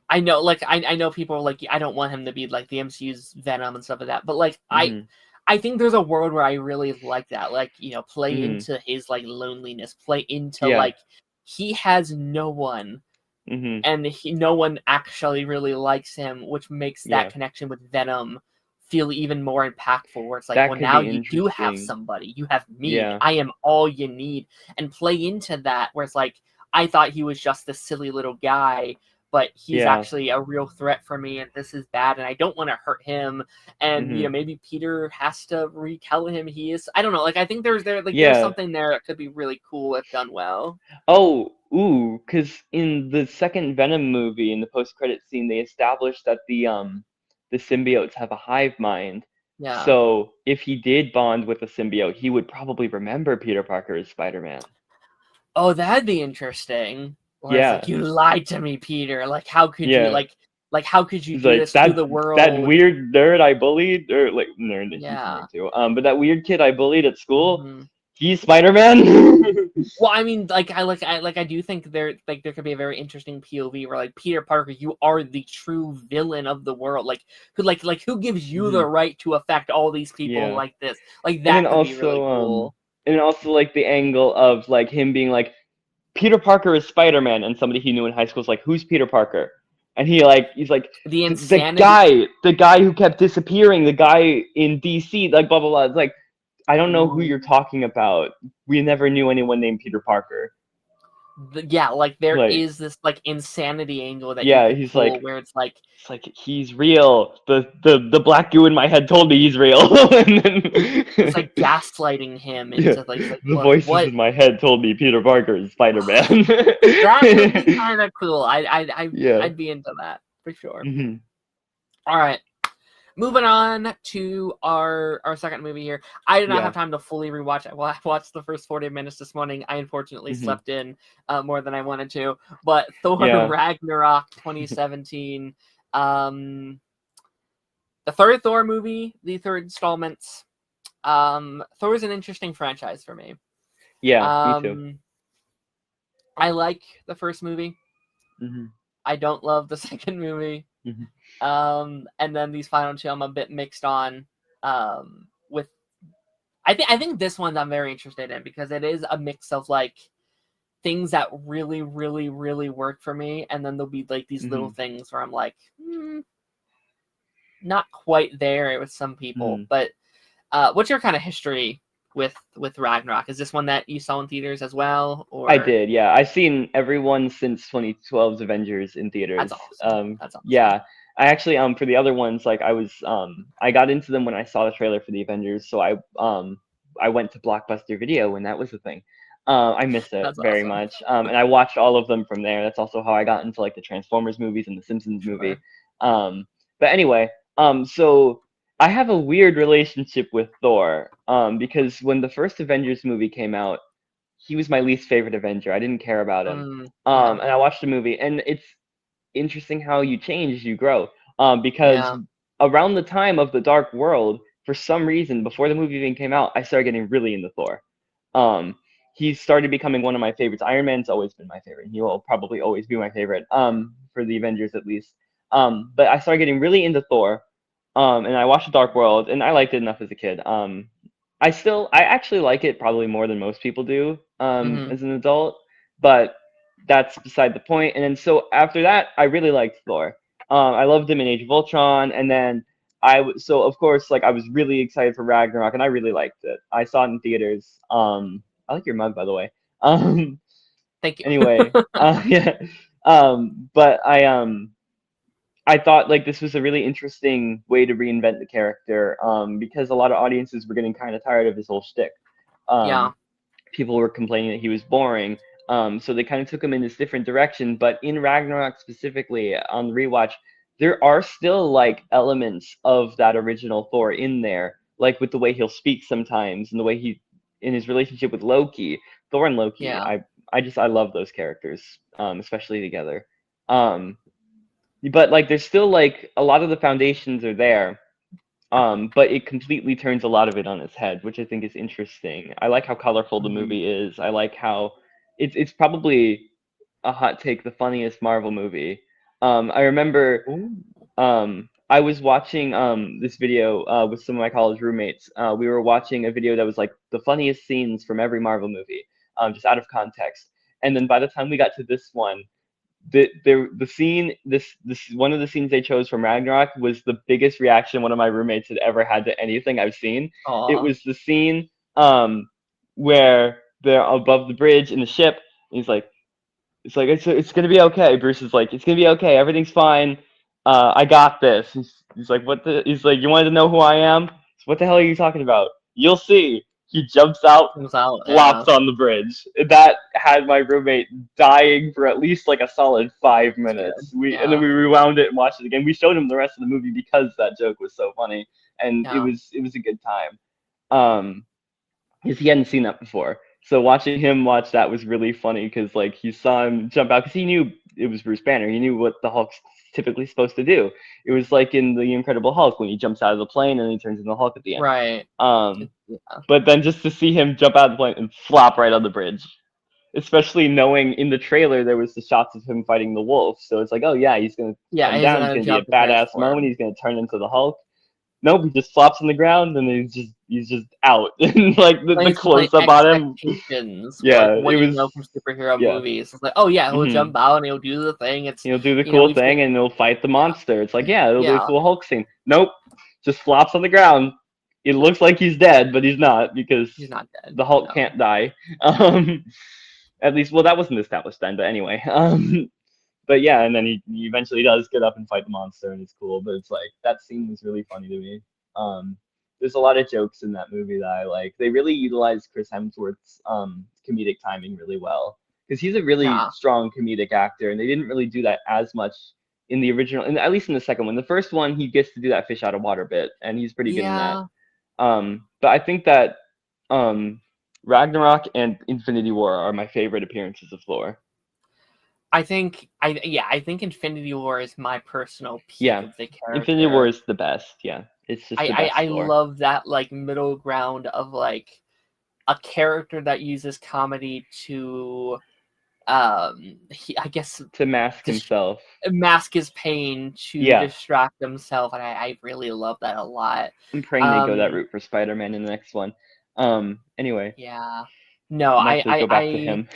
I know, like I know people are like, I don't want him to be like the MCU's Venom and stuff like that. But like Mhm. I think there's a world where I really like that. Like, play Mhm. into his like loneliness, play into Yeah. like he has no one Mhm. and no one actually really likes him, which makes that Yeah. connection with Venom feel even more impactful. Where it's like, That well, could now be you do have interesting. somebody. You have me. Yeah. I am all you need. And play into that, where it's like, I thought he was just this silly little guy, but he's Yeah. actually a real threat for me, and this is bad, and I don't want to hurt him. And Mhm. maybe Peter has to retell him he is. I don't know. Like, I think there's Yeah. something there that could be really cool if done well. Oh, ooh, because in the second Venom movie, in the post-credit scene, they established that the symbiotes have a hive mind. Yeah. So if he did bond with a symbiote, he would probably remember Peter Parker as Spider-Man. Oh, that'd be interesting. Where it's like, Yeah, you lied to me, Peter. Like, how could you yeah. how could you It's do like this to the that world? weird nerd I bullied, or like nerd, he's a Yeah. nerd too. But that weird kid I bullied at school, Hmm. he's Spider-Man. Well, I mean, I do think there could be a very interesting POV where like, Peter Parker, you are the true villain of the world. Who gives you Hmm. the right to affect all these people Yeah. like this? Like, And then that could be really also, cool. like the angle of like him being like, Peter Parker is Spider-Man, and somebody he knew in high school is like, "Who's Peter Parker?" And he's like, The the insanity. guy, the guy who kept disappearing, the guy in DC, like blah blah blah. It's like, I don't know who you're talking about. We never knew anyone named Peter Parker. Yeah, like there Like, is this like insanity angle that you yeah, could he's pull like, where it's like it's like he's real. The black goo in my head told me he's real. And then, it's like gaslighting him yeah, into like the voices what in my head told me Peter Parker is Spider-Man. that would be kind of cool. Yeah. I'd be into that for sure. Hmm. All right. Moving on to our second movie here. I did not have Yeah. time to fully rewatch it. Well, I watched the first 40 minutes this morning. I unfortunately Hmm. slept in more than I wanted to. But Thor Yeah. Ragnarok 2017, the third Thor movie, the third installment. Thor is an interesting franchise for me. Yeah, me too. I like the first movie. Hmm. I don't love the second movie. Hmm. And then these final two, I'm a bit mixed on. With I think this one I'm very interested in because it is a mix of like things that really, really, really work for me, and then there'll be like these little Hmm. things where I'm like, not quite there with some people. Hmm. But what's your kind of history with Ragnarok? Is this one that you saw in theaters as well, I or did, yeah. I've seen everyone since 2012's Avengers in that's theaters. awesome? That's awesome. Yeah. I actually for the other ones, like I got into them when I saw the trailer for the Avengers, so I went to Blockbuster Video when that was a thing. I miss it That's very awesome. much. And I watched all of them from there. That's also how I got into like the Transformers movies and the Simpsons movie. Sure. But anyway, so I have a weird relationship with Thor, because when the first Avengers movie came out, he was my least favorite Avenger. I didn't care about him. Yeah. And I watched the movie, and it's interesting how you change as you grow. Because Yeah. around the time of the Dark World, for some reason, before the movie even came out, I started getting really into Thor. Um, he started becoming one of my favorites. Iron Man's always been my favorite. He will probably always be my favorite. For the Avengers at least. But I started getting really into Thor. And I watched the Dark World, and I liked it enough as a kid. I actually like it probably more than most people do, Hmm. as an adult, but that's beside the point. And then so after that, I really liked Thor. I loved him in Age of Ultron, and then so of course like I was really excited for Ragnarok, and I really liked it. I saw it in theaters. I like your mug, by the way. Um, Thank you. anyway, yeah. But I thought like this was a really interesting way to reinvent the character, because a lot of audiences were getting kind of tired of his whole shtick. Yeah. Um, People were complaining that he was boring, so they kind of took him in this different direction. But in Ragnarok specifically, on the rewatch, there are still like elements of that original Thor in there, like with the way he'll speak sometimes and the way he in his relationship with Loki, Thor and Loki. Yeah. I love those characters, especially together. Um, but like there's still like a lot of the foundations are there, but it completely turns a lot of it on its head, which I think is interesting. I like how colorful the Mhm. movie is. I like how it's probably a hot take, the funniest Marvel movie. I remember Ooh. I was watching this video with some of my college roommates. We were watching a video that was like the funniest scenes from every Marvel movie, just out of context. And then by the time we got to this one, the scene this one of the scenes they chose from Ragnarok was the biggest reaction one of my roommates had ever had to anything I've seen. It Aw. was the scene where they're above the bridge in the ship. And it's gonna be okay. Bruce is like, it's gonna be okay. Everything's fine. I got this. He's like, what the? He's like, you wanted to know who I am? So what the hell are you talking about? You'll see. He jumps out, Comes out. Yeah. flops on the bridge. That had my roommate dying for at least like a solid 5 minutes. Good. And then Yeah. we rewound it and watched it again. We showed him the rest of the movie because that joke was so funny, and it Yeah. was a good time. Because he hadn't seen that before. So watching him watch that was really funny because like he saw him jump out because he knew it was Bruce Banner. He knew what the Hulk's typically supposed to do. It was like in the Incredible Hulk when he jumps out of the plane and he turns into the Hulk at the end. Right. Um, Yeah. but then just to see him jump out of the plane and flop right on the bridge, especially knowing in the trailer there was the shots of him fighting the wolf. So it's like, oh yeah, he's gonna Yeah. come He's down. He's gonna gonna be a jump and badass moment. transform. He's gonna turn into the Hulk. Nope, he just flops on the ground and he's just out. And like the Playing some close like up on him, expectations for like yeah, it what you was, know from superhero yeah. movies. It's like, oh yeah, he'll Hmm. jump out and he'll do the thing. It's He'll do the cool we've seen. thing and he'll fight the Yeah. monster. It's like, yeah, it'll do a Yeah. cool Hulk scene. Nope, just flops on the ground. it looks like he's dead, but he's not because He's not dead. the Hulk No. can't die. Um, at least, well, that wasn't established then, but anyway. But yeah, and then he eventually does get up and fight the monster, and it's cool. But it's like that scene was really funny to me. Um, there's a lot of jokes in that movie that I like. They really utilize Chris Hemsworth's comedic timing really well because he's a really Yeah. strong comedic actor, and they didn't really do that as much in the original, and at least in the second one. The first one, he gets to do that fish out of water bit, and he's pretty good in that. Yeah. But I think that um, Ragnarok and Infinity War are my favorite appearances of Thor. I think Infinity War is my personal peak Yeah, of the Infinity War character. is the best. Yeah, it's just the best I Thor. love that like middle ground of like a character that uses comedy to I guess To mask dis- himself. mask his pain to Yeah, distract himself, and I really love that a lot. I'm praying they go that Um route for Spider-Man in the next one. Anyway, yeah. No, might they go back to him?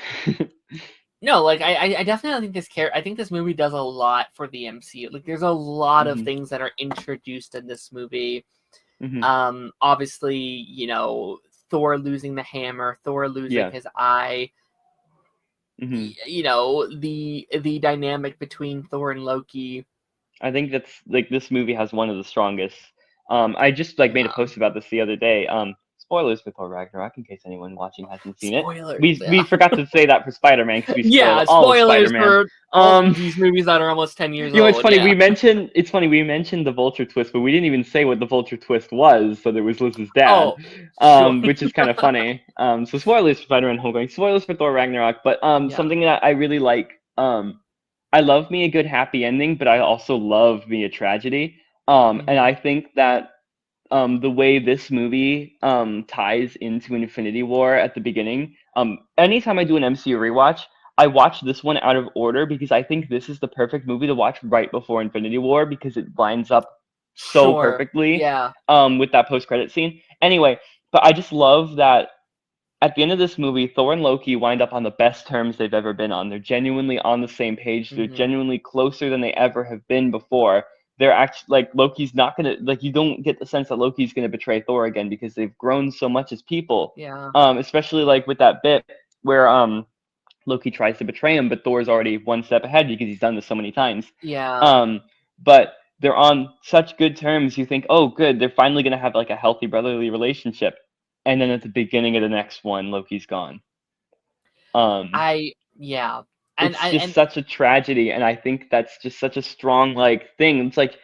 no, like I definitely think I think this movie does a lot for the MCU. Like there's a lot of Mhm, things that are introduced in this movie. mhm, Obviously, Thor losing the hammer, Thor losing yeah, his eye, mhm. the dynamic between Thor and Loki. I think that's like this movie has one of the strongest. I just like made a Yeah. post about this the other day. Spoilers for Thor Ragnarok in case anyone watching hasn't seen it. Spoilers. We Yeah. forgot to say that for Spider-Man because we spoiled Yeah, all of spoilers Spider-Man. for all these movies that are almost 10 years It's old. funny. Yeah. It's funny we mentioned the Vulture twist, but we didn't even say what the Vulture twist was. So there was Liz's dad, Oh, sure. which is kind of funny. So spoilers for Spider-Man: Homecoming, spoilers for Thor Ragnarok, but Yeah. something that I really like. I love me a good happy ending, but I also love me a tragedy. And Mhm. I think that the way this movie ties into Infinity War at the beginning. Anytime I do an MCU rewatch, I watch this one out of order because I think this is the perfect movie to watch right before Infinity War because it lines up so Sure. perfectly Yeah. with that post credit scene. Anyway, but I just love that at the end of this movie, Thor and Loki wind up on the best terms they've ever been on. They're genuinely on the same page. They're Mhm. genuinely closer than they ever have been before. They're actually like Loki's not gonna like you don't get the sense that Loki's gonna betray Thor again because they've grown so much as people. Yeah. Especially like with that bit where Loki tries to betray him, but Thor's already one step ahead because he's done this so many times. Yeah. Um, but they're on such good terms. You think, oh, good, they're finally gonna have like a healthy brotherly relationship. And then at the beginning of the next one, Loki's gone. Um, Yeah. And it's I just and such a tragedy, and I think that's just such a strong like thing. It's like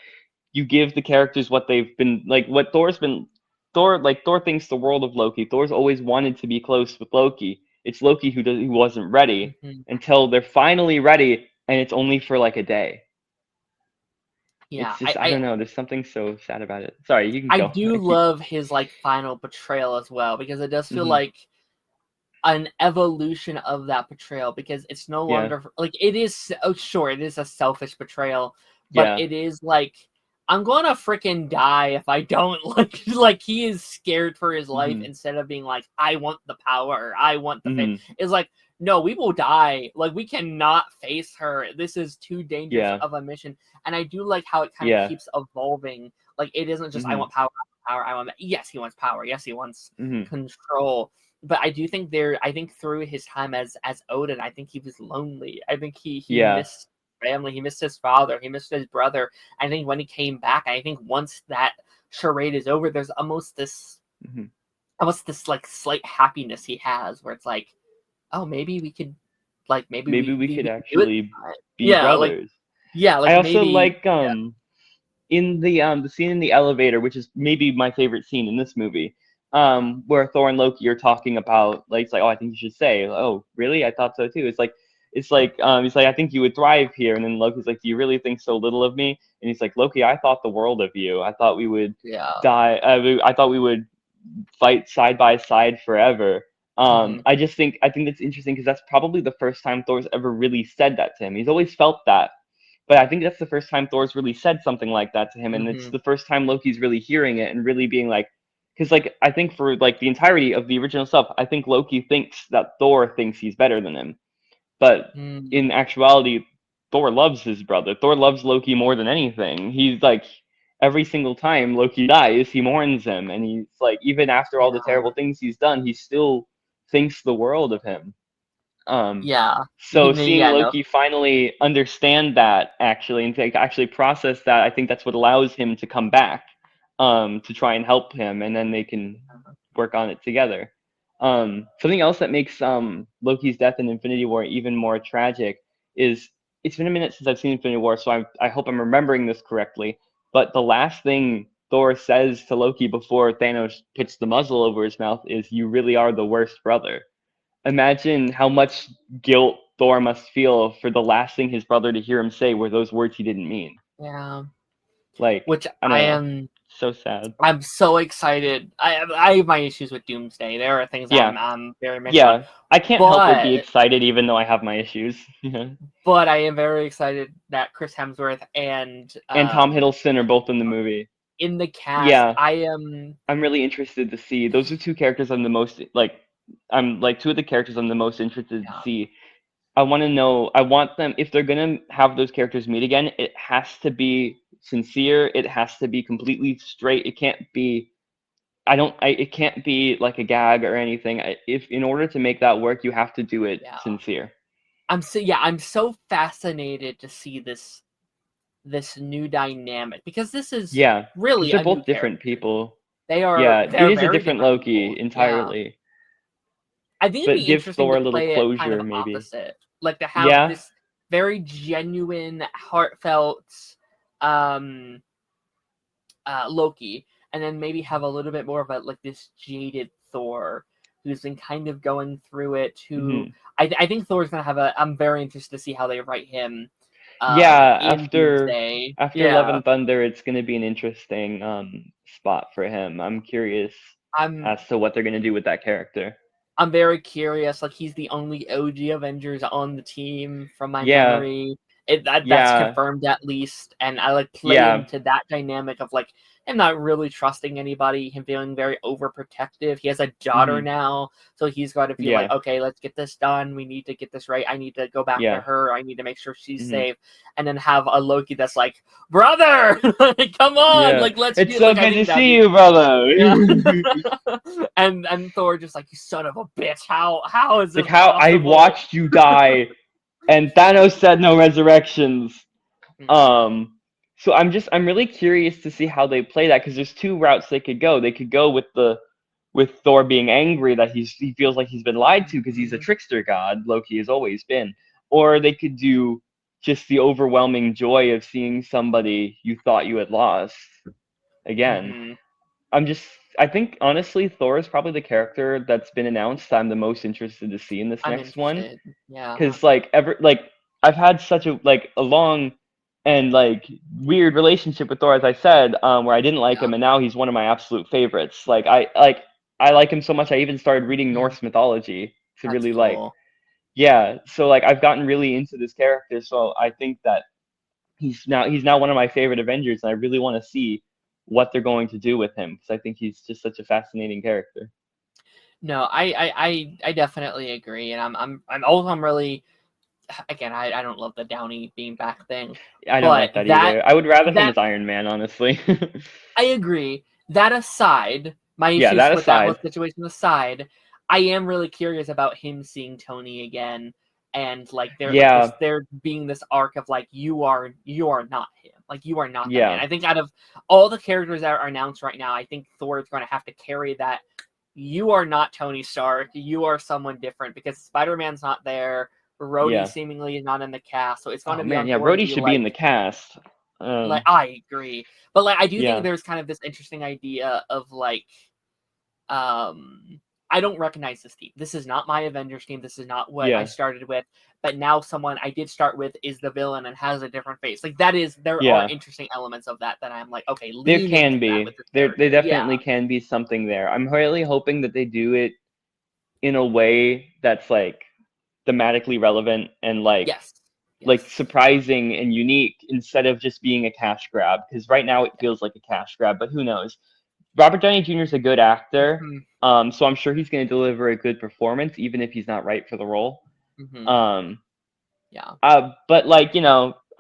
you give the characters what they've been like, what Thor's been. Thor thinks the world of Loki. Thor's always wanted to be close with Loki. It's Loki who wasn't ready Mhm. until they're finally ready, and it's only for like a day. Yeah. It's just I don't know. There's something so sad about it. Sorry, you can I go. do love his like final betrayal as well because it does feel Hmm. like an evolution of that betrayal because it's no Yeah, longer like it is. Oh, sure, it is a selfish betrayal, but yeah. it is like I'm gonna freaking die if I don't like he is scared for his life Hmm. instead of being like I want the power or I want the fame. Hmm. It's like no, we will die. Like we cannot face her. This is too dangerous Yeah, of a mission. And I do like how it kind of yeah. keeps evolving. Like it isn't just I Hmm. want power, I want yes, he wants power. Yes, he wants Hmm. control, but I do think I think through his time as Odin, I think he was lonely. I think he Yeah. missed family, he missed his father, he missed his brother. I think when he came back, I think once that charade is over, there's Hmm. almost this like slight happiness he has where it's like, oh maybe we could like Maybe we we could could do it actually this time. be brothers. Yeah, I like also maybe like in the scene in the elevator, which is maybe my favorite scene in this movie, where Thor and Loki are talking about like it's like, oh, I think you should say, oh, really? I thought so too. He's like, I think you would thrive here, and then Loki's like, do you really think so little of me? And he's like, Loki, I thought the world of you. I thought we would yeah. die. I thought we would fight side by side forever. Hmm. I think that's interesting because that's probably the first time Thor's ever really said that to him. He's always felt that, but I think that's the first time Thor's really said something like that to him, and it's Hmm. the first time Loki's really hearing it and really being like, because like I think for like the entirety of the original stuff, I think Loki thinks that Thor thinks he's better than him, but Mm. in actuality, Thor loves his brother. Thor loves Loki more than anything. He's like, every single time Loki dies, he mourns him, and he's like, even after all the Yeah. terrible things he's done, he still thinks the world of him. Um, Yeah. so seeing Yeah. No. Loki finally understand that actually and like actually process that, I think that's what allows him to come back, to try and help him, and then they can work on it together. Something else that makes Loki's death in Infinity War even more tragic is it's been a minute since I've seen Infinity War, so I hope I'm remembering this correctly. But the last thing Thor says to Loki before Thanos puts the muzzle over his mouth is, "You really are the worst brother." Imagine how much guilt Thor must feel for the last thing his brother to hear him say were those words he didn't mean. Yeah. Like, Which I don't I know. am. So sad. I'm so excited. I have my issues with Doomsday. There are things Yeah. I'm very mixed on, Yeah. I can't help but be but excited even though I have my issues. Yeah. I am very excited that Chris Hemsworth and And Tom Hiddleston are both in the movie. in the cast. Yeah. I am. I'm really interested to see. Those are two characters I'm the most like I'm like two of the characters I'm the most interested to Yeah. see. I want to know. I want them, if they're gonna have those characters meet again, it has to be sincere. It has to be completely straight. It can't be. I don't. It can't be like a gag or anything. If in order to make that work, you have to do it Yeah. sincere. I'm so fascinated to see this new dynamic, because this is Yeah, because really they're a new both different character. people. They're Yeah, it is a very different different Loki people. Yeah. entirely, I think it'd but be gives interesting Thor to a little play it kind of closure, maybe. opposite. Like to have Yeah. this very genuine, heartfelt um Loki, and then maybe have a little bit more of a like this jaded Thor who's been kind of going through it, who Hmm. I think Thor's gonna have a I'm very interested to see how they write him Yeah. in Doomsday. Love Yeah. and Thunder, it's going to be an interesting spot for him. I'm curious I'm as to what they're going to do with that character. I'm very curious. Like he's the only OG Avengers on the team from my Yeah. memory. That's Yeah. confirmed at least, and I like play Yeah. into that dynamic of like him not really trusting anybody, him feeling very overprotective. He has a daughter Hmm. now, so he's got to feel like, Yeah. okay, let's get this done. We need to get this right. I need to go back to Yeah. her. I need to make sure she's Hmm. safe, and then have a Loki that's like, brother, like, come on, Yeah. like let's It's do so like I good to think that'd see be you, brother. yeah. And Thor just like, you son of a bitch. How is Like this how I possible? watched you die, and Thanos said no resurrections. Mhm. Um, so I'm really curious to see how they play that, because there's two routes they could go. They could go with Thor being angry that he feels like he's been lied to because he's a Mhm. trickster god. Loki has always been, or they could do just the overwhelming joy of seeing somebody you thought you had lost again. Mhm. I'm just I think honestly Thor is probably the character that's been announced I'm the most interested to see in this I'm next one, interested. Yeah. because I've had such a long and like weird relationship with Thor, as I said, where I didn't like Yeah. him, and now he's one of my absolute favorites. I like him so much I even started reading Mhm. Norse mythology to That's really like. cool. Yeah, so like I've gotten really into this character, so I think that he's now one of my favorite Avengers, and I really want to see what they're going to do with him, because I think he's just such a fascinating character. No, I definitely agree, and I'm really, again, I don't love the Downey being back thing, I don't but like that either. I would rather him that as Iron Man, honestly. I agree. That aside, my Yeah, issues that with that whole aside. situation aside, I am really curious about him seeing Tony again, and like Yeah, there being this arc of like, you are not him, like you are not that man. yeah, I think out of all the characters that are announced right now, I think Thor is going to have to carry that. You are not Tony Stark. You are someone different, because Spider-Man's not there. Rhodey yeah. seemingly is not in the cast, so it's going Oh to be man, on yeah, Thor to Rhodey be should be in like, the cast. I agree, but like I do think Yeah, there's kind of this interesting idea of like, um, I don't recognize this team. This is not my Avengers team. This is not what I yeah, started with. But now someone I did start with is the villain and has a different face. Like that is there are yeah. interesting elements of that I'm like, okay, There lean can into that be. with this They character. Yeah. definitely can be something there. I'm really hoping that they do it in a way that's like thematically relevant and Yes. like Yes. surprising and unique, instead of just being a cash grab. Because right now it Yeah. feels like a cash grab, but who knows? Robert Downey Jr. is a good actor, Mm-hmm. so I'm sure he's going to deliver a good performance, even if he's not right for the role. Mm-hmm. Um, Yeah. but like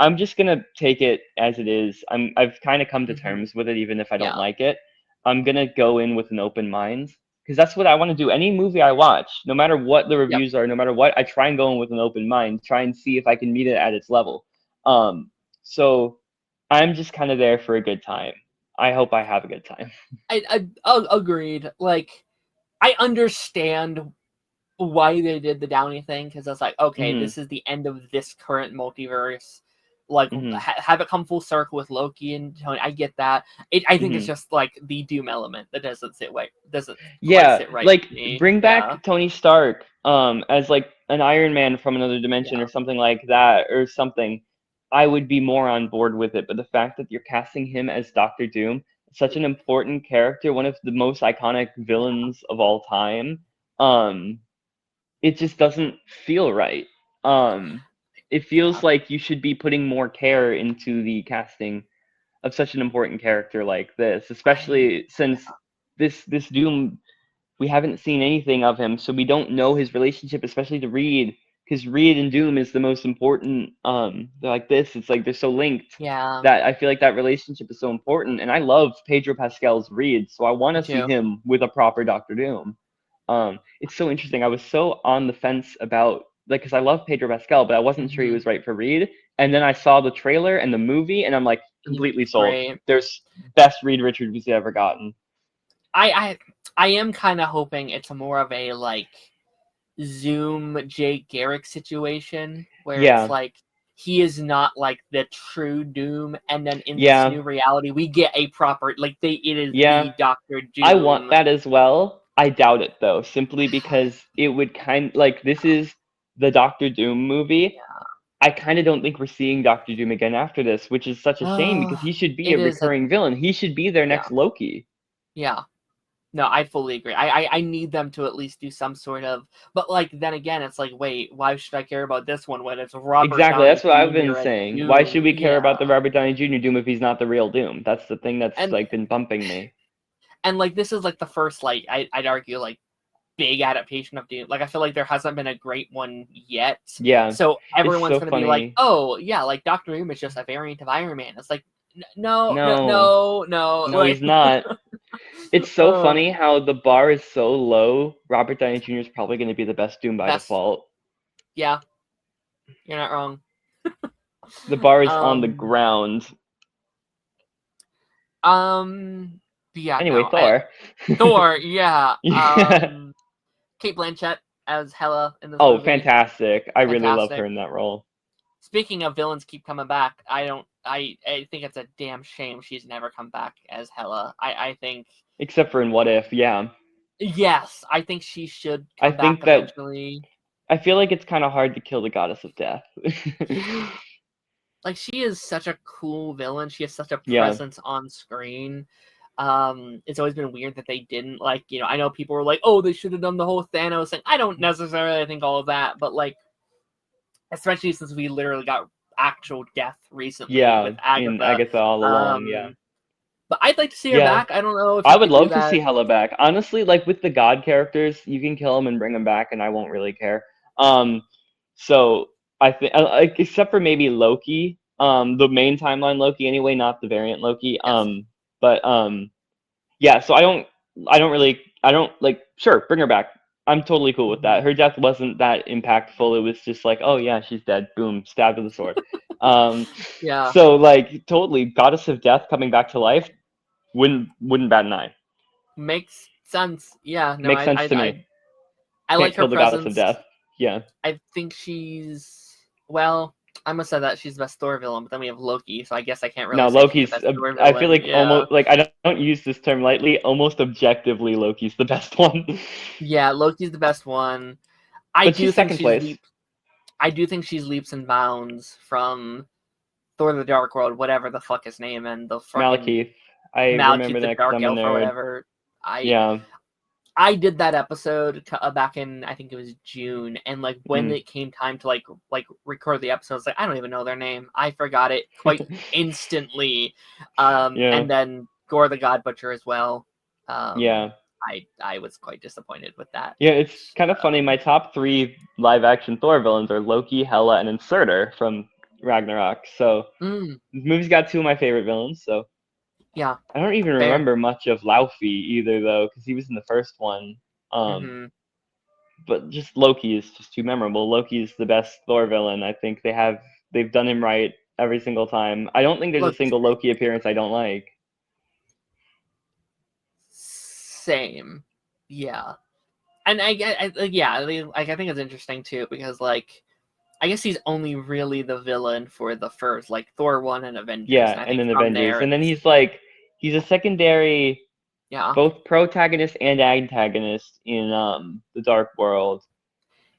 I'm just gonna take it as it is. I've kind of come to Hmm. terms with it, even if I don't Yeah. like it. I'm gonna go in with an open mind because that's what I want to do. Any movie I watch, no matter what the Yep. reviews are, no matter what, I try and go in with an open mind, try and see if I can meet it at its level. Um, so I'm just kind of there for a good time. I hope I have a good time. Agreed. Like, I understand why they did the Downey thing, because it's like, okay, Hmm. this is the end of this current multiverse. Like, Hmm. have it come full circle with Loki and Tony. I get that. I think it's Hmm. just like the Doom element that doesn't quite Yeah, sit right like with me. bring Yeah. back Tony Stark as like an Iron Man from another dimension Yeah. or something like that or something. I would be more on board with it, but the fact that you're casting him as Doctor Doom, such an important character, one of the most iconic Yeah. villains of all time, um it just doesn't feel right. Um it feels Yeah. like you should be putting more care into the casting of such an important character like this, I especially since this Doom, we haven't seen anything of him, so we don't know his relationship, especially to Reed, because Reed and Doom is the most important. They're like this. It's like they're so linked yeah. that I feel like that relationship is so important. And I love Pedro Pascal's Reed, so I want Me to see too. him with a proper Doctor Doom. It's so interesting. I was so on the fence about like because I love Pedro Pascal, but I wasn't sure he Hmm. was right for Reed. And then I saw the trailer and the movie, and I'm like He's completely sold. great. There's best Reed Richards we've ever gotten. I I I am kind of hoping it's more of a like Zoom Jake Garrick situation where it's Yeah, like he is not like the true Doom, and then in this yeah, new reality we get a proper like it is yeah. the Doctor I want Doom. that as well. I doubt it though, simply because it would kind like this is the Doctor Doom movie. Yeah. I kind of don't think we're seeing Doctor Doom again after this, which is such a shame because Oh, he should be it a is a recurring villain. He should be their yeah, next Loki. yeah. No, I fully agree. I need them to at least do some sort of, but like then again, it's like, wait, why should I care about this one when it's Robert Exactly, Downey that's what I've been Jr. as saying. Why Doom? should we care Yeah, about the Robert Downey Jr. Doom if he's not the real Doom? That's the thing that's and like been bumping me. like this is like the first like I'd argue like big adaptation of Doom. Like I feel like there hasn't been a great one yet. Yeah, So it's everyone's so gonna be like, funny. oh yeah, like Doctor Doom is just a variant of Iron Man. It's like no, no, No, no, no. no, Like he's not. It's so uh, funny how the bar is so low. Robert Downey Jr. is probably going to be the best Doom by best. default. Yeah, you're not wrong. The bar is on the um, ground. um, yeah, Anyway, no, Thor. Thor. Yeah, Yeah. Kate Blanchett as Hela in this Oh, movie, fantastic. I really loved her fantastic. in that role. Speaking of villains keep coming back, I don't. I think it's a damn shame she's never come back as Hela. I think Except for in What If, yeah. yes, I think she should I come back think that eventually. I feel like it's kind of hard to kill the goddess of death. Like she is such a cool villain. She has such a Yeah. presence on screen. It's always been weird that they didn't like. I know people were like, "Oh, they should have done the whole Thanos thing." I don't necessarily think all of that, but like, especially since we literally got actual death recently Yeah, with in Agatha. Agatha all along, yeah. Um, but I'd like to see her Yeah. back. I don't know if I you would could do love to see that. Hela back. Honestly, like with the God characters, you can kill them and bring them back, and I won't really care. Um, so I think, like, except for maybe Loki, the main timeline Loki anyway, not the variant Loki. Yes. But yeah. So I don't really, I don't like. Sure, bring her back. I'm totally cool with Hmm. that. Her death wasn't that impactful. It was just like, oh yeah, she's dead. Boom, stabbed with a sword. Um, Yeah. so like totally, goddess of death coming back to life wouldn't bat an eye. Makes sense. Yeah. No, Makes sense to me. I Can't like her kill the goddess of presence. death. Yeah. I think she's well. I must say that she's the best Thor villain, but then we have Loki, so I guess I can't really Now say she's the Loki's. best Thor I feel villain. like Yeah, almost like I don't use this term lightly. Almost objectively, Loki's the best one. yeah. Loki's the best one. I But do she's think second she's place. leap. I do think she's leaps and bounds from Thor: The Dark World, whatever the fuck his name, and the fucking Malekith. I remember Malekith the that because Dark I'm a Elf or nerd. whatever. I Yeah. I did that episode back in I think it was June, and like when Mm. it came time to like record the episode, I was like I don't even know their name. I forgot it quite instantly. Yeah. And then Gore the God Butcher as well. Yeah. I was quite disappointed with that. Yeah. It's kind of funny. My top three live action Thor villains are Loki, Hela, and Insurter from Ragnarok. So Mm, this movie's got two of my favorite villains. So yeah, I don't even fair. remember much of Laufey either, though, because he was in the first one. Mm-hmm. But just Loki is just too memorable. Loki is the best Thor villain. I think they've done him right every single time. I don't think there's a Loki's single Loki appearance I don't like. same. Yeah. And I think it's interesting too because like I guess he's only really the villain for the first like Thor 1 and Avengers, and Yeah, I and think then from Avengers, there and then it's he's a secondary, yeah. both protagonist and antagonist in the Dark World.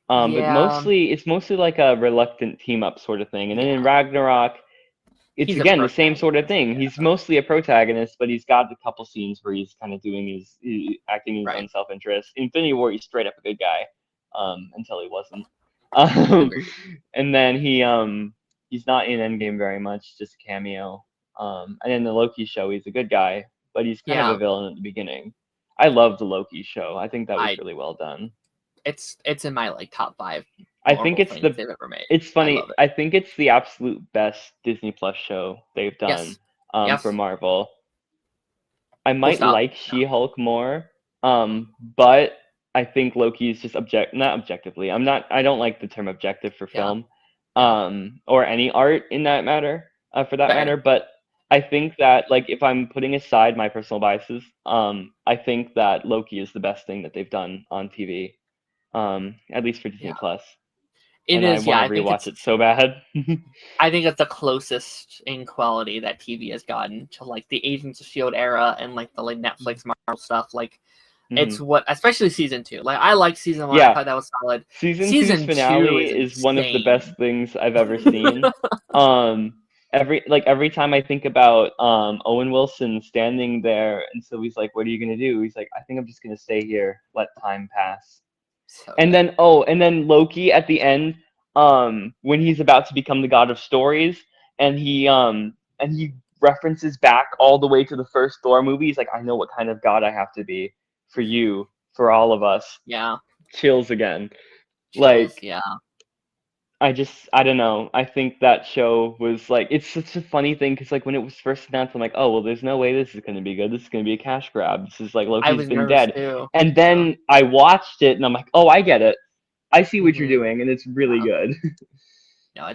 But Yeah. it's mostly like a reluctant team up sort of thing. And then in Yeah. Ragnarok, it's He's a again the same sort of protagonist. thing. He's mostly a protagonist, but he's got a couple scenes where he's kind of doing acting in his Right. own self interest. Infinity War, he's straight up a good guy, until he wasn't. Um, Agreed. and then he's not in Endgame very much, just a cameo. And in the Loki show, he's a good guy, but he's kind of a Yeah. villain at the beginning. I love the Loki show. I think that was I really well done. it's in my like top 5 I think Marvel things they've ever made. it's I funny. love it. I think it's the absolute best Disney Plus show they've done Yes. for Yes. Marvel. I Full might stop. like No. She-Hulk more, but I think Loki is just not objectively. I don't like the term objective for Yeah. film, Yeah. or any art in that matter, for that Fair. matter. But I think that like if I'm putting aside my personal biases, I think that Loki is the best thing that they've done on TV, at least for Disney Yeah. Plus. It And I is. Yeah. want to rewatch it so bad. I think it's the closest in quality that TV has gotten to like the Agents of Shield era and like the like Netflix Marvel stuff. Like it's Mhm. what, especially season 2. Like I liked season 1. I Yeah, thought that was solid. season two's Season 2 finale is is one of the insane. best things I've ever seen. Um, every time I think about Owen Wilson standing there, and so he's like, "What are you gonna do?" He's like, "I think I'm just gonna stay here, let time pass." So And good. then Loki at the end, when he's about to become the god of stories, and he references back all the way to the first Thor movie. He's like, "I know what kind of god I have to be for you, for all of us." Yeah. Chills again. Chills. Like Yeah. I don't know. I think that show was like it's such a funny thing because like when it was first announced, I'm like, oh well, there's no way this is gonna be good. This is gonna be a cash grab. This is like I Loki's was been nervous dead. too. And Yeah. then I watched it and I'm like, oh, I get it. I see what you're Mm-hmm. doing, and it's really Yeah. good. No,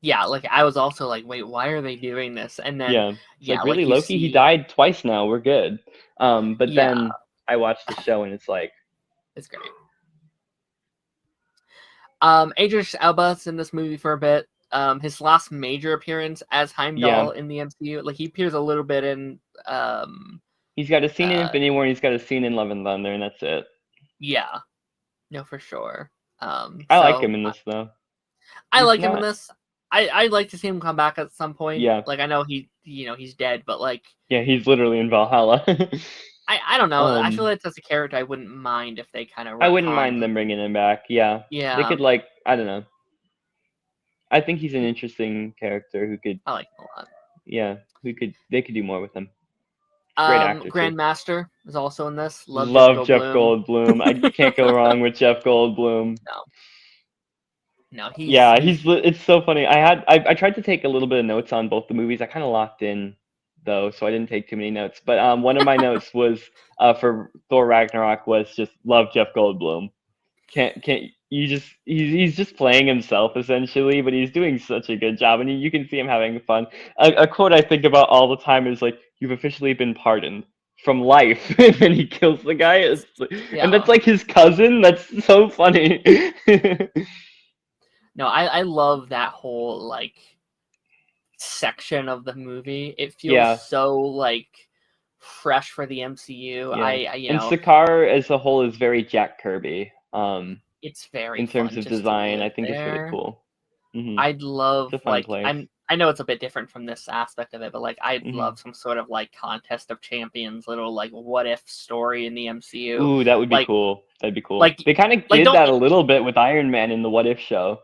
yeah, like I was also like, wait, why are they doing this? And then Yeah, it's like yeah, really like you Loki. He see died twice now. We're good. But yeah, then I watched the show and it's like, it's great. Idris Elba's in this movie for a bit. His last major appearance as yeah, Heimdall in the MCU. Like he appears a little bit in he's got a scene in uh Infinity War and he's got a scene in Love and Thunder, and that's it. yeah, no for sure. I like him So in this though. I He's like him in not. this. I'd like to see him come back at some point. Yeah, Like I know he's dead, but like yeah, he's literally in Valhalla. I don't know. I feel um, like that's a character I wouldn't mind if they kind of I wouldn't retconned. mind them bringing him back. Yeah, they Yeah, could like I don't know. I think he's an interesting character who could, I like him a lot. yeah, who could they could do more with him. Great actor too. Grandmaster is also in this. Love Jeff Love Jeff Goldblum. Goldblum. You can't go wrong with Jeff Goldblum. No, no, Yeah, he's it's so funny. I tried to take a little bit of notes on both the movies. I kind of locked in though, so I didn't take too many notes. But one of my notes was for Thor Ragnarok was just love Jeff Goldblum. Can't you just he's just playing himself essentially, but he's doing such a good job, and you can see him having fun. A quote I think about all the time is like, "You've officially been pardoned from life," and then he kills the guy, and yeah. that's like his cousin. That's so funny. No, I love that whole like section of the movie. It feels Yeah, so like fresh for the MCU. yeah. I And Sakaar as a whole is very Jack Kirby. it's very In terms fun of just to design, I live think it's really there. cool. I'd It's love a fun like place. I know it's a bit different from this aspect of it, but like I'd hmm love some sort of like contest of champions, little like what if story in the MCU. Ooh, that would be Like cool. That'd be cool. like They kind of like did don't that a little bit with Iron Man in the What If show.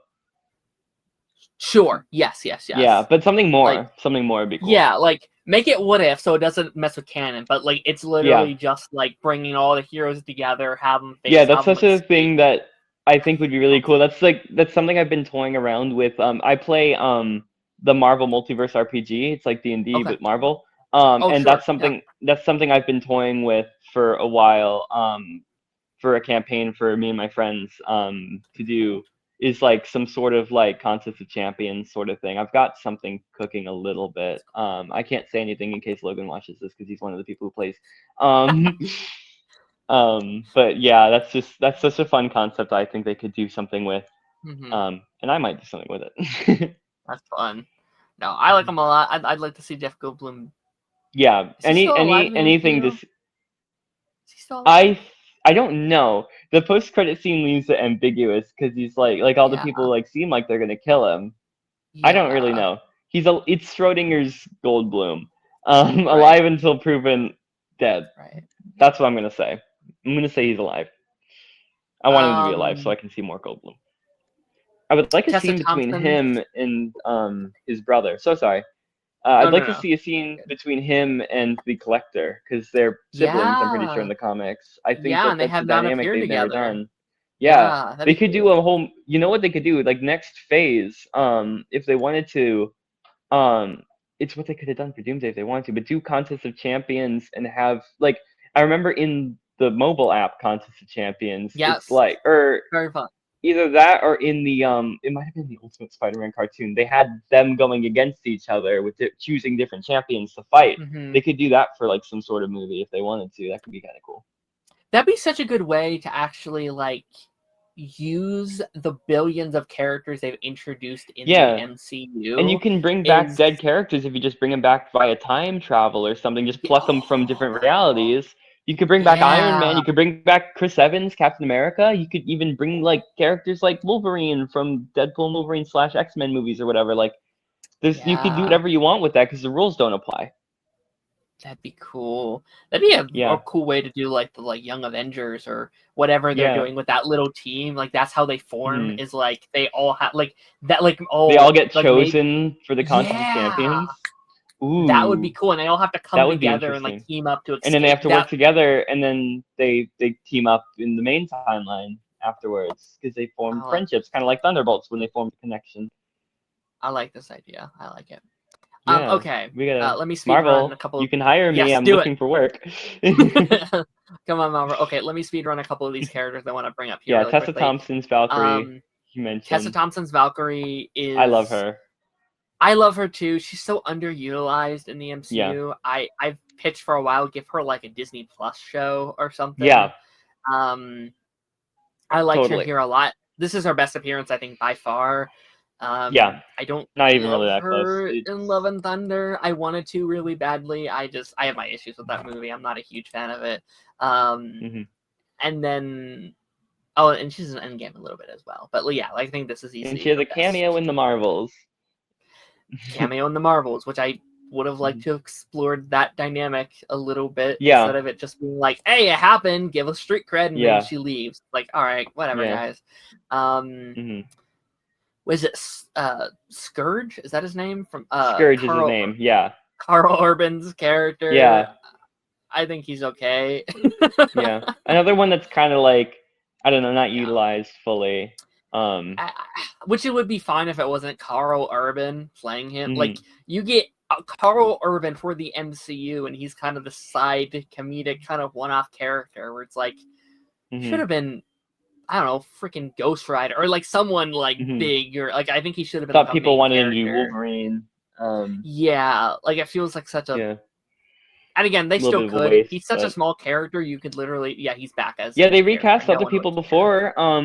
sure. Yes, yes, Yeah, yes. but something Like more. Something more would be cool. yeah, like make it what if so it doesn't mess with canon, but like it's Yeah. literally just like bringing all the heroes together, have them Yeah, face, that's have them such a escape. thing that I think would be really cool. That's something I've been toying around with. I play the Marvel Multiverse RPG. It's like D&D Okay. but Marvel. Oh, And sure. Yeah. that's something I've been toying with for a while. For a campaign for me and my friends to do is like some sort of like Contest of Champions sort of thing. I've got something cooking a little bit. I can't say anything in case Logan watches this because he's one of the people who plays. Um, but yeah, that's such a fun concept. I think they could do something with, Hmm. and I might do something with it. That's fun. No, I like him a lot. I'd like to see Jeff Goldblum. Yeah, Is he still alive in the anything MCU? just Is he still alive? I I don't know. The post credit scene leaves it ambiguous because he's like all the Yeah. people like seem like they're gonna kill him. I don't really Yeah. know. It's Schrodinger's Goldblum, Right. alive until proven dead. Right. That's what I'm gonna say. I'm gonna say he's alive. I want him to be alive so I Um, can see more Goldblum. I would like a Tessa scene between Thompson. him and his brother. So sorry. No, I'd no, like to no. see a scene Good. between him and the Collector because they're siblings. I'm pretty sure in Yeah. the comics. I think Yeah, and they that's a have not dynamic appeared they've never together. done. Yeah, Yeah, that'd they be could do cool. a whole. You know what they could do? Like next phase, if they wanted to, um, it's what they could have done for Doomsday if they wanted to. But do Contest of Champions and have like I remember in the mobile app Contest of Champions, it's Yes. like or Very fun. either that or in the it might have been the Ultimate Spider-Man cartoon. They had them going against each other with choosing different champions to fight. Hmm. They could do that for like some sort of movie if they wanted to. That could be kind of cool. That'd be such a good way to actually like use the billions of characters they've introduced in the Yeah, and you MCU. can bring back Is dead characters if you just bring them back via time travel or something. Just pluck them from different realities. You could bring back Iron Man. yeah, You could bring back Chris Evans, Captain America. You could even bring like characters like Wolverine from Deadpool, and Wolverine / X-Men movies or whatever. Like, you could do yeah. whatever you want with that because the rules don't apply. That'd be cool. That'd be a Yeah, cool way to do like the like Young Avengers or whatever they're yeah. doing with that little team. Like that's how they form. Hmm. Is like they all have like that. Like They all oh get like maybe chosen for the Contest of yeah. Champions. That would be Ooh, cool, and they all have to that come would be together and like interesting. team up to And then they have escape. to work That together, and then they team up in the main timeline afterwards because they form I like friendships, kind of like Thunderbolts when they formed a connection. I like this idea. I like it. Yeah, Okay. we gotta Let me speed run a Marvel. couple. You can hire me. Yes, I'm do it. looking for work. Come on, Marvel. Okay, let me speed run a couple of these characters I want to bring up here Yeah, really Tessa quickly. Thompson's Valkyrie. Um, You Tessa mentioned. Thompson's Valkyrie I love is. her. I love her too. She's so underutilized in the Yeah, MCU. I've pitched for a while, give her like a Disney Plus show or something. yeah, Um, I liked her totally. here a lot. This is her best appearance, I think, by far. Yeah, I don't not even really love that close. her It's in Love and Thunder. I wanted to really badly. I have my issues with that movie. I'm not a huge fan of it. mhm. And then oh, and she's in Endgame a little bit as well. But yeah, I think this is And easily she has her a cameo best in the Marvels. cameo in the Marvels, which I would have liked Mhm. to have explored that dynamic a little bit Yeah, instead of it just being like, "Hey, it happened. Give us street cred," and then yeah, she leaves. Like, all right, whatever, yeah. guys. Um, Hmm. was it Scourge? Is that his name from Scourge is his name. Yeah, Carl Urban's character? yeah, I think he's okay. yeah. Another one that's kind of like I don't know, not Yeah. utilized fully. Which it would be fine if it wasn't Carl Urban playing him. Like Mhm. you get Carl Urban for the MCU, and he's kind of the side comedic kind of one-off character where it's like should Mhm. have been I don't know, freaking Ghost Rider or like someone like Mhm. big or like I think he should have been like Thought a people main wanted him to be character. Wolverine. Yeah, like it feels like such a. Yeah, And again, a they little still bit of a could. waste, He's such a but small character. You could literally, yeah, he's back as yeah, the they main character. recast No other one people really cares. before. Yeah.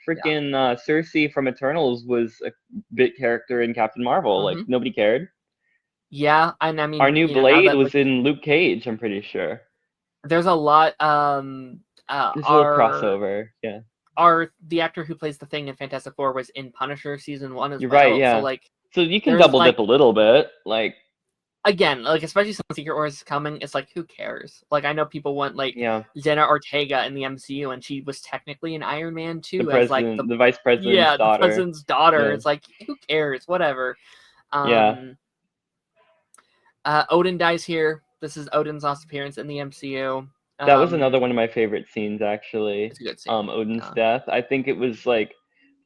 Freaking Cersei from Eternals was a bit character in Captain Marvel. Like Hmm. nobody cared. Yeah, and I Our mean, new now Blade that was like in Luke Cage. I'm pretty sure. there's a lot. There's a little Our crossover. Yeah, the actor who plays the Thing in Fantastic Four was in Punisher season 1 as you're right. well. So Yeah, like, so you can there's double like dip a little bit. Like again, like especially since Secret Wars is coming, it's like who cares? Like I know people want like yeah, Jenna Ortega in the MCU, and she was technically in Iron Man the 2 as like president, the vice president's the daughter. president's daughter. Yeah, It's like who cares? Whatever. yeah. Um, Odin dies here. This is Odin's last appearance in the MCU. That was another one of my favorite scenes, actually. It's a good scene. Odin's Yeah. death. I think it was like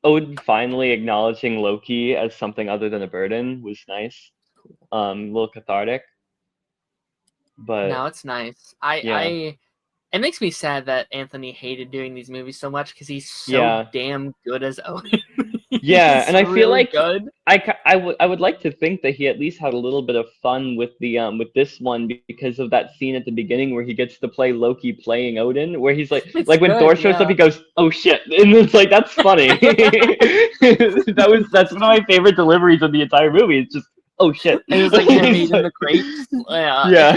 Odin finally acknowledging Loki as something other than a burden was nice. A little cathartic. But No, it's nice. yeah, It makes me sad that Anthony hated doing these movies so much because he's so yeah, damn good as Odin. yeah. He's And I feel really like good. I would like to think that he at least had a little bit of fun with the with this one because of that scene at the beginning where he gets to play Loki playing Odin, where he's It's like when good, Thor shows up, yeah. he goes, "Oh shit," and it's like that's funny. That's one of my favorite deliveries of the entire movie. It's just, "Oh shit." And it's like him It's eating like, the grapes. Yeah. yeah.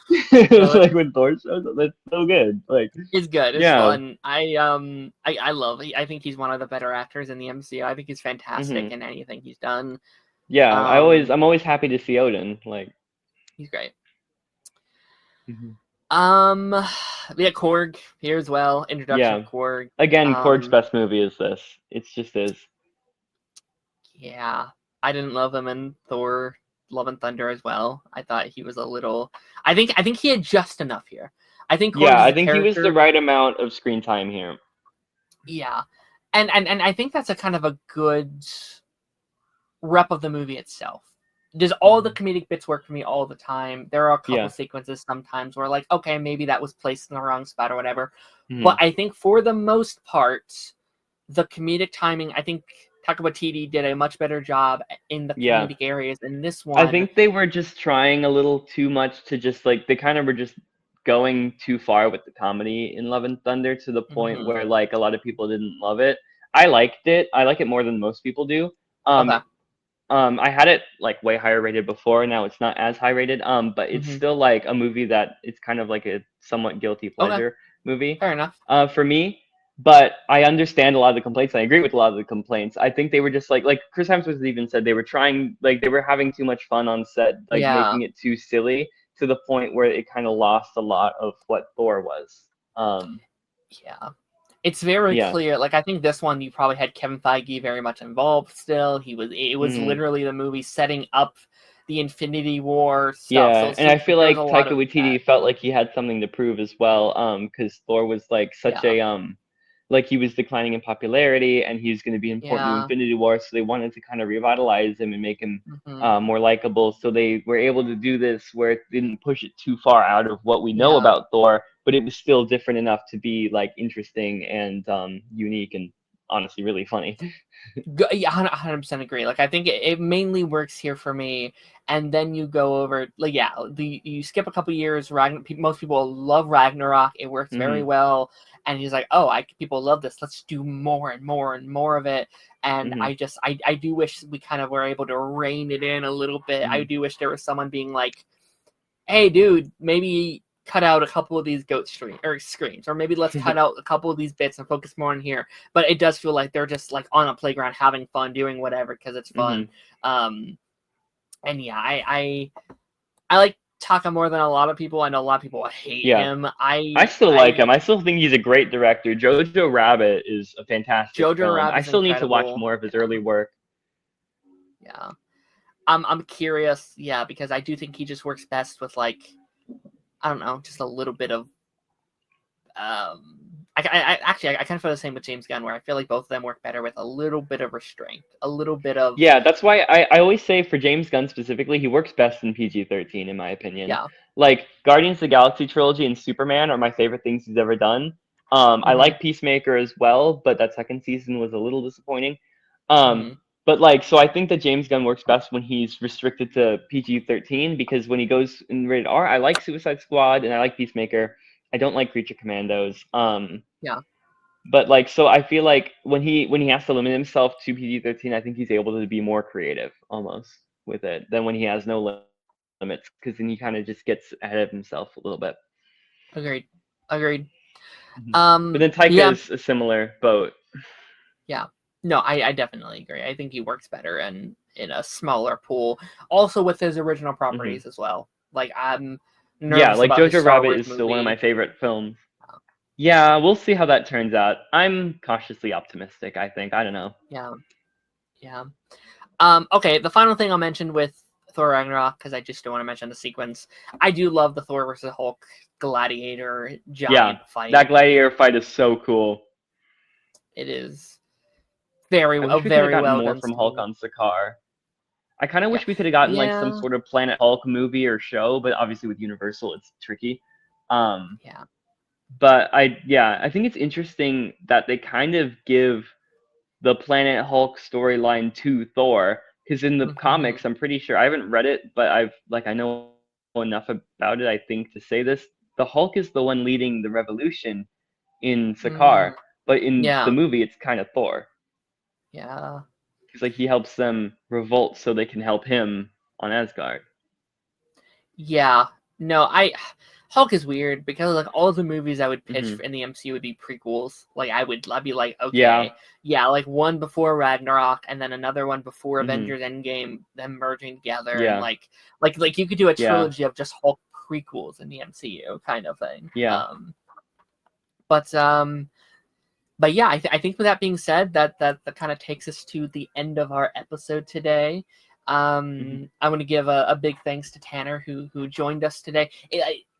It's So like when Thor shows up, that's so good. Like, it's good. It's yeah. fun. I love. I think he's one of the better actors in the MCU. I think he's fantastic Hmm. in anything he's done. Yeah, Um, I'm always happy to see Odin. Like, he's great. mhm. Um, we got Korg here as well. Introduction Yeah. of Korg. Again, Korg's Um, best movie is this. It's just is. yeah, I didn't love him in Thor: Love and Thunder as well. I thought he was a little. I think he had just enough here. I think Korg Yeah, is I a think he was the character. right amount of screen time here. Yeah, and I think that's a kind of a good rep of the movie itself. Does all the Hmm. comedic bits work for me all the time? There are a couple Yeah. sequences sometimes where like, okay, maybe that was placed in the wrong spot or whatever. Hmm. But I think for the most part, the comedic timing, I think Taika Waititi did a much better job in the Yeah. comedic areas. In this I one, think they were just trying a little too much to just like they kind of were just going too far with the comedy in Love and Thunder to the point mhm, where like a lot of people didn't love it. I liked it. I like it more than most people do. Um, okay, I had it like way higher rated before. Now it's not as high rated. But it's hmm, still like a movie that it's kind of like a somewhat guilty okay, pleasure movie. fair enough. For me. But I understand a lot of the complaints. And I agree with a lot of the complaints. I think they were just like Chris Hemsworth even said they were trying like they were having too much fun on set, like Yeah, making it too silly to the point where it kind of lost a lot of what Thor was. yeah. It's very Yeah. clear. Like I think this one, you probably had Kevin Feige very much involved. Still, it was Hmm. literally the movie setting up the Infinity War stuff. So Yeah, it and I seems like feel there was a like lot Taika of that. Waititi felt like he had something to prove as well, because Thor was like such Yeah, a like he was declining in popularity and he was going to be important to yeah, Infinity War, so they wanted to kind of revitalize him and make him hmm, more likable. So they were able to do this where it didn't push it too far out of what we know yeah. about Thor, but it was still different enough to be like interesting and unique and honestly really funny. Yeah, 100% agree. Like I think it mainly works here for me, and then you go over like yeah, you skip a couple years. Most people love Ragnarok. It works very Hmm. well, and he's like, oh, people love this. Let's do more and more and more of it. And Hmm. I do wish we kind of were able to rein it in a little bit. I Hmm. do wish there was someone being like, hey, dude, maybe cut out a couple of these screams, or maybe let's cut out a couple of these bits and focus more on here. But it does feel like they're just like on a playground having fun, doing whatever because it's fun. Hmm. Um, and yeah, I like Taka more than a lot of people. I know a lot of people hate Yeah. him. I still like him. I still think he's a great director. Jojo Rabbit is a fantastic Jojo film. I Rabbit's still need to watch incredible. more of his Yeah, early work. yeah. I'm curious, yeah, because I do think he just works best with like I don't know, just a little bit of I kind of feel the same with James Gunn, where I feel like both of them work better with a little bit of restraint, a little bit of Yeah, that's why I always say for James Gunn specifically, he works best in PG-13 in my opinion. yeah, Like Guardians of the Galaxy trilogy and Superman are my favorite things he's ever done. I mm-hmm, like Peacemaker as well, but that second season was a little disappointing. Um, mm-hmm, but like, so I think that James Gunn works best when he's restricted to PG-13 because when he goes in rated R, I like Suicide Squad and I like Peacemaker. I don't like Creature Commandos. yeah, But like, so I feel like when he has to limit himself to PG-13, I think he's able to be more creative almost with it than when he has no limits, because then he kind of just gets ahead of himself a little bit. agreed, agreed. Mhm. But then But Taika yeah, is a similar boat. yeah, no, I definitely agree. I think he works better in a smaller pool, also with his original Hmm. properties as well. Like I'm Yeah, nervous like about his Jojo Star Rabbit Wars is still one of my movie. favorite films. Yeah, we'll see how that turns out. I'm cautiously optimistic, I think. I don't know. Yeah, yeah. Okay, the final thing I'll mention with Thor Ragnarok because I just don't want to mention the sequence. I do love the Thor versus Hulk gladiator giant fight. That gladiator fight is so cool. It is I wish we could have very gotten well more done from Hulk scene. on Sakaar. I kind of Yeah, wish we could have gotten like some yeah, sort of Planet Hulk movie or show, but obviously with Universal it's tricky. Um, yeah. but I think it's interesting that they kind of give the Planet Hulk storyline to Thor, because in the Hmm. comics, I'm pretty sure I haven't read it, but I know enough about it, I think, to say this. The Hulk is the one leading the revolution in Sakaar, Mm, but in the yeah, movie, it's kind of Thor. yeah. Because like he helps them revolt so they can help him on Asgard. Yeah. No, Hulk is weird because like all the movies I would pitch Hmm. in the MCU would be prequels. Like I'd be like, Yeah. okay, yeah, like one before Ragnarok and then another one before Hmm. Avengers Endgame, them merging together and Yeah. like you could do a Yeah. trilogy of just Hulk prequels in the MCU kind of thing. Yeah. But but yeah, I think with that being said, that kind of takes us to the end of our episode today. Hmm. I want to give a big thanks to Tanner who joined us today.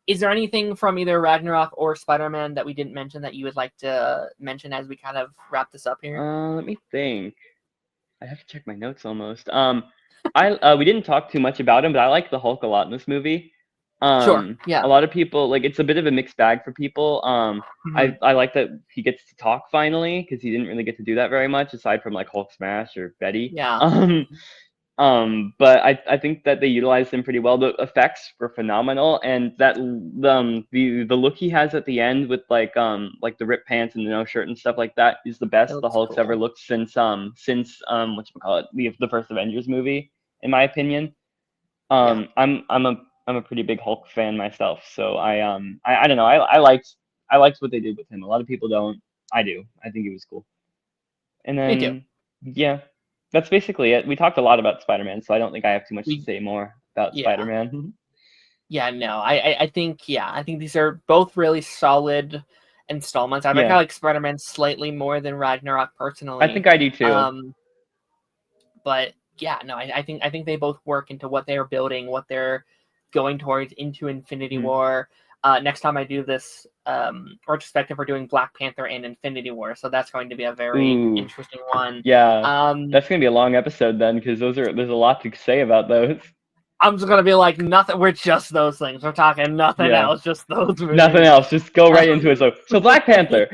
Is there anything from either Ragnarok or Spider-Man that we didn't mention that you would like to mention as we kind of wrap this up here? Let me think. I have to check my notes almost. We didn't talk too much about him, but I like the Hulk a lot in this movie. Sure. Yeah. A lot of people like it's a bit of a mixed bag for people. Hmm. I like that he gets to talk finally because he didn't really get to do that very much aside from like Hulk smash or Betty. Yeah. But I think that they utilized him pretty well. The effects were phenomenal, and that the look he has at the end with like the ripped pants and the no shirt and stuff like that is the It best the looks Hulk's ever cool. looked since whatchamacallit, the first Avengers movie, in my opinion. Yeah. I'm a pretty big Hulk fan myself, so I don't know, I liked what they did with him. A lot of people don't. I do. I think it was cool. And Me too. then, yeah, that's basically it. We talked a lot about Spider-Man, so I don't think I have too much to We say more about yeah. Spider-Man. Yeah, no, I think these are both really solid installments. I think I Yeah, like Spider-Man slightly more than Ragnarok I personally. think I do too. Um, but yeah, no, I think they both work into what they're building, what they're going towards into Infinity Mhm. War. Next time I do this retrospective, we're doing Black Panther and Infinity War, so that's going to be a very Ooh, interesting one. yeah, Um, that's gonna be a long episode then, because there's a lot to say about those. I'm just gonna be like nothing. We're just those things. We're talking nothing Yeah, else. Just those nothing movies. else. Just go right into it. So Black Panther.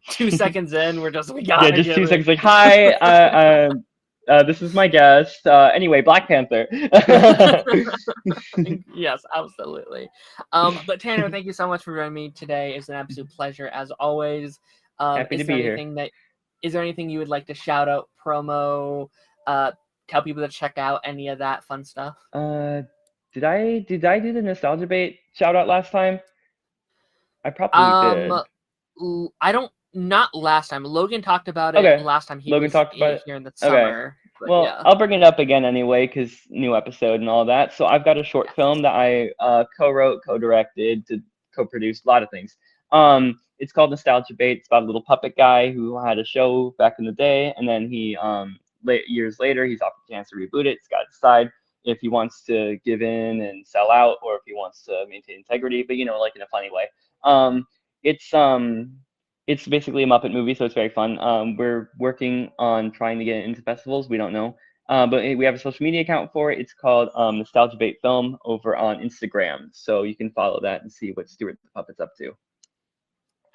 2 seconds in, we Yeah, gotta just give 2 seconds. it. Like, hi, this is my guest. Anyway, Black Panther. Yes, absolutely. But Tanner, thank you so much for joining me today. It's an absolute pleasure as always. Happy to be here. Is there anything you would like to shout out, promo, uh, tell people to check out any of that fun stuff? Uh, did I do the nostalgia bait shout out last time? I probably Um, did. I don't. Not last time. Logan talked about it Okay, last time he Logan was talked about it. here in the Okay. summer. But Well, yeah, I'll bring it up again anyway, because new episode and all that. So I've got a short yes, film that I co-wrote, co-directed, co-produced, a lot of things. It's called Nostalgia Bait. It's about a little puppet guy who had a show back in the day, and then years later, he's offered a chance to reboot it. He's got to decide if he wants to give in and sell out, or if he wants to maintain integrity, but like in a funny way. Um, it's it's basically a Muppet movie, so it's very fun. We're working on trying to get it into festivals. We don't know, but we have a social media account for it. It's called Nostalgia Bait Film over on Instagram, so you can follow that and see what Stuart the Puppet's up to.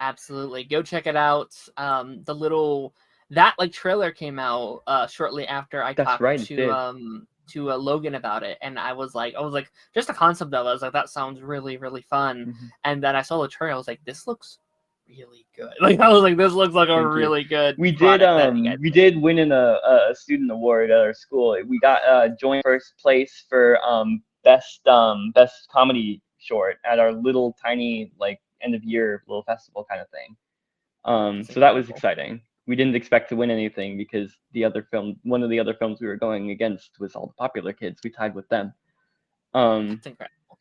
absolutely. Go check it out. The little that like trailer came out shortly after I That's talked right, it did. to Logan about it, and I was like, just the concept of it. I was like, that sounds really really fun. Hmm. And then I saw the trailer. I was like, this looks really good. Like I was like, this looks like a Thank you. really good We did product. That you guys we did win in a student award at our school. We got joint first place for best comedy short at our little tiny like end of year little festival kind of thing. That's So that was incredible. exciting. We didn't expect to win anything because one of the other films we were going against was all the popular kids. We tied with them. Um, That's incredible.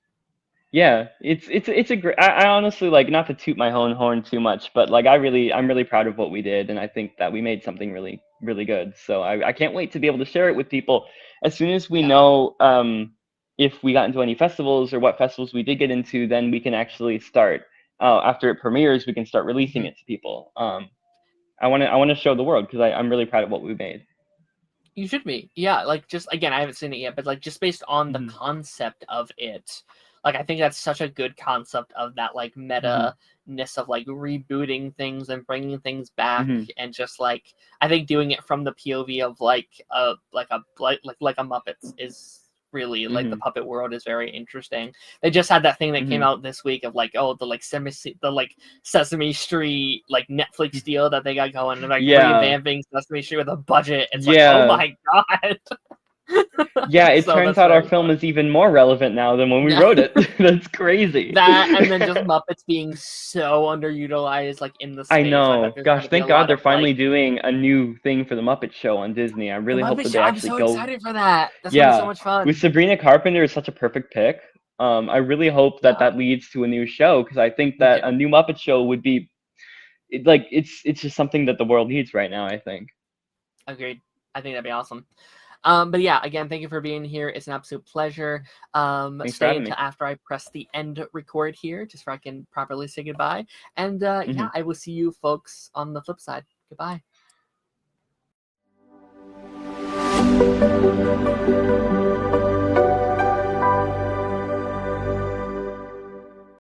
yeah, it's a great. I honestly like, not to toot my own horn too much, but like I'm really proud of what we did, and I think that we made something really really good. So I can't wait to be able to share it with people as soon as we Yeah. know if we got into any festivals or what festivals we did get into, then we can actually start. After it premieres, we can start releasing Mhm. it to people. I want to show the world because I'm really proud of what we made. You should be. Yeah, like just again, I haven't seen it yet, but like just based on the Mhm. concept of it, like I think that's such a good concept of that like Mhm. meta-ness of like rebooting things and bringing things back Mhm. and just like I think doing it from the POV of like a Muppets is really like the Mhm. puppet world is very interesting. They just had that thing that came Mhm. out this week of like the like Sesame Street like Netflix deal that they got going and like Yeah. revamping Sesame Street with a budget. It's like, oh Yeah. my god. Yeah, it So turns that's out our very film fun. is even more relevant now than when we Yeah. wrote it. That's crazy. That and then just Muppets being so underutilized like in the I space. I bet know. there's Gosh, gonna be a thank God lot they're of like finally doing a new thing for the Muppet Show on Disney. I the really hope Muppet that Show. they I'm actually so go. excited for that. That's gonna be so Yeah, much with fun. Sabrina Carpenter is such a perfect pick. I really hope that Yeah, that leads to a new show because I think me that too. a new Muppet Show would be like it's just something that the world needs right now, I think. Agreed. I think that'd be awesome. But yeah, again, thank you for being here. It's an absolute pleasure. Thanks for Stay having me. until after I press the end record here, just so I can properly say goodbye. And Hmm. yeah, I will see you folks on the flip side. Goodbye.